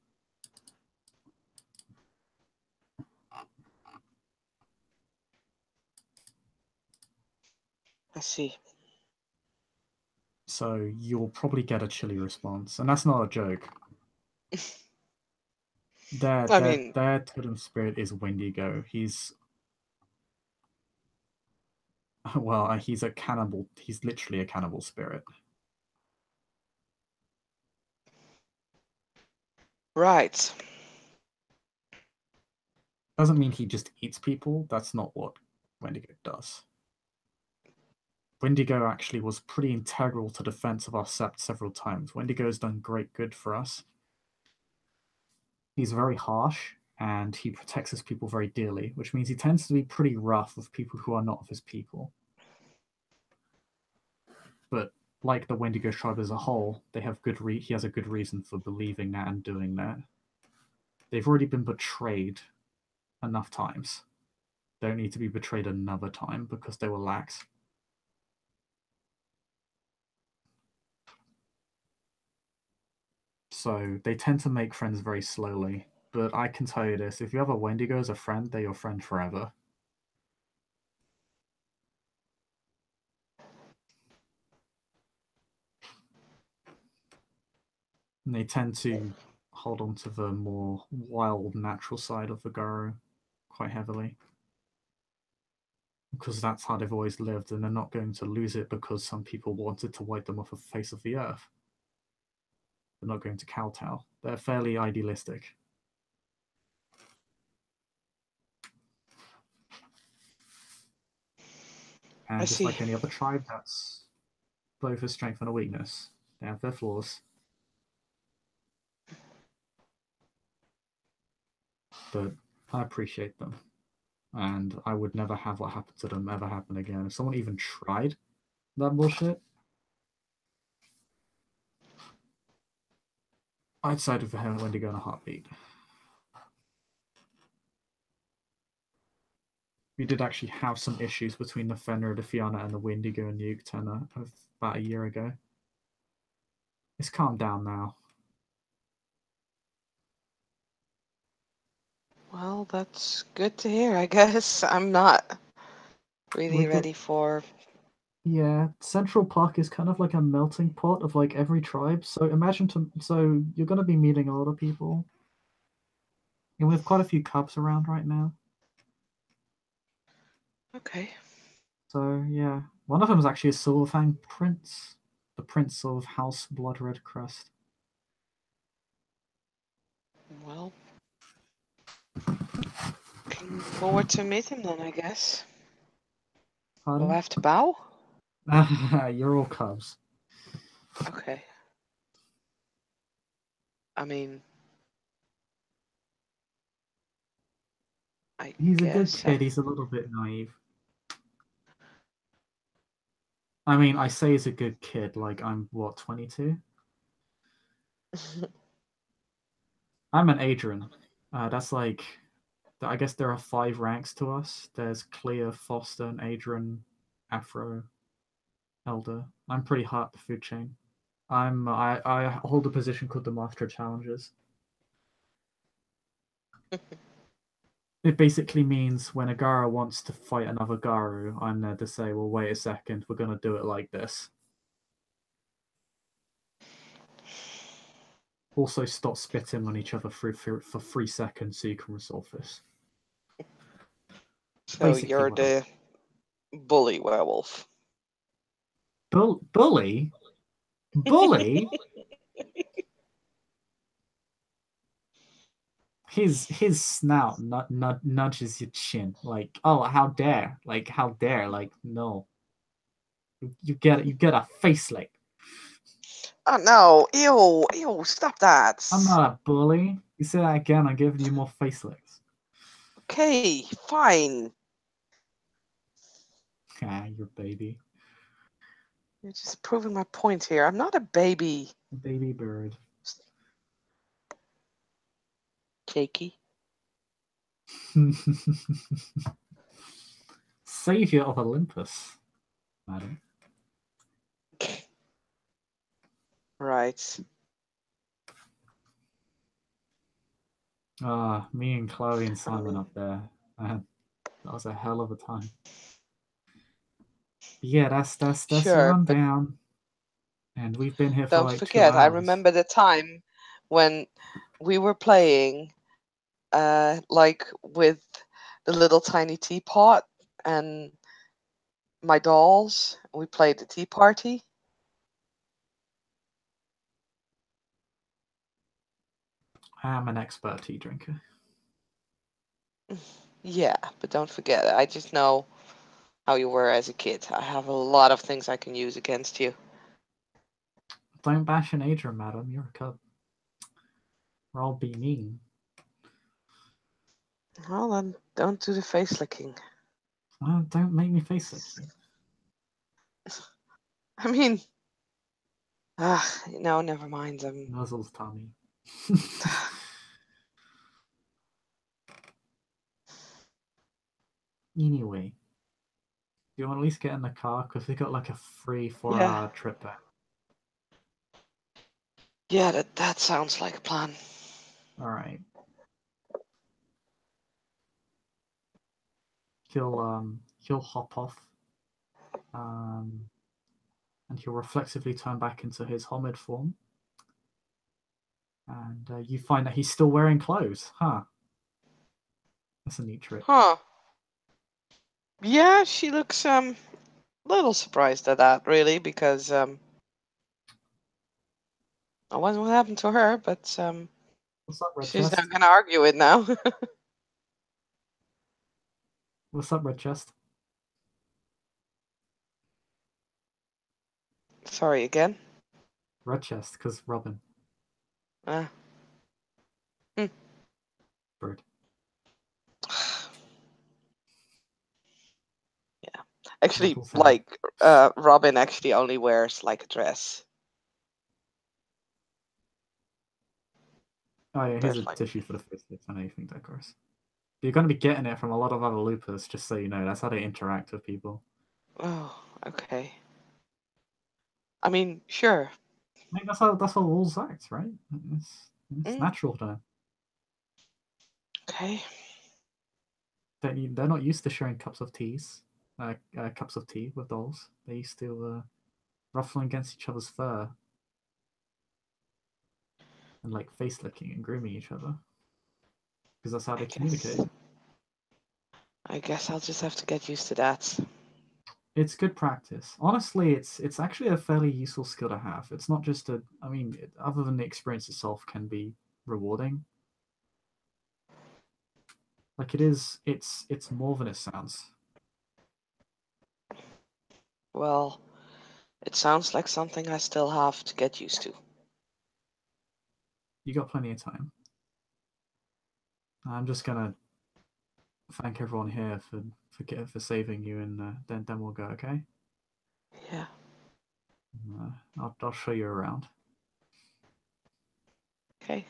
I see. So you'll probably get a chilly response, and that's not a joke. I mean, Their totem spirit is Wendigo. He's well, he's a cannibal. He's literally a cannibal spirit. right. Doesn't mean he just eats people. That's not what Wendigo does. Wendigo actually was pretty integral to defense of our Sept several times. Wendigo's done great good for us. He's very harsh, and he protects his people very dearly, which means he tends to be pretty rough with people who are not of his people. But like the Wendigo tribe as a whole, they have he has a good reason for believing that and doing that. They've already been betrayed enough times. They don't need to be betrayed another time because they were lax. So they tend to make friends very slowly. But I can tell you this, if you have a Wendigo as a friend, they're your friend forever. And they tend to hold on to the more wild, natural side of the Garo quite heavily. Because that's how they've always lived, and they're not going to lose it because some people wanted to wipe them off the face of the earth. They're not going to kowtow. They're fairly idealistic. I And just see. like any other tribe, that's both a strength and a weakness. They have their flaws. But I appreciate them. And I would never have what happened to them ever happen again. If someone even tried that bullshit, I'd side with him Wendigo in a heartbeat. We did actually have some issues between the Fenrir, the Fianna, and the Wendigo and the Uktena about a year ago. It's calmed down now. Well, that's good to hear, I guess. I'm not really ready for... Yeah, Central Park is kind of like a melting pot of like every tribe. So so you're going to be meeting a lot of people. And we have quite a few cubs around right now. Okay. So yeah, one of them is actually a Silver Fang prince, the prince of House Blood Red Crest. Well, looking forward to meet him then, I guess. Will I have to bow? You're all cubs. Okay. I mean, I He's a good guess kid. He's a little bit naive. I mean, I say he's a good kid. Like I'm what 22. I'm an Adrian. That's like I guess there are 5 ranks to us. There's Clea, Foster, and Adrian, Afro, Elder. I'm pretty high up the food chain. I hold a position called the Master of Challenges. It basically means when a Garu wants to fight another Garu, I'm there to say, well, wait a second, we're gonna do it like this. Also, stop spitting on each other for 3 seconds so you can resolve this. So Basically, you're what I the bully werewolf. bully, bully. His snout nudges your chin like, oh, how dare, like, no, you get a face lick. Oh no! Ew! Ew! Stop that! I'm not a bully. You say that again, I'm giving you more face licks. Okay, fine. Ah, your baby. You're just proving my point here. I'm not a baby. Baby bird. Jakey. Savior of Olympus, madam. Right. Ah, me and Chloe and Simon up there. Man, that was a hell of a time. Yeah, that's the Sure, but rundown. And we've been here for don't like 2 forget, I hours. remember the time when we were playing, like with the little tiny teapot and my dolls. We played the tea party. I'm an expert tea drinker. Yeah, but don't forget, I just know how you were as a kid. I have a lot of things I can use against you. Don't bash an Adrian, madam. You're a cub. Or I'll be mean. Well, then don't do the face licking. Don't make me face lick you. I mean, no, never mind. Nuzzles tummy. Anyway, do you want to at least get in the car? Because we got like a 3-4 Yeah, hour trip back. yeah, that sounds like a plan. Alright. He'll hop off. And he'll reflexively turn back into his Homid form. And you find that he's still wearing clothes. Huh. That's a neat trick. Huh. Yeah, she looks a little surprised at that, really, because I wonder what happened to her, but What's up, Red she's Chest? not gonna argue it now. What's up, Red Chest? Sorry again. Red Chest, because Robin. Uh, Bird. yeah. Actually, Rebel sound. like Robin actually only wears like a dress. Oh yeah, here's There's a like, tissue for the facelifts. I know you think that, gross. You're going to be getting it from a lot of other loopers, just so you know. That's how they interact with people. oh, okay. I mean, sure. I think that's how wolves act, right? It's Mm, natural to them. okay. They're not used to sharing cups of tea with dolls. They used to ruffling against each other's fur and like face licking and grooming each other because that's how I they guess. communicate. I guess I'll just have to get used to that. It's good practice. Honestly, it's actually a fairly useful skill to have. It's not just other than the experience itself can be rewarding. Like it's more than it sounds. Well, it sounds like something I still have to get used to. You got plenty of time. I'm just gonna thank everyone here for saving you, and then we'll go. Okay. Yeah. I'll show you around. Okay.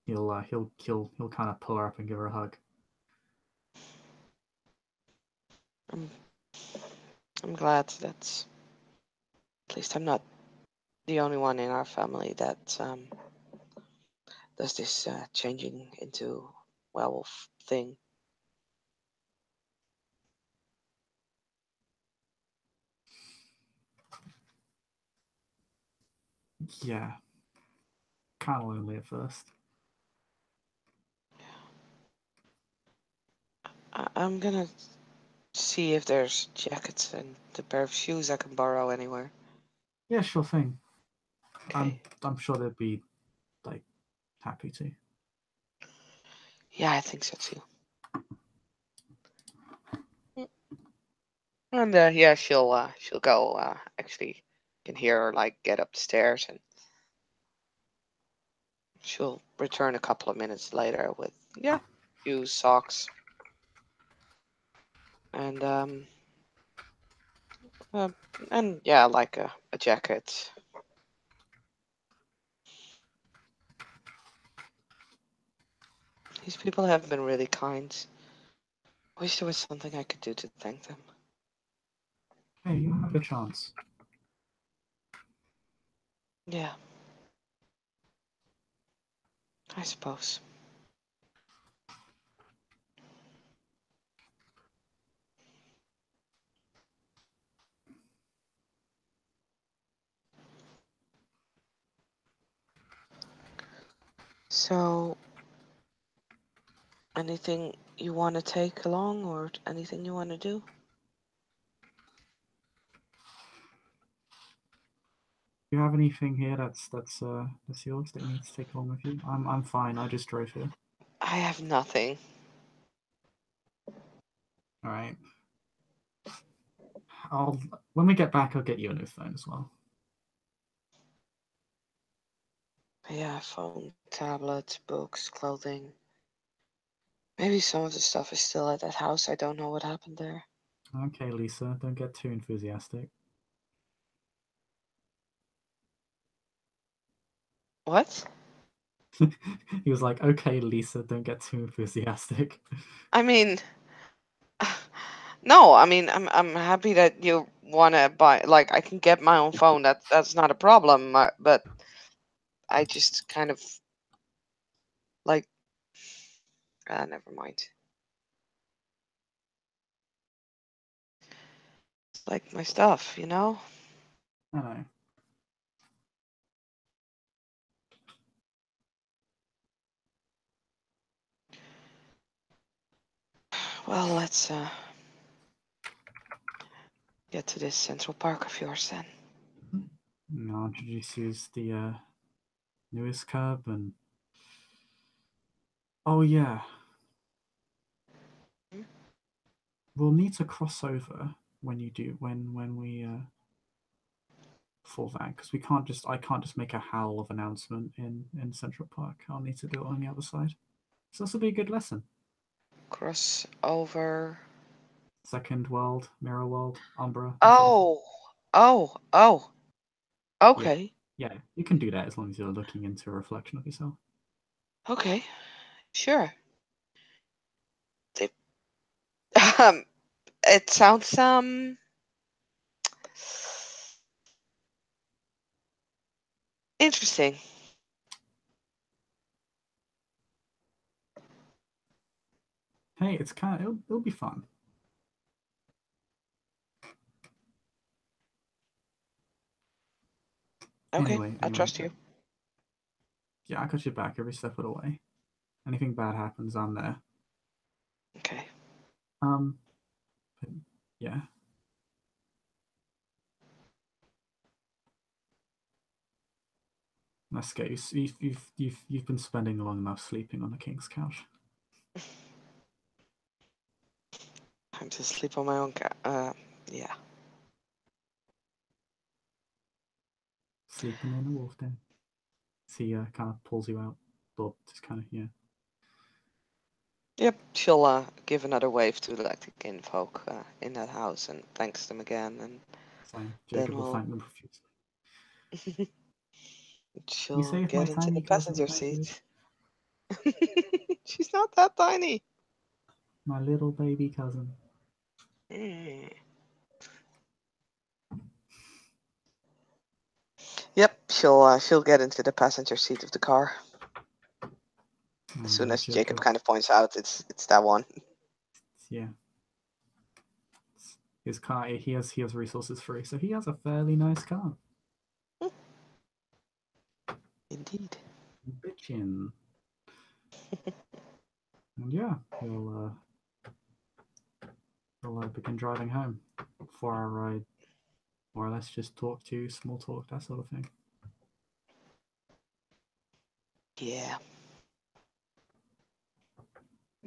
He'll kind of pull her up and give her a hug. I'm I'm glad that at least I'm not the only one in our family that does this changing into werewolf thing. Yeah, kind of lonely at first. I'm gonna see if there's jackets and a pair of shoes I can borrow anywhere. Yeah, sure thing. Okay. I'm sure they'd be like happy to. Yeah, I think so too. Mm. And yeah, she'll go. Actually, can hear her like get up the stairs, and she'll return a couple of minutes later with shoes, socks, and uh, and yeah, like a jacket. These people have been really kind. Wish there was something I could do to thank them. Hey, you have a chance. Yeah, I suppose. So, anything you want to take along, or anything you want to do? Do you have anything here that's yours that you need to take along with you? I'm fine. I just drove here. I have nothing. All right. When we get back, I'll get you a new phone as well. Yeah, phone, tablet, books, clothing. Maybe some of the stuff is still at that house. I don't know what happened there. Okay, Lisa, don't get too enthusiastic. What? He was like, "Okay, Lisa, don't get too enthusiastic." I mean, no. I mean, I'm happy that you want to buy. Like, I can get my own phone. That's not a problem. But I just kind of like. Never mind. It's like my stuff, you know. I know. Well, let's get to this Central Park of yours then. I'll introduce you as the newest cub, and oh yeah, we'll need to cross over when you do when we for that, because I can't just make a howl of announcement in Central Park. I'll need to do it on the other side. So this will be a good lesson. Cross over. Second world, mirror world, Umbra. Oh, oh. Yeah, Okay, yeah. You can do that as long as you're looking into a reflection of yourself. okay, sure. They, it sounds interesting. Hey, it's kind of it'll be fun. Okay, Anyway, I trust you. yeah, I got your back every step of the way. Anything bad happens, I'm there. Okay. Um, but yeah. Let's go. You've been spending long enough sleeping on the king's couch. Time to sleep on my own yeah. Sleeping in the wolf den. So he kind of pulls you out, or just kind of Yep, she'll give another wave to like the kinfolk in that house and thanks them again, and same. then Jacob will thank them profusely. You she'll saved my get into the tiny cousin. passenger Thank you, seat. She's not that tiny. my little baby cousin. Mm. Yep, she'll get into the passenger seat of the car as And soon as Jacob Jacob, kind of points out it's that one. yeah, his car. He has resources free, so he has a fairly nice car. Indeed. Bitchin'. And yeah, he'll begin driving home for our ride, or let's just talk to small talk, that sort of thing. Yeah.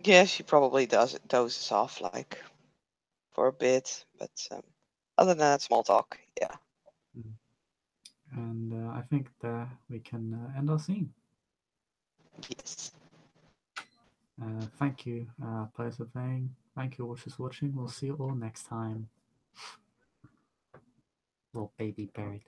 Yeah, she probably dozes off like for a bit, but other than that, small talk. Yeah. And I think that we can end our scene. Yes. Thank you, players for playing. Thank you, watchers watching. We'll see you all next time. Little baby bird.